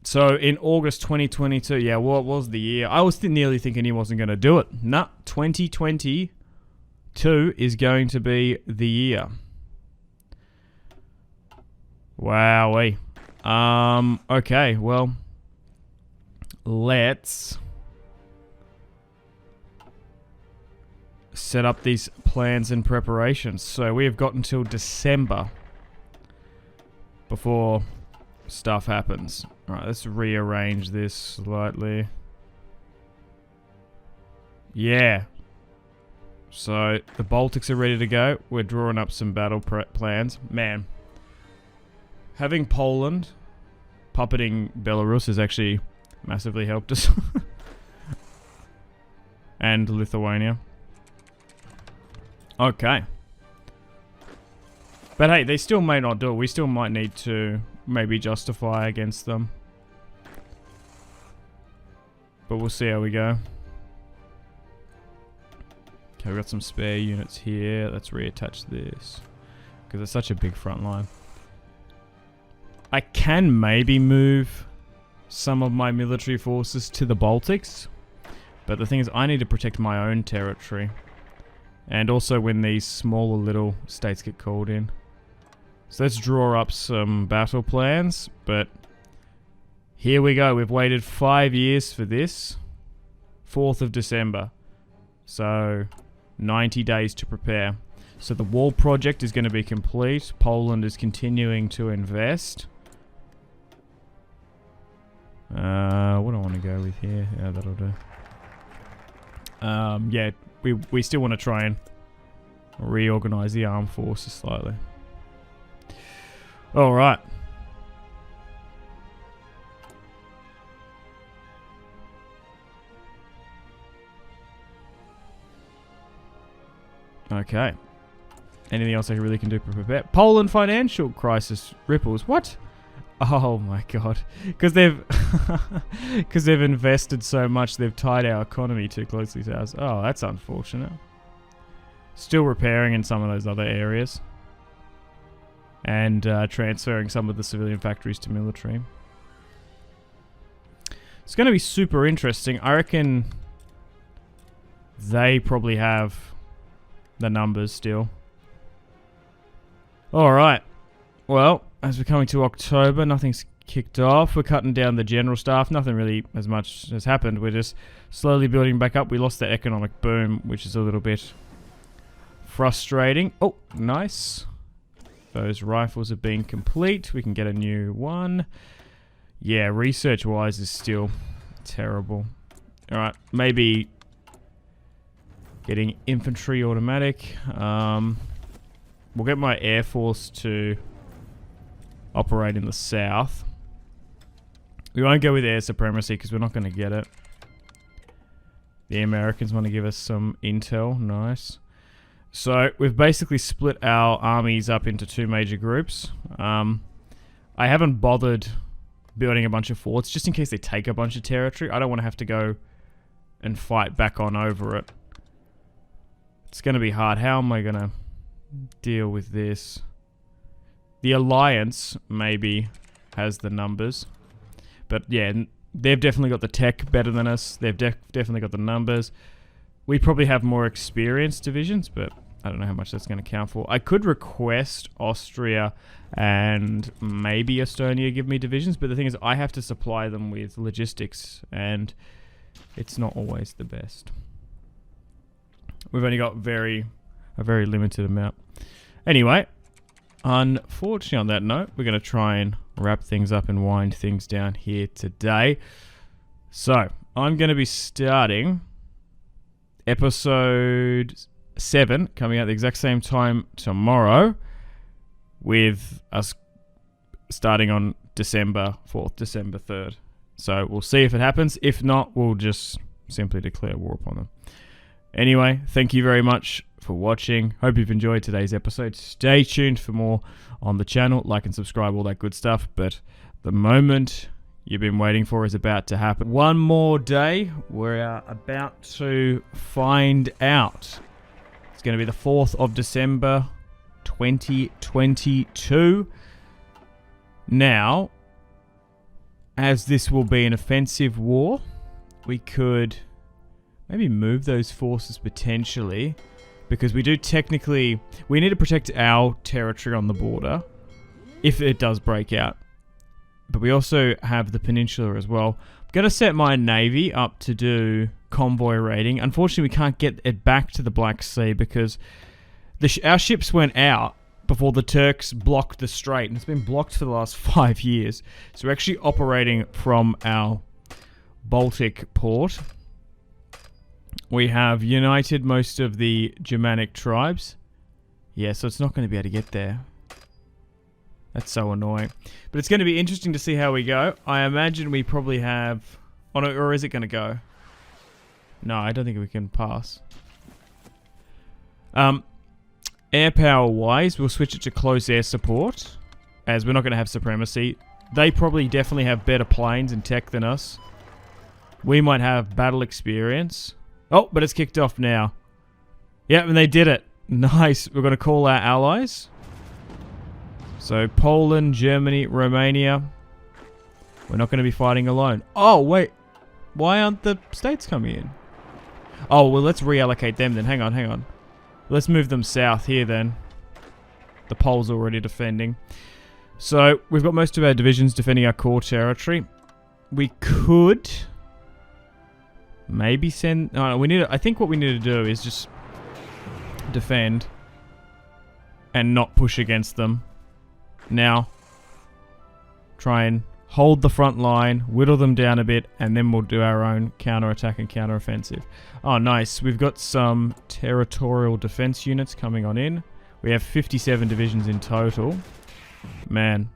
So in August 2022, yeah, what was the year? I was nearly thinking he wasn't going to do it. Nah, 2022 is going to be the year. Wowee. Okay, well, let's set up these plans and preparations. So we have got until December before stuff happens. Alright, let's rearrange this slightly. Yeah. So the Baltics are ready to go. We're drawing up some battle plans. Man, having Poland puppeting Belarus has actually massively helped us. And Lithuania. Okay. But hey, they still may not do it. We still might need to maybe justify against them. But we'll see how we go. Okay, we've got some spare units here. Let's reattach this. Because it's such a big front line. I can maybe move some of my military forces to the Baltics. But the thing is, I need to protect my own territory. And also when these smaller little states get called in. So let's draw up some battle plans. But here we go. We've waited 5 years for this. 4th of December. So 90 days to prepare. So the wall project is going to be complete. Poland is continuing to invest. What do I want to go with here? Yeah, that'll do. Yeah, we still want to try and reorganize the armed forces slightly. All right. Okay. Anything else I really can do to prepare? Poland financial crisis ripples. What? Oh my god. Because they've invested so much, they've tied our economy too closely to ours. Oh, that's unfortunate. Still repairing in some of those other areas. And transferring some of the civilian factories to military. It's going to be super interesting. I reckon they probably have the numbers still. Alright. Well, as we're coming to October, nothing's kicked off. We're cutting down the general staff. Nothing really as much has happened. We're just slowly building back up. We lost the economic boom, which is a little bit frustrating. Oh, nice. Those rifles have been complete. We can get a new one. Yeah, research-wise is still terrible. Alright, maybe getting infantry automatic. We'll get my air force to operate in the south. We won't go with air supremacy because we're not going to get it. The Americans want to give us some intel. Nice. So we've basically split our armies up into two major groups. I haven't bothered building a bunch of forts just in case they take a bunch of territory. I don't want to have to go and fight back on over it. It's going to be hard. How am I going to deal with this? The Alliance maybe has the numbers. But yeah, they've definitely got the tech better than us. They've definitely got the numbers. We probably have more experienced divisions, but I don't know how much that's going to count for. I could request Austria and maybe Estonia give me divisions, but the thing is I have to supply them with logistics, and it's not always the best. We've only got a very limited amount. Anyway, unfortunately on that note, we're going to try and wrap things up and wind things down here today. So, I'm going to be starting episode 7 coming out at the exact same time tomorrow, with us starting on December 4th, December 3rd. So we'll see if it happens. If not, we'll just simply declare war upon them. Anyway, thank you very much for watching. Hope you've enjoyed today's episode. Stay tuned for more on the channel. Like and subscribe, all that good stuff. But the moment you've been waiting for is about to happen. One more day. We're about to find out. It's going to be the 4th of December, 2022. Now, as this will be an offensive war, we could maybe move those forces potentially, because we do technically, we need to protect our territory on the border if it does break out. But we also have the peninsula as well. I'm going to set my navy up to do convoy raiding. Unfortunately, we can't get it back to the Black Sea because our ships went out before the Turks blocked the strait, and it's been blocked for the last 5 years. So we're actually operating from our Baltic port. We have united most of the Germanic tribes. Yeah, so it's not going to be able to get there. That's so annoying. But it's going to be interesting to see how we go. I imagine we probably have... Oh no, or is it going to go? No, I don't think we can pass. Air power wise, we'll switch it to close air support, as we're not going to have supremacy. They probably definitely have better planes and tech than us. We might have battle experience. Oh, but it's kicked off now. Yep, and they did it. Nice. We're going to call our allies. So Poland, Germany, Romania. We're not going to be fighting alone. Oh, wait. Why aren't the states coming in? Oh, well, let's reallocate them then. Hang on, hang on. Let's move them south here then. The Poles already defending. So, we've got most of our divisions defending our core territory. We could maybe send... Oh, we need. I think what we need to do is just defend and not push against them. Now, try and hold the front line, whittle them down a bit, and then we'll do our own counter-attack and counter-offensive. Oh, nice. We've got some territorial defense units coming on in. We have 57 divisions in total. Man,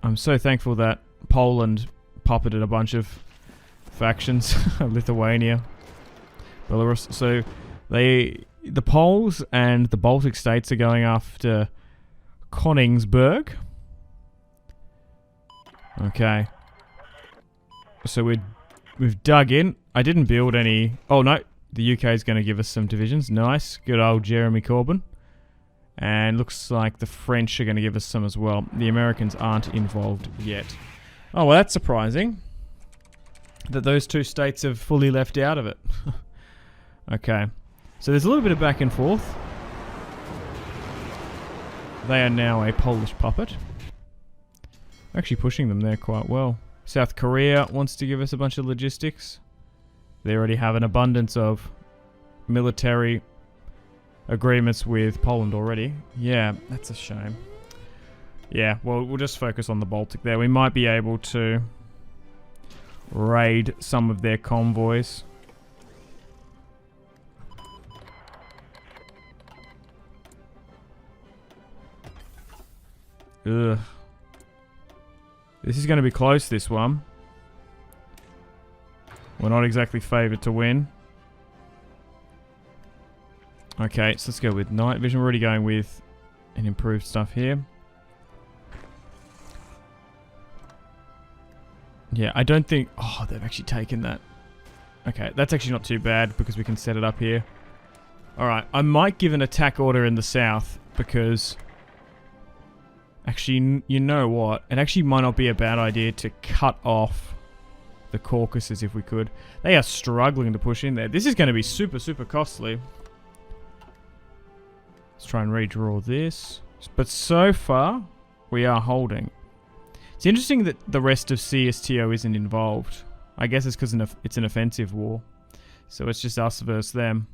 I'm so thankful that Poland puppeted a bunch of factions. Lithuania, Belarus. So, the Poles and the Baltic states are going after Königsberg. Okay. So we've dug in. I didn't build any... Oh, no. The UK is going to give us some divisions. Nice. Good old Jeremy Corbyn. And looks like the French are going to give us some as well. The Americans aren't involved yet. Oh, well, that's surprising. That those two states have fully left out of it. Okay. So there's a little bit of back and forth. They are now a Polish puppet. Actually pushing them there quite well. South Korea wants to give us a bunch of logistics. They already have an abundance of military agreements with Poland already. Yeah, that's a shame. Yeah, well, we'll just focus on the Baltic there. We might be able to raid some of their convoys. Ugh. This is going to be close, this one. We're not exactly favoured to win. Okay, so let's go with night vision. We're already going with an improved stuff here. Yeah, I don't think... Oh, they've actually taken that. Okay, that's actually not too bad because we can set it up here. Alright, I might give an attack order in the south because... Actually, you know what? It actually might not be a bad idea to cut off the Caucasus if we could. They are struggling to push in there. This is going to be super, super costly. Let's try and redraw this. But so far, we are holding. It's interesting that the rest of CSTO isn't involved. I guess it's because it's an offensive war. So it's just us versus them.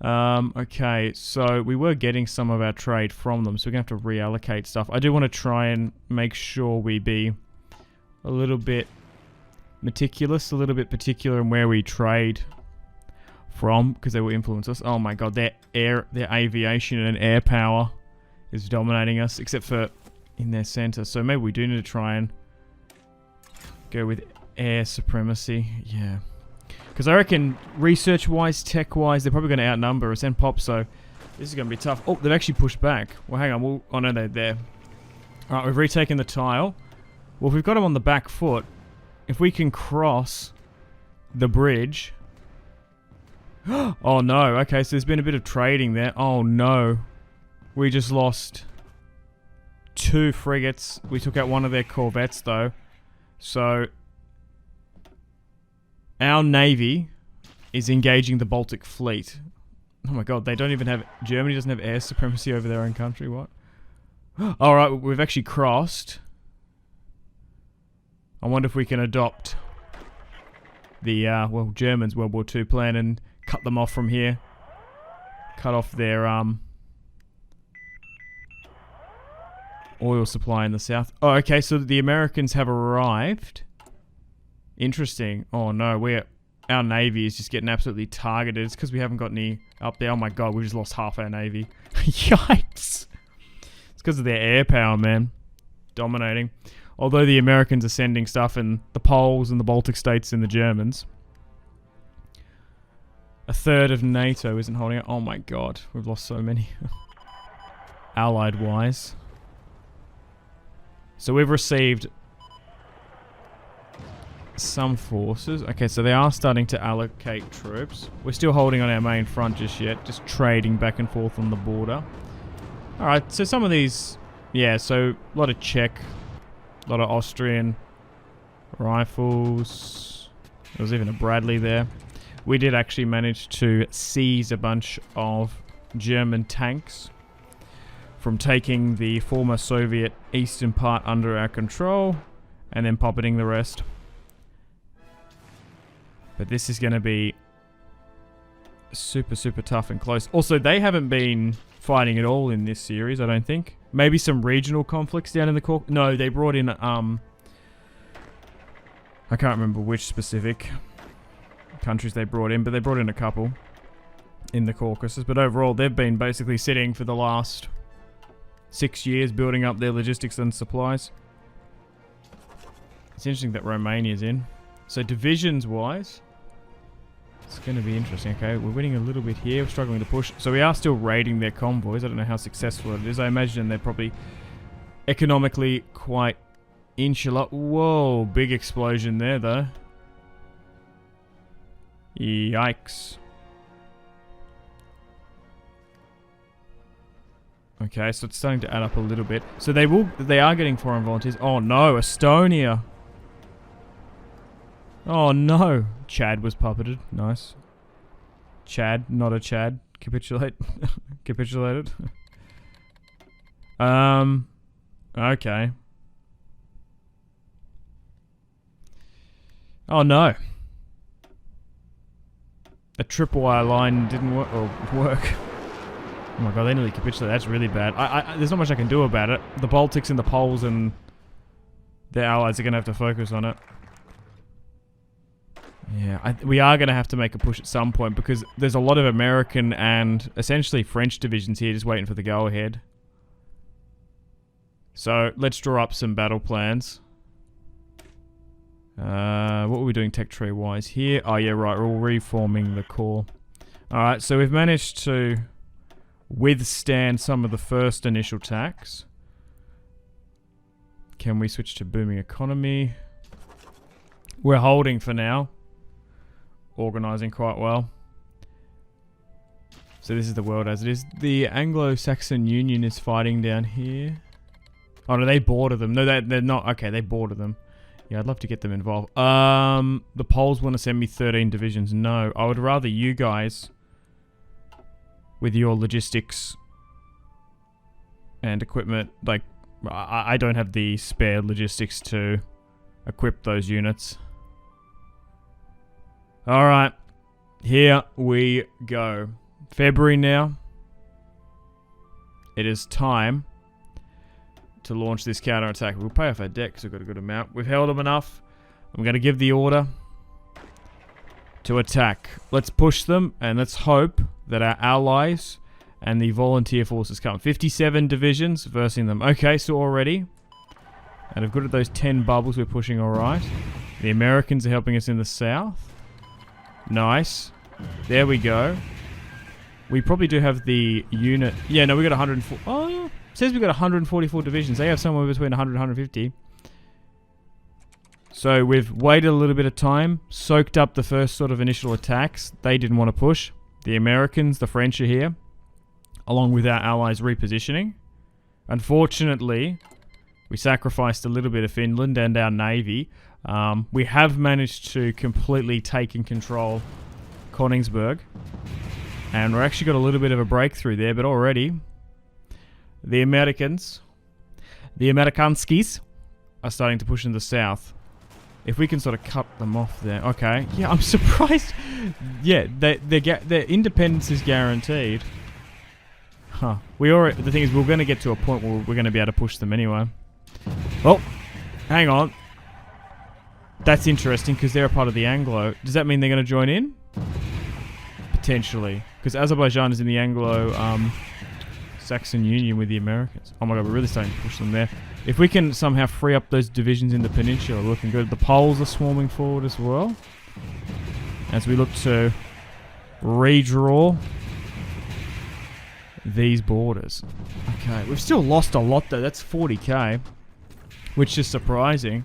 Okay, so we were getting some of our trade from them, so we're going to have to reallocate stuff. I do want to try and make sure we be a little bit meticulous, a little bit particular in where we trade from, because they will influence us. Oh my god, their aviation and air power is dominating us, except for in their center. So maybe we do need to try and go with air supremacy. Yeah. Because I reckon research-wise, tech-wise, they're probably going to outnumber us and pop, so this is going to be tough. Oh, they've actually pushed back. Well, hang on. Oh, no, they're there. Alright, we've retaken the tile. Well, if we've got them on the back foot, if we can cross the bridge... Oh, no. Okay, so there's been a bit of trading there. Oh, no. We just lost 2 frigates. We took out one of their corvettes, though. So... Our navy is engaging the Baltic fleet. Oh my god, they don't even have... Germany doesn't have air supremacy over their own country, what? Alright, we've actually crossed. I wonder if we can adopt the, well, Germans' World War II plan and cut them off from here. Cut off their, oil supply in the south. Oh, okay, so the Americans have arrived. Interesting. Oh no, our navy is just getting absolutely targeted. It's because we haven't got any up there. Oh my god, we just lost half our navy. Yikes! It's because of their air power, man. Dominating. Although the Americans are sending stuff and the Poles and the Baltic states and the Germans. A third of NATO isn't holding it. Oh my god, we've lost so many. Allied-wise. So we've received... some forces. Okay, so they are starting to allocate troops. We're still holding on our main front just yet. Just trading back and forth on the border. Alright, so some of these... Yeah, so a lot of Czech, a lot of Austrian, Rifles. There was even a Bradley there. We did actually manage to seize a bunch of German tanks from taking the former Soviet eastern part under our control and then puppeting the rest. But this is going to be super, super tough and close. Also, they haven't been fighting at all in this series, I don't think. Maybe some regional conflicts down in the Caucasus. No, they brought in, I can't remember which specific countries they brought in, but they brought in a couple in the Caucasus. But overall, they've been basically sitting for the last 6 years building up their logistics and supplies. It's interesting that Romania's in. So divisions-wise, it's going to be interesting. Okay, we're winning a little bit here. We're struggling to push. So we are still raiding their convoys. I don't know how successful it is. I imagine they're probably economically quite insular. Whoa, big explosion there, though. Yikes. Okay, so it's starting to add up a little bit. So they are getting foreign volunteers. Oh no, Estonia. Oh no. Chad was puppeted. Nice. Chad, not a Chad. Capitulate. Capitulated. Okay. Oh no. A tripwire line didn't work. Oh my god, they nearly capitulated. That's really bad. There's not much I can do about it. The Baltics and the Poles and their allies are going to have to focus on it. Yeah, we are going to have to make a push at some point because there's a lot of American and essentially French divisions here just waiting for the go-ahead. So, let's draw up some battle plans. What were we doing tech tree-wise here? Oh yeah, right, we're all reforming the core. Alright, so we've managed to withstand some of the first initial attacks. Can we switch to booming economy? We're holding for now. Organising quite well. So this is the world as it is. The Anglo-Saxon Union is fighting down here. Oh no, they border them. No, they're not. Okay, they border them. Yeah, I'd love to get them involved. The Poles want to send me 13 divisions. No, I would rather you guys with your logistics and equipment. Like, I don't have the spare logistics to equip those units. Alright, here we go. February now. It is time to launch this counterattack. We'll pay off our debt because we've got a good amount. We've held them enough. I'm going to give the order to attack. Let's push them and let's hope that our allies and the volunteer forces come. 57 divisions versing them. Okay, so already. And I've got at those 10 bubbles we're pushing alright. The Americans are helping us in the south. Nice. There we go. We probably do have the unit. Yeah, no, we got 104. Oh, yeah. It says we got 144 divisions. They have somewhere between 100 and 150. So we've waited a little bit of time, soaked up the first sort of initial attacks. They didn't want to push. The Americans, the French are here, along with our allies repositioning. Unfortunately, we sacrificed a little bit of Finland and our navy. We have managed to completely take and control Königsberg. And we're actually got a little bit of a breakthrough there, but already the Americans, the Amerikanskis, are starting to push in the south. If we can sort of cut them off there. Okay. Yeah, I'm surprised. Yeah, their independence is guaranteed. Huh. The thing is, we're going to get to a point where we're going to be able to push them anyway. Oh, hang on. That's interesting because they're a part of the Anglo. Does that mean they're going to join in? Potentially. Because Azerbaijan is in the Anglo-Saxon Union with the Americans. Oh my god, we're really starting to push them there. If we can somehow free up those divisions in the peninsula, we're looking good. The Poles are swarming forward as well. As we look to redraw these borders. Okay, we've still lost a lot though. That's 40k. Which is surprising.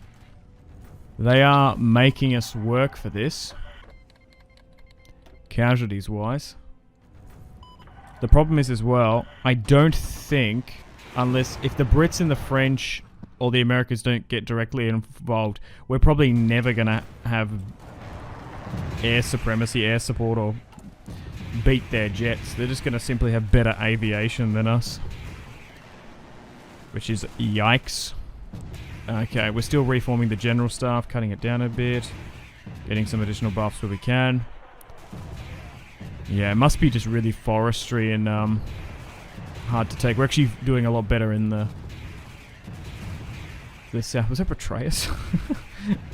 They are making us work for this. Casualties wise. The problem is as well, I don't think, unless if the Brits and the French or the Americans don't get directly involved, we're probably never going to have air supremacy, air support, or beat their jets. They're just going to simply have better aviation than us. Which is yikes. Okay, we're still reforming the general staff, cutting it down a bit. Getting some additional buffs where we can. Yeah, it must be just really forestry and hard to take. We're actually doing a lot better in the south. Was that Betrayus?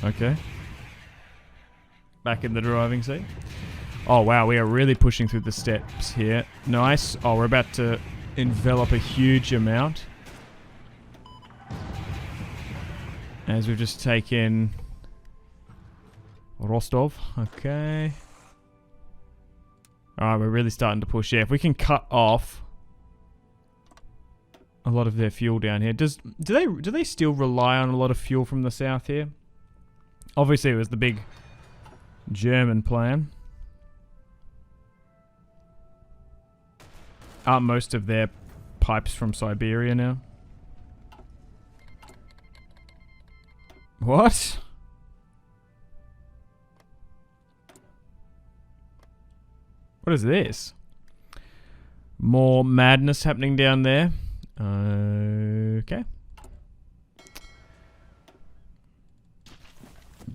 Okay. Back in the driving seat. Oh wow, we are really pushing through the steps here. Nice. Oh, we're about to envelop a huge amount. As we've just taken Rostov. Okay. Alright, we're really starting to push. Yeah, if we can cut off a lot of their fuel down here. Do they still rely on a lot of fuel from the south here? Obviously it was the big German plan. Aren't most of their pipes from Siberia now? What? What is this? More madness happening down there. Okay.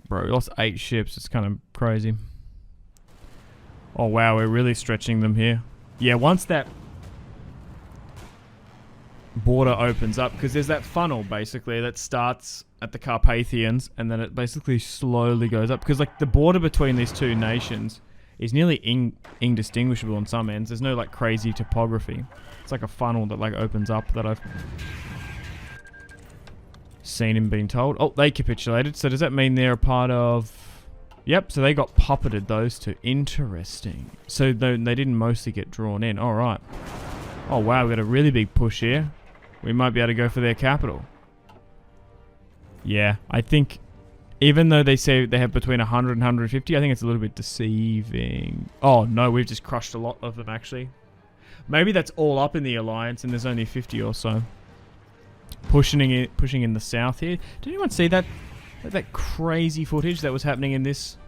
Bro, we lost 8 ships. It's kind of crazy. Oh wow, we're really stretching them here. Yeah, once that border opens up, because there's that funnel basically that starts at the Carpathians and then it basically slowly goes up, because like the border between these two nations is nearly indistinguishable on some ends. There's no like crazy topography. It's like a funnel that like opens up that I've seen him being told. Oh, they capitulated. So does that mean they're a part of... Yep, so they got puppeted, those two. Interesting. So they didn't mostly get drawn in. Alright. Oh wow, we got a really big push here. We might be able to go for their capital. Yeah, I think... Even though they say they have between 100 and 150, I think it's a little bit deceiving. Oh no, we've just crushed a lot of them actually. Maybe that's all up in the alliance and there's only 50 or so. Pushing in the south here. Did anyone see that crazy footage that was happening in this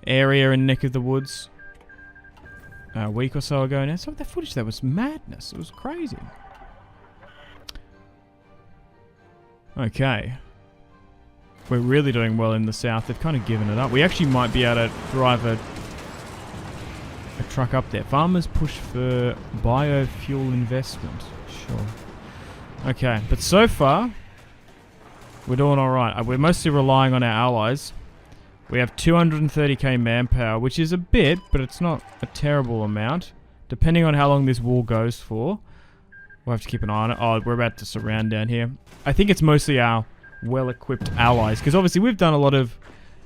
area and neck of the woods a week or so ago now? Some of that footage, that was madness. It was crazy. Okay. We're really doing well in the south. They've kind of given it up. We actually might be able to drive a truck up there. Farmers push for biofuel investment. Sure. Okay, but so far, we're doing alright. We're mostly relying on our allies. We have 230k manpower, which is a bit, but it's not a terrible amount. Depending on how long this war goes for, we'll have to keep an eye on it. Oh, we're about to surround down here. I think it's mostly our well-equipped allies, because obviously we've done a lot of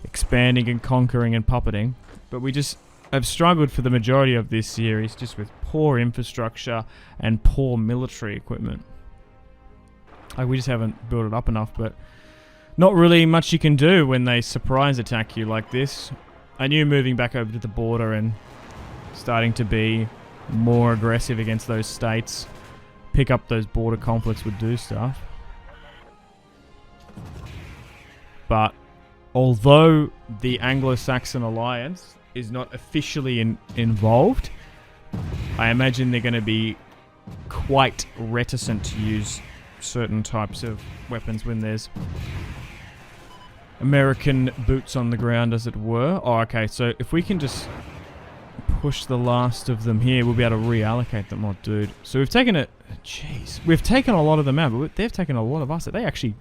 expanding and conquering and puppeting, but we just have struggled for the majority of this series just with poor infrastructure and poor military equipment. Like, we just haven't built it up enough, but not really much you can do when they surprise attack you like this. I knew moving back over to the border and starting to be more aggressive against those states, pick up those border conflicts would do stuff. But although the Anglo-Saxon alliance is not officially involved, I imagine they're going to be quite reticent to use certain types of weapons when there's American boots on the ground, as it were. Oh, okay, so if we can just push the last of them here, we'll be able to reallocate them. Oh, dude. So we've taken it... Jeez. We've taken a lot of them out, but they've taken a lot of us. Are they actually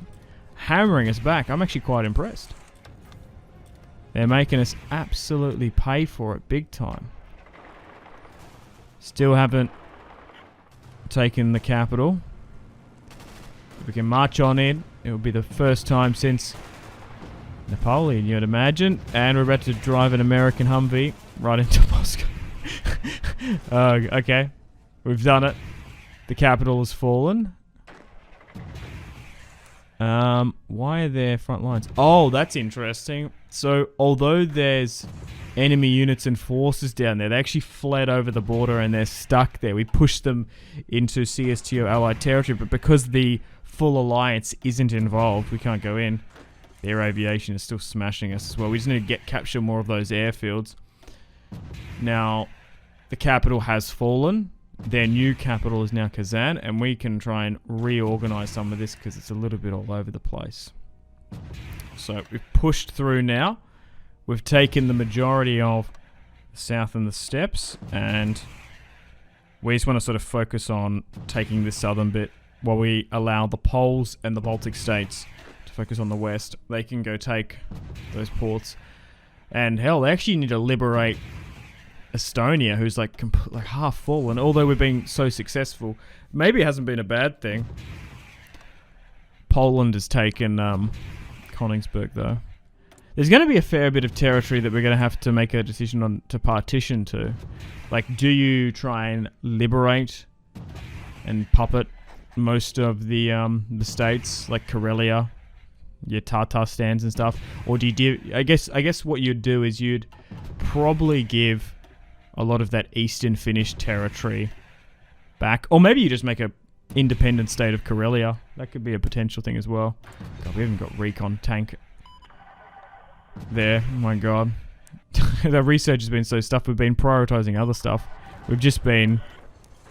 hammering us back? I'm actually quite impressed. They're making us absolutely pay for it big time. Still haven't taken the capital. If we can march on in, it will be the first time since Napoleon, you'd imagine. And we're about to drive an American Humvee right into Moscow. Okay. We've done it. The capital has fallen. Why are there front lines? Oh, that's interesting. So, although there's enemy units and forces down there. They actually fled over the border and they're stuck there. We pushed them into CSTO allied territory, but because the full alliance isn't involved, we can't go in. Their aviation is still smashing us as well. We just need to capture more of those airfields. Now, the capital has fallen. Their new capital is now Kazan, and we can try and reorganize some of this because it's a little bit all over the place. So we've pushed through now. We've taken the majority of the south and the steppes, and we just want to sort of focus on taking this southern bit while we allow the Poles and the Baltic states to focus on the west. They can go take those ports. And hell, they actually need to liberate Estonia, who's like half full. And although we've been so successful, maybe it hasn't been a bad thing. Poland has taken Königsberg, though. There's going to be a fair bit of territory that we're going to have to make a decision on to partition to. Like, do you try and liberate and puppet most of the states, like Karelia, your Tartarstans and stuff, or do you? I guess what you'd do is you'd probably give a lot of that eastern Finnish territory back, or maybe you just make a independent state of Karelia. That could be a potential thing as well. God, we haven't got recon tank there. Oh my god. The research has been so stuffed. We've been prioritizing other stuff. We've just been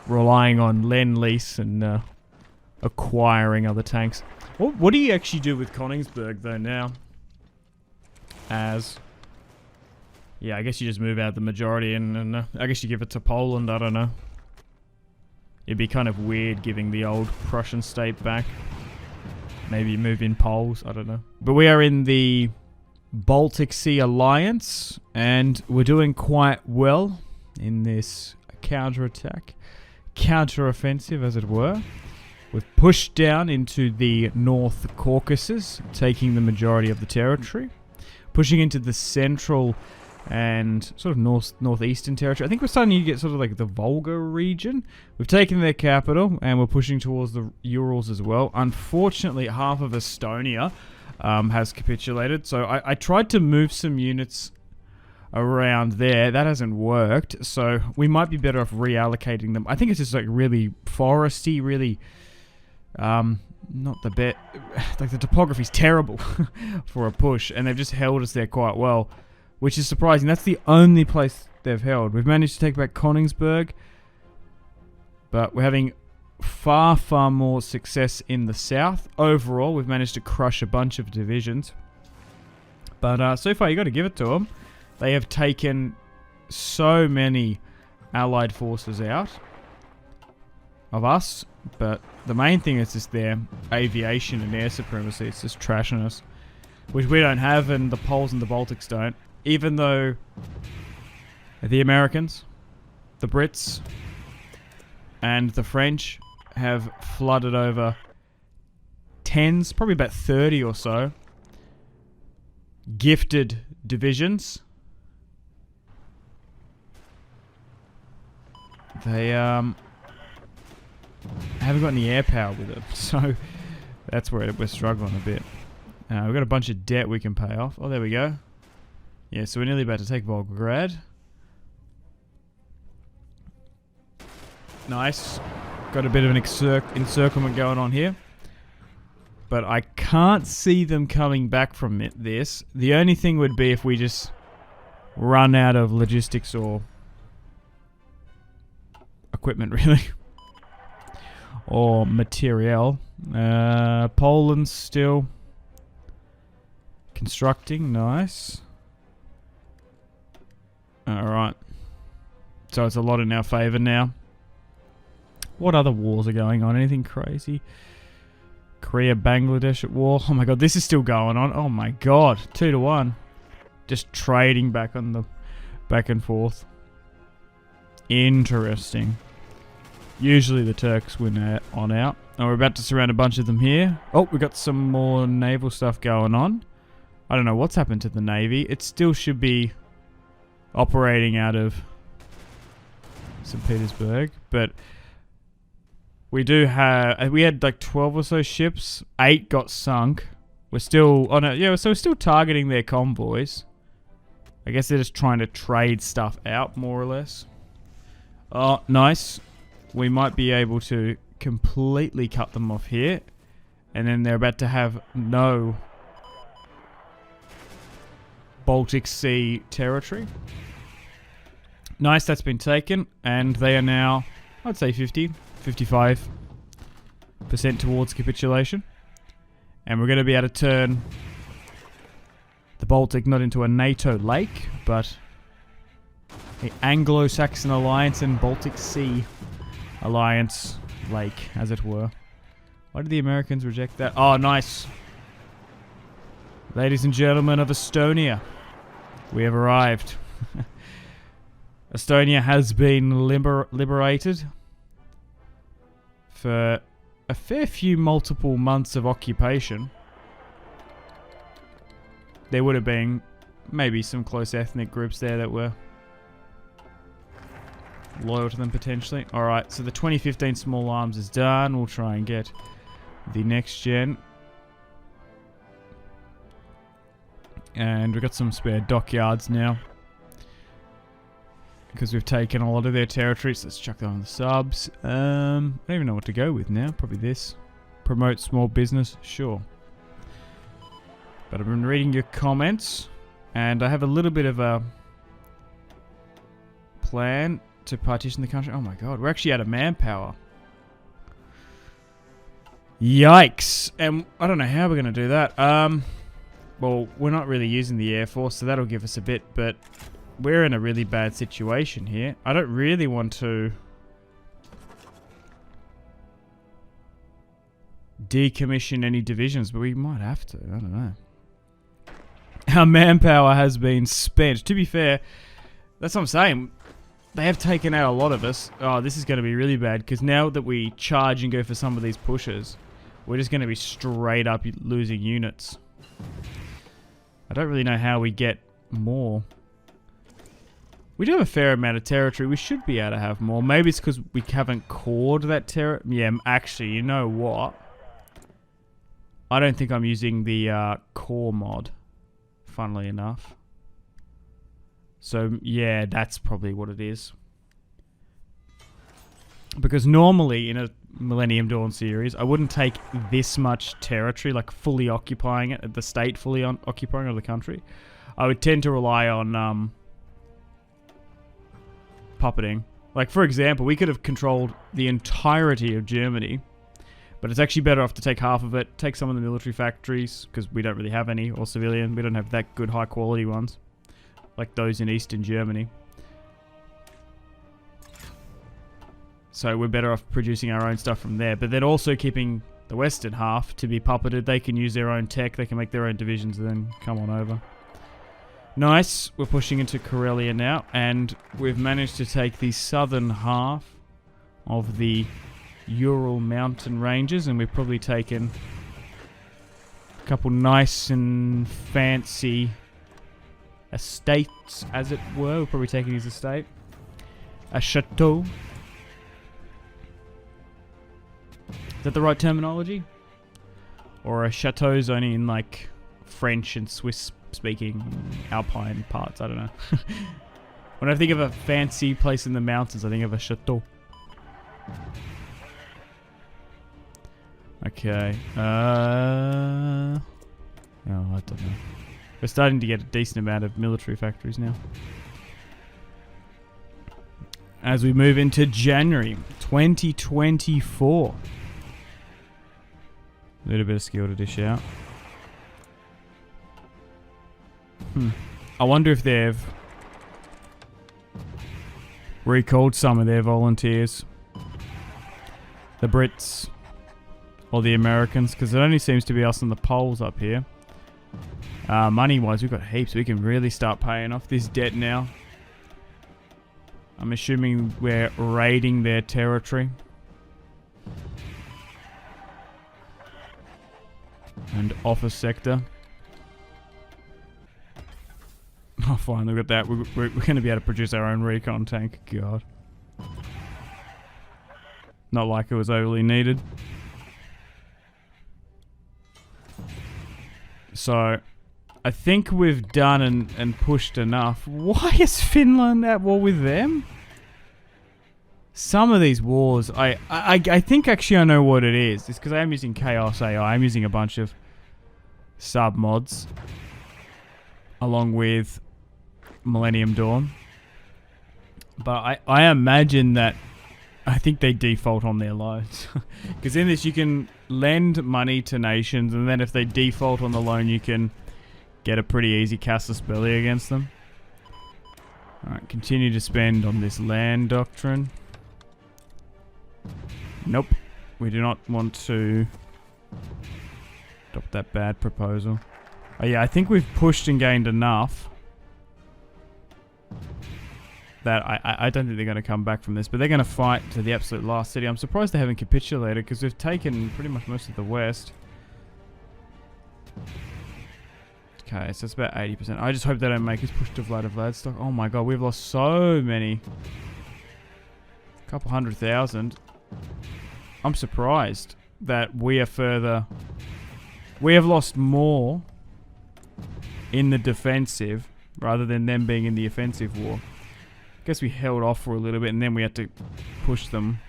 relying on Lend-Lease and acquiring other tanks. What do you actually do with Königsberg though now? Yeah, I guess you just move out the majority and I guess you give it to Poland, I don't know. It'd be kind of weird giving the old Prussian state back. Maybe you move in Poles, I don't know. But we are in the Baltic Sea Alliance, and we're doing quite well in this counter-attack. Counter-offensive, as it were. We've pushed down into the North Caucasus, taking the majority of the territory. Pushing into the central and sort of northeastern territory. I think we're starting to get sort of like the Volga region. We've taken their capital, and we're pushing towards the Urals as well. Unfortunately, half of Estonia has capitulated. So I tried to move some units around there. That hasn't worked. So we might be better off reallocating them. I think it's just like really foresty, really not the best. Like the topography's terrible for a push, and they've just held us there quite well, which is surprising. That's the only place they've held. We've managed to take back Königsberg, but we're having far, far more success in the south. Overall, we've managed to crush a bunch of divisions. But so far, you got to give it to them. They have taken so many allied forces out of us. But the main thing is just their aviation and air supremacy. It's just trashing us, which we don't have, and the Poles and the Baltics don't. Even though the Americans, the Brits, and the French have flooded over tens, probably about 30 or so, gifted divisions. They haven't got any air power with it, so that's where we're struggling a bit. We've got a bunch of debt we can pay off. Oh, there we go. Yeah, so we're nearly about to take Volgograd. Nice. Got a bit of an encirclement going on here. But I can't see them coming back from this. The only thing would be if we just run out of logistics or equipment, really. Or materiel. Poland's still constructing. Nice. Alright. So it's a lot in our favour now. What other wars are going on? Anything crazy? Korea, Bangladesh at war. Oh my god, this is still going on. Oh my god. 2-1. Just trading back and forth. Interesting. Usually the Turks win on out. And we're about to surround a bunch of them here. Oh, we got some more naval stuff going on. I don't know what's happened to the Navy. It still should be operating out of St. Petersburg, but we had like 12 or so ships. 8 got sunk. We're still on it. Yeah, so we're still targeting their convoys. I guess they're just trying to trade stuff out, more or less. Oh, nice. We might be able to completely cut them off here. And then they're about to have no Baltic Sea territory. Nice, that's been taken. And they are now, I'd say 55% towards capitulation. And we're going to be able to turn the Baltic not into a NATO lake, but the Anglo-Saxon Alliance and Baltic Sea Alliance lake, as it were. Why did the Americans reject that? Oh, nice. Ladies and gentlemen of Estonia, we have arrived. Estonia has been liberated for a fair few multiple months of occupation. There would have been maybe some close ethnic groups there that were loyal to them potentially. Alright, so the 2015 small arms is done. We'll try and get the next gen. And we've got some spare dockyards now, because we've taken a lot of their territories. Let's chuck that on the subs. I don't even know what to go with now. Probably this. Promote small business. Sure. But I've been reading your comments, and I have a little bit of a plan to partition the country. Oh my god, we're actually out of manpower. Yikes. And I don't know how we're going to do that. Well, we're not really using the Air Force, so that'll give us a bit, but we're in a really bad situation here. I don't really want to decommission any divisions, but we might have to. I don't know. Our manpower has been spent. To be fair, that's what I'm saying. They have taken out a lot of us. Oh, this is going to be really bad, because now that we charge and go for some of these pushes, we're just going to be straight up losing units. I don't really know how we get more. We do have a fair amount of territory. We should be able to have more. Maybe it's because we haven't cored that territory. Yeah, actually, you know what? I don't think I'm using the core mod, funnily enough. So, yeah, that's probably what it is. Because normally in a Millennium Dawn series, I wouldn't take this much territory, like fully occupying it, the state fully occupying of the country. I would tend to rely on puppeting. Like, for example, we could have controlled the entirety of Germany, but it's actually better off to take half of it, take some of the military factories, because we don't really have any, or civilian. We don't have that good high quality ones, like those in Eastern Germany. So we're better off producing our own stuff from there. But then also keeping the western half to be puppeted. They can use their own tech. They can make their own divisions and then come on over. Nice. We're pushing into Karelia now. And we've managed to take the southern half of the Ural mountain ranges. And we've probably taken a couple nice and fancy estates, as it were. We're probably taking his estate. A chateau. Is that the right terminology? Or a chateau's only in like French and Swiss speaking Alpine parts, I don't know. When I think of a fancy place in the mountains, I think of a chateau. Okay. Oh, I don't know. We're starting to get a decent amount of military factories now. As we move into January 2024. A little bit of skill to dish out. I wonder if they've recalled some of their volunteers. The Brits or the Americans, because it only seems to be us and the Poles up here. Money-wise, we've got heaps. We can really start paying off this debt now. I'm assuming we're raiding their territory. And office sector. Oh, fine, look at that. We're going to be able to produce our own recon tank. God. Not like it was overly needed. So, I think we've done and pushed enough. Why is Finland at war with them? Some of these wars, I think actually I know what it is. It's because I am using Chaos AI. I'm using a bunch of sub mods along with Millennium Dawn. But I imagine that I think they default on their loans. Because in this you can lend money to nations, and then if they default on the loan you can get a pretty easy casus belli against them. Alright, continue to spend on this land doctrine. Nope. We do not want to adopt that bad proposal. Oh yeah, I think we've pushed and gained enough that I don't think they're going to come back from this, but they're going to fight to the absolute last city. I'm surprised they haven't capitulated, because we've taken pretty much most of the west. Okay, so it's about 80%. I just hope they don't make us push to Vladivostok. Oh my god, we've lost so many. A couple 100,000. I'm surprised that we are further... We have lost more in the defensive rather than them being in the offensive war. I guess we held off for a little bit and then we had to push them.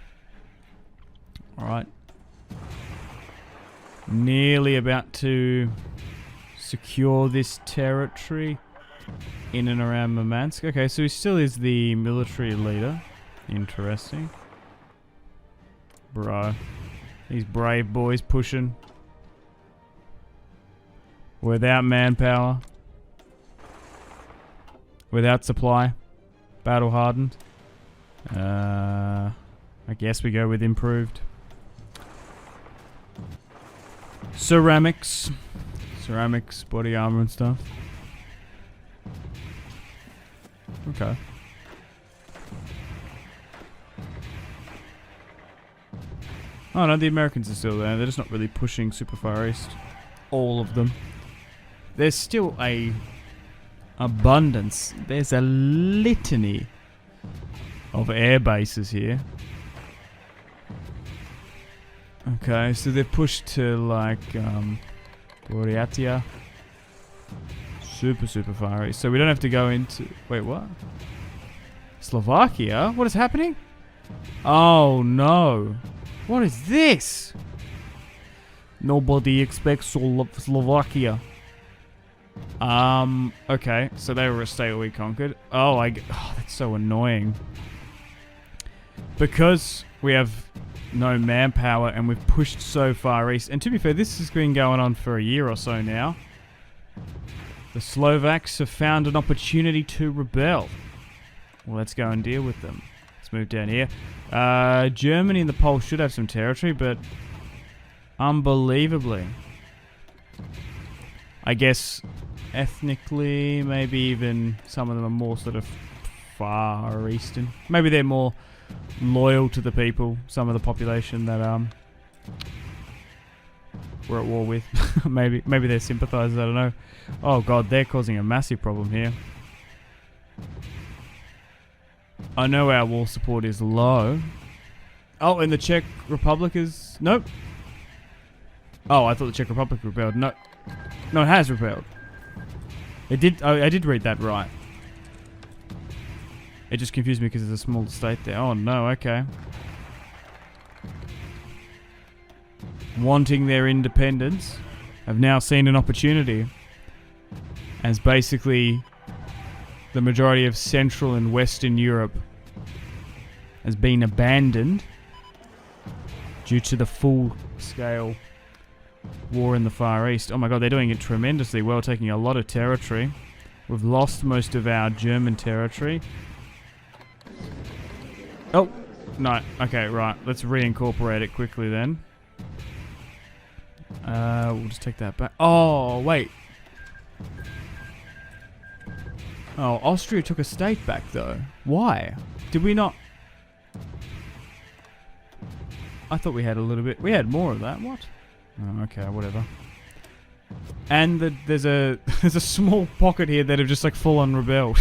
Alright. Nearly about to secure this territory in and around Murmansk. Okay, so he still is the military leader. Interesting. Bro. These brave boys pushing. Without manpower. Without supply. Battle hardened. I guess we go with improved. Ceramics. Ceramics, body armor and stuff. Okay. Oh no, the Americans are still there. They're just not really pushing super far east. All of them. There's still a abundance. There's a litany of air bases here. Okay, so they've pushed to like Buryatia. Super far east. So we don't have to go into... Wait, what? Slovakia? What is happening? Oh no. What is this? Nobody expects Slovakia. Okay, so they were a state we conquered. Oh, that's so annoying. Because we have no manpower and we've pushed so far east. And to be fair, this has been going on for a year or so now. The Slovaks have found an opportunity to rebel. Well, let's go and deal with them. Let's move down here. Germany and the Poles should have some territory, but unbelievably, I guess ethnically, maybe even some of them are more sort of far eastern. Maybe they're more loyal to the people, some of the population that we're at war with. maybe they're sympathizers, I don't know. Oh god, they're causing a massive problem here. I know our war support is low. Oh, and the Czech Republic is... Nope. Oh, I thought the Czech Republic rebelled. No, it has rebelled. It did... Oh, I did read that right. It just confused me because there's a small state there. Oh no, okay. Wanting their independence, have now seen an opportunity. As basically the majority of Central and Western Europe has been abandoned due to the full-scale war in the Far East. Oh my god, they're doing it tremendously well, taking a lot of territory. We've lost most of our German territory. Oh, no. Okay, right. Let's reincorporate it quickly then. We'll just take that back. Oh, wait. Oh, Austria took a state back, though. Why? Did we not... I thought we had a little bit... We had more of that. What? Oh, okay, whatever. And there's a small pocket here that have just like full-on rebelled.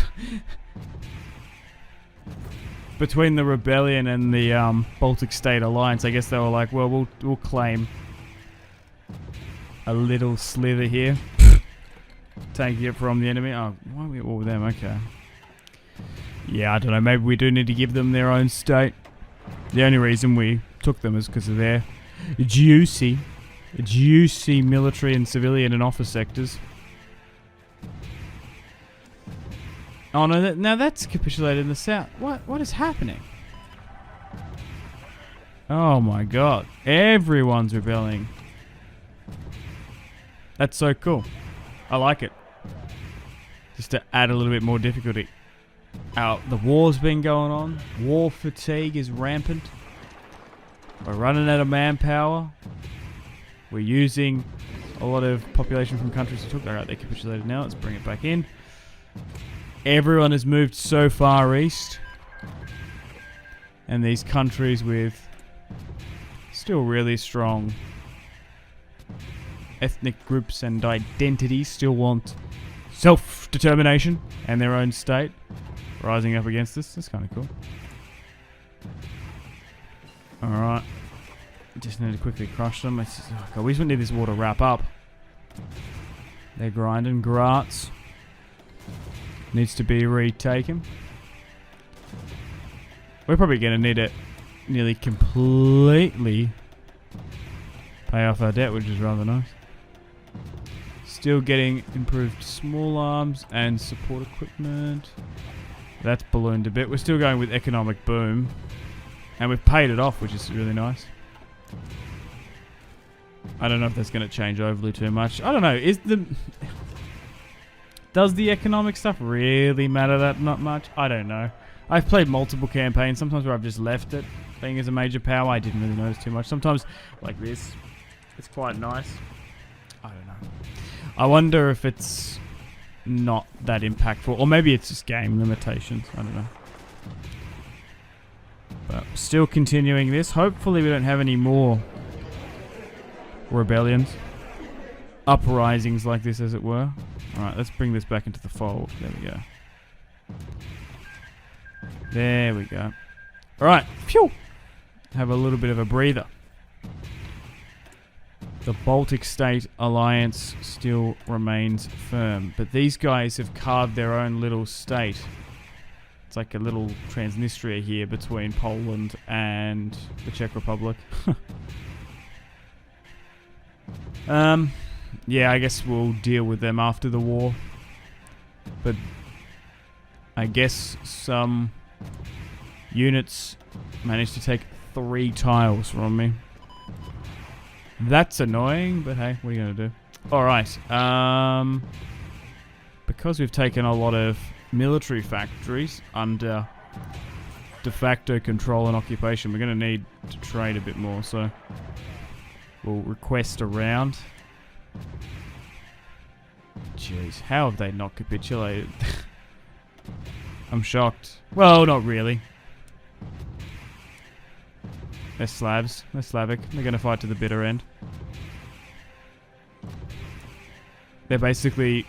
Between the rebellion and the Baltic State Alliance, I guess they were like, well, we'll claim a little slither here. Taking it from the enemy. Oh, why are we at war with them? Okay. Yeah, I don't know. Maybe we do need to give them their own state. The only reason we took them is because of their juicy military and civilian and office sectors. Oh no, now that's capitulated in the south. What is happening? Oh my god. Everyone's rebelling. That's so cool. I like it. Just to add a little bit more difficulty. The war's been going on. War fatigue is rampant. We're running out of manpower. We're using a lot of population from countries who took. Alright, they capitulated now. Let's bring it back in. Everyone has moved so far east. And these countries with still really strong ethnic groups and identities still want self-determination and their own state. Rising up against this. That's kind of cool. Alright. Just need to quickly crush them. It's just, oh God, we just need this war to wrap up. They're grinding. Graz needs to be retaken. We're probably going to need to nearly completely pay off our debt, which is rather nice. Still getting improved small arms and support equipment. That's ballooned a bit. We're still going with economic boom. And we've paid it off, which is really nice. I don't know if that's going to change overly too much. I don't know. Does the economic stuff really matter that not much? I don't know. I've played multiple campaigns. Sometimes where I've just left it. Being as a major power, I didn't really notice too much. Sometimes, like this, it's quite nice. I don't know. I wonder if it's not that impactful. Or maybe it's just game limitations. I don't know. But still continuing this. Hopefully we don't have any more rebellions. Uprisings like this, as it were. Alright, let's bring this back into the fold. There we go. There we go. Alright. Phew! Have a little bit of a breather. The Baltic State Alliance still remains firm. But these guys have carved their own little state. It's like a little Transnistria here between Poland and the Czech Republic. Yeah, I guess we'll deal with them after the war. But I guess some units managed to take 3 tiles from me. That's annoying, but hey, what are you going to do? Alright, because we've taken a lot of military factories under de facto control and occupation, we're going to need to trade a bit more, so we'll request a round. Jeez, how have they not capitulated? I'm shocked. Well, not really. They're Slavs. They're Slavic. They're going to fight to the bitter end. They're basically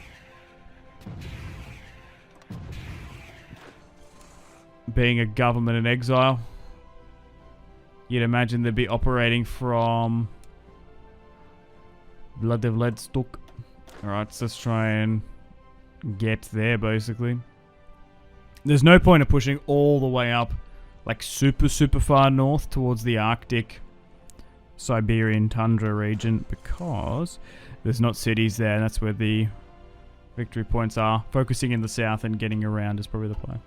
being a government in exile. You'd imagine they'd be operating from Vladivostok. Alright, so let's try and get there, basically. There's no point of pushing all the way up, like super far north towards the Arctic, Siberian tundra region, because there's not cities there, and that's where the victory points are. Focusing in the south and getting around is probably the plan.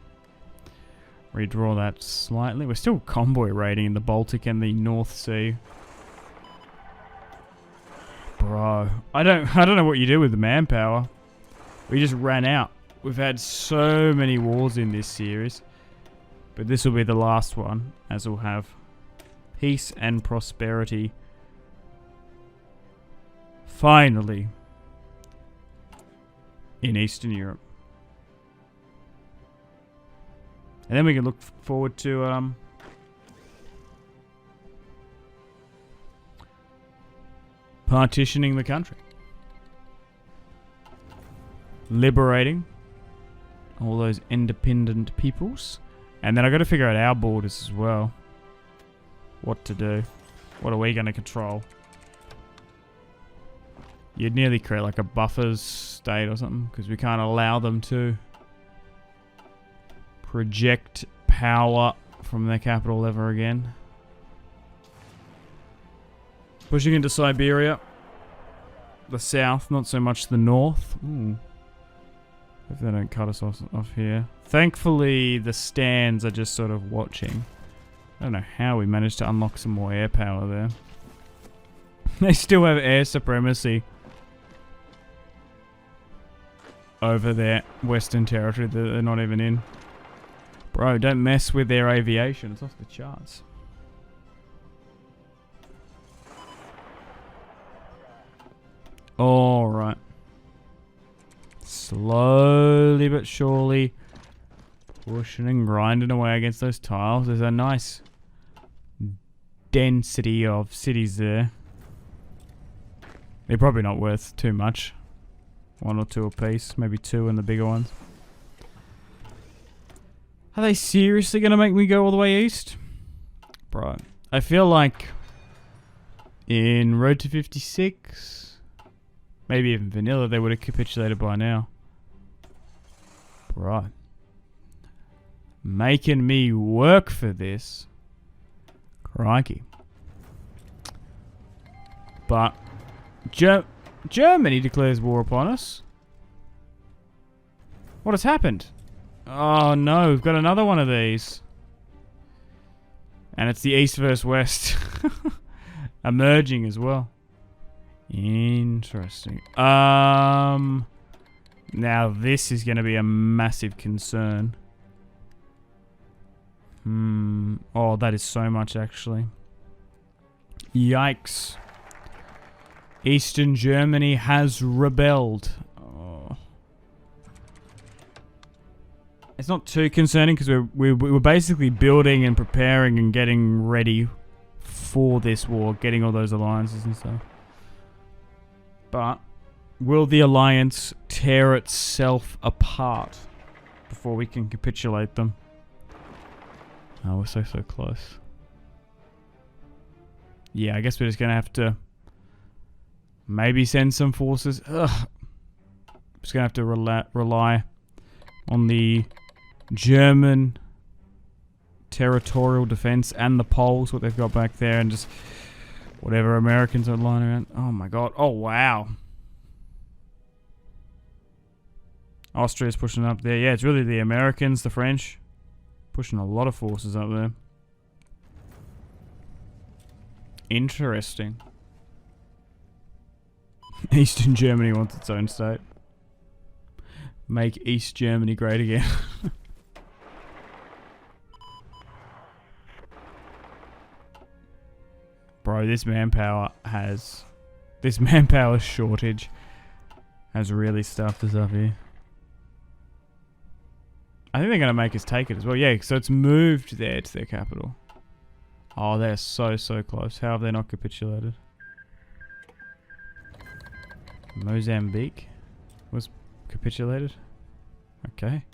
Redraw that slightly. We're still convoy raiding in the Baltic and the North Sea. Bro, I don't know what you do with the manpower. We just ran out. We've had so many wars in this series. But this will be the last one, as we'll have peace and prosperity finally in Eastern Europe. And then we can look forward to partitioning the country. Liberating all those independent peoples. And then I've got to figure out our borders as well. What to do. What are we going to control? You'd nearly create like a buffers Superstate or something, because we can't allow them to project power from their capital ever again. Pushing into Siberia. The south, not so much the north. Ooh. If they don't cut us off here. Thankfully, the stands are just sort of watching. I don't know how we managed to unlock some more air power there. They still have air supremacy over their western territory that they're not even in. Bro, don't mess with their aviation. It's off the charts. Alright. Slowly but surely pushing and grinding away against those tiles. There's a nice density of cities there. They're probably not worth too much. 1 or 2 apiece. Maybe 2 in the bigger ones. Are they seriously going to make me go all the way east? Bro, I feel like in Road to 56, maybe even Vanilla, they would have capitulated by now. Bro. Making me work for this. Crikey. But Germany declares war upon us. What has happened? Oh no, we've got another one of these. And it's the east versus west. Emerging as well. Interesting. Now this is going to be a massive concern. Oh, that is so much actually. Yikes. Eastern Germany has rebelled. Oh. It's not too concerning because we're basically building and preparing and getting ready for this war, getting all those alliances and stuff. But will the alliance tear itself apart before we can capitulate them? Oh, we're so close. Yeah, I guess we're just gonna have to maybe send some forces. Ugh. Just gonna have to rely on the German territorial defense and the Poles, what they've got back there, and just whatever Americans are lying around. Oh my god. Oh wow. Austria's pushing up there. Yeah, it's really the Americans, the French. Pushing a lot of forces up there. Interesting. Eastern Germany wants its own state. Make East Germany great again. Bro, this manpower shortage has really stuffed us up here. I think they're going to make us take it as well. Yeah, so it's moved there to their capital. Oh, they're so close. How have they not capitulated? Mozambique was capitulated. Okay.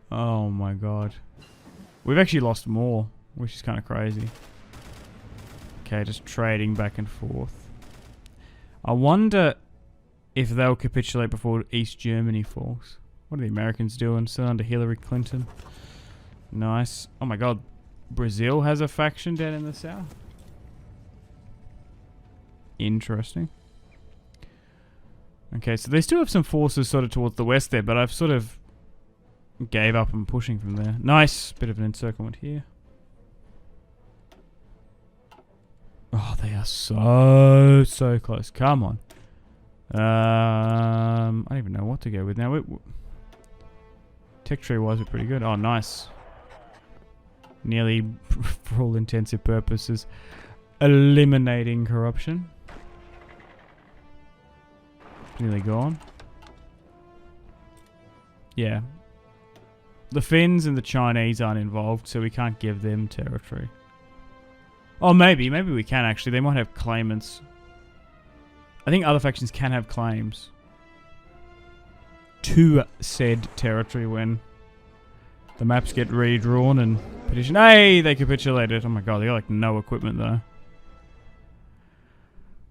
Oh my god. We've actually lost more, which is kind of crazy. Okay, just trading back and forth. I wonder if they'll capitulate before East Germany falls. What are the Americans doing? Still under Hillary Clinton. Nice. Oh my god. Brazil has a faction down in the south. Interesting. Okay, so they still have some forces sort of towards the west there, but I've sort of gave up on pushing from there. Nice. Bit of an encirclement here. Oh, they are so close. Come on. I don't even know what to go with now. Tech tree wise, we're pretty good. Oh, nice. Nearly, for all intensive purposes, eliminating corruption. Nearly gone. Yeah. The Finns and the Chinese aren't involved, so we can't give them territory. Oh, maybe we can actually. They might have claimants. I think other factions can have claims to said territory when the maps get redrawn and petitioned. Hey, they capitulated. Oh my god, they got like no equipment though.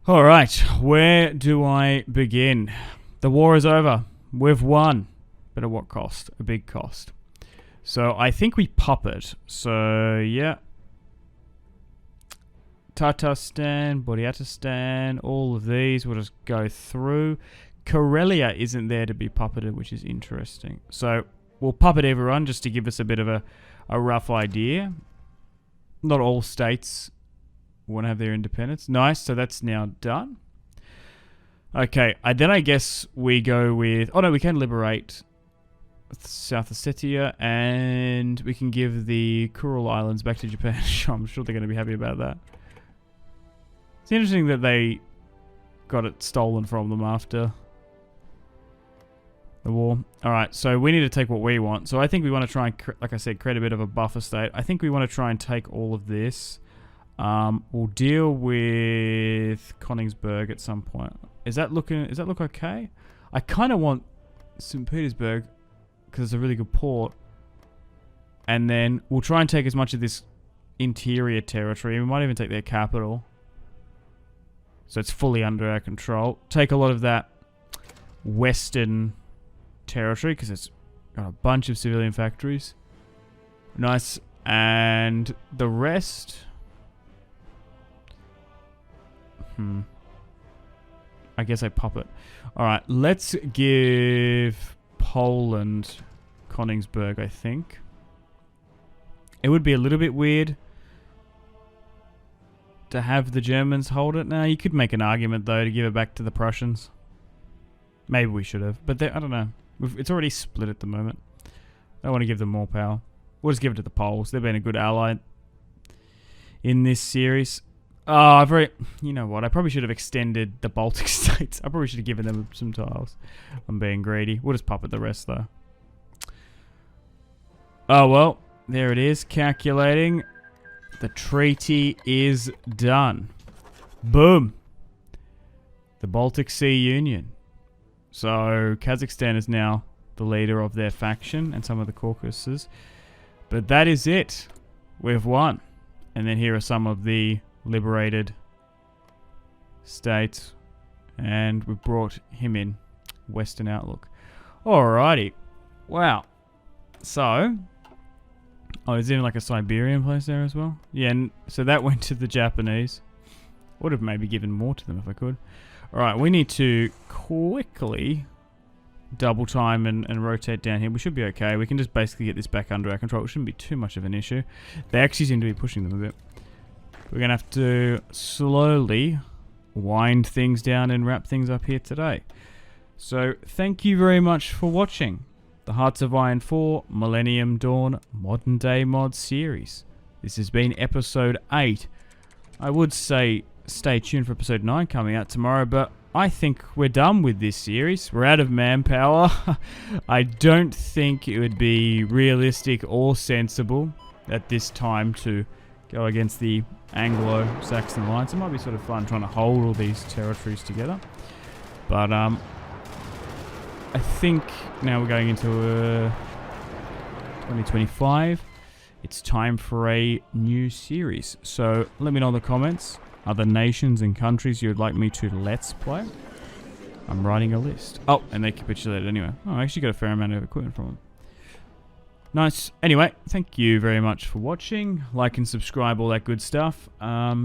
Alright, where do I begin? The war is over. We've won. But at what cost? A big cost. So I think we puppet. So yeah. Tatarstan, Buryatistan, all of these we'll just go through. Karelia isn't there to be puppeted, which is interesting. So we'll puppet everyone just to give us a bit of a rough idea. Not all states want to have their independence. Nice, so that's now done. Okay, then I guess we go with... Oh no, we can liberate South Ossetia, and we can give the Kuril Islands back to Japan. I'm sure they're going to be happy about that. It's interesting that they got it stolen from them after the war. Alright, so we need to take what we want. So I think we want to try and, like I said, create a bit of a buffer state. I think we want to try and take all of this. We'll deal with Königsberg at some point. Does that look okay? I kind of want St. Petersburg because it's a really good port. And then we'll try and take as much of this interior territory. We might even take their capital. So it's fully under our control. Take a lot of that western territory because it's got a bunch of civilian factories. Nice. And the rest... I guess I puppet. Alright, let's give Poland Königsberg, I think. It would be a little bit weird to have the Germans hold it. Now, you could make an argument, though, to give it back to the Prussians. Maybe we should have, but I don't know. It's already split at the moment. I don't want to give them more power. We'll just give it to the Poles. They've been a good ally in this series. Oh, you know what? I probably should have extended the Baltic states. I probably should have given them some tiles. I'm being greedy. We'll just puppet the rest, though. Oh, well. There it is. Calculating. The treaty is done. Boom. The Baltic Sea Union. So, Kazakhstan is now the leader of their faction and some of the Caucasus. But that is it. We've won. And then here are some of the liberated states, and we've brought him in. Western Outlook. Alrighty. Wow. So, is there like a Siberian place there as well? Yeah, and so that went to the Japanese. Would have maybe given more to them if I could. Alright, we need to quickly double time and rotate down here. We should be okay. We can just basically get this back under our control. It shouldn't be too much of an issue. They actually seem to be pushing them a bit. We're going to have to slowly wind things down and wrap things up here today. So, thank you very much for watching the Hearts of Iron 4 Millennium Dawn Modern Day Mod series. This has been episode 8. I would say stay tuned for episode 9 coming out tomorrow, but I think we're done with this series. We're out of manpower. I don't think it would be realistic or sensible at this time to go against the Anglo-Saxon Alliance. It might be sort of fun trying to hold all these territories together. But I think now we're going into 2025. It's time for a new series. So let me know in the comments other nations and countries you would like me to let's play. I'm writing a list. Oh, and they capitulated anyway. Oh, I actually got a fair amount of equipment from them. Nice. Anyway, thank you very much for watching. Like and subscribe, all that good stuff.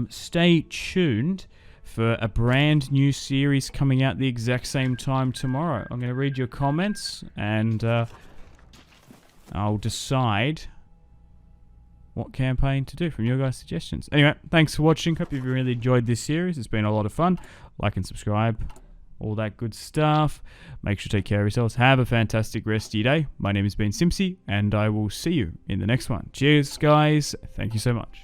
Stay tuned for a brand new series coming out the exact same time tomorrow. I'm going to read your comments and I'll decide what campaign to do from your guys' suggestions. Anyway, thanks for watching. Hope you've really enjoyed this series. It's been a lot of fun. Like and subscribe, all that good stuff. Make sure to take care of yourselves. Have a fantastic rest of your day. My name has been Simpzy, and I will see you in the next one. Cheers, guys. Thank you so much.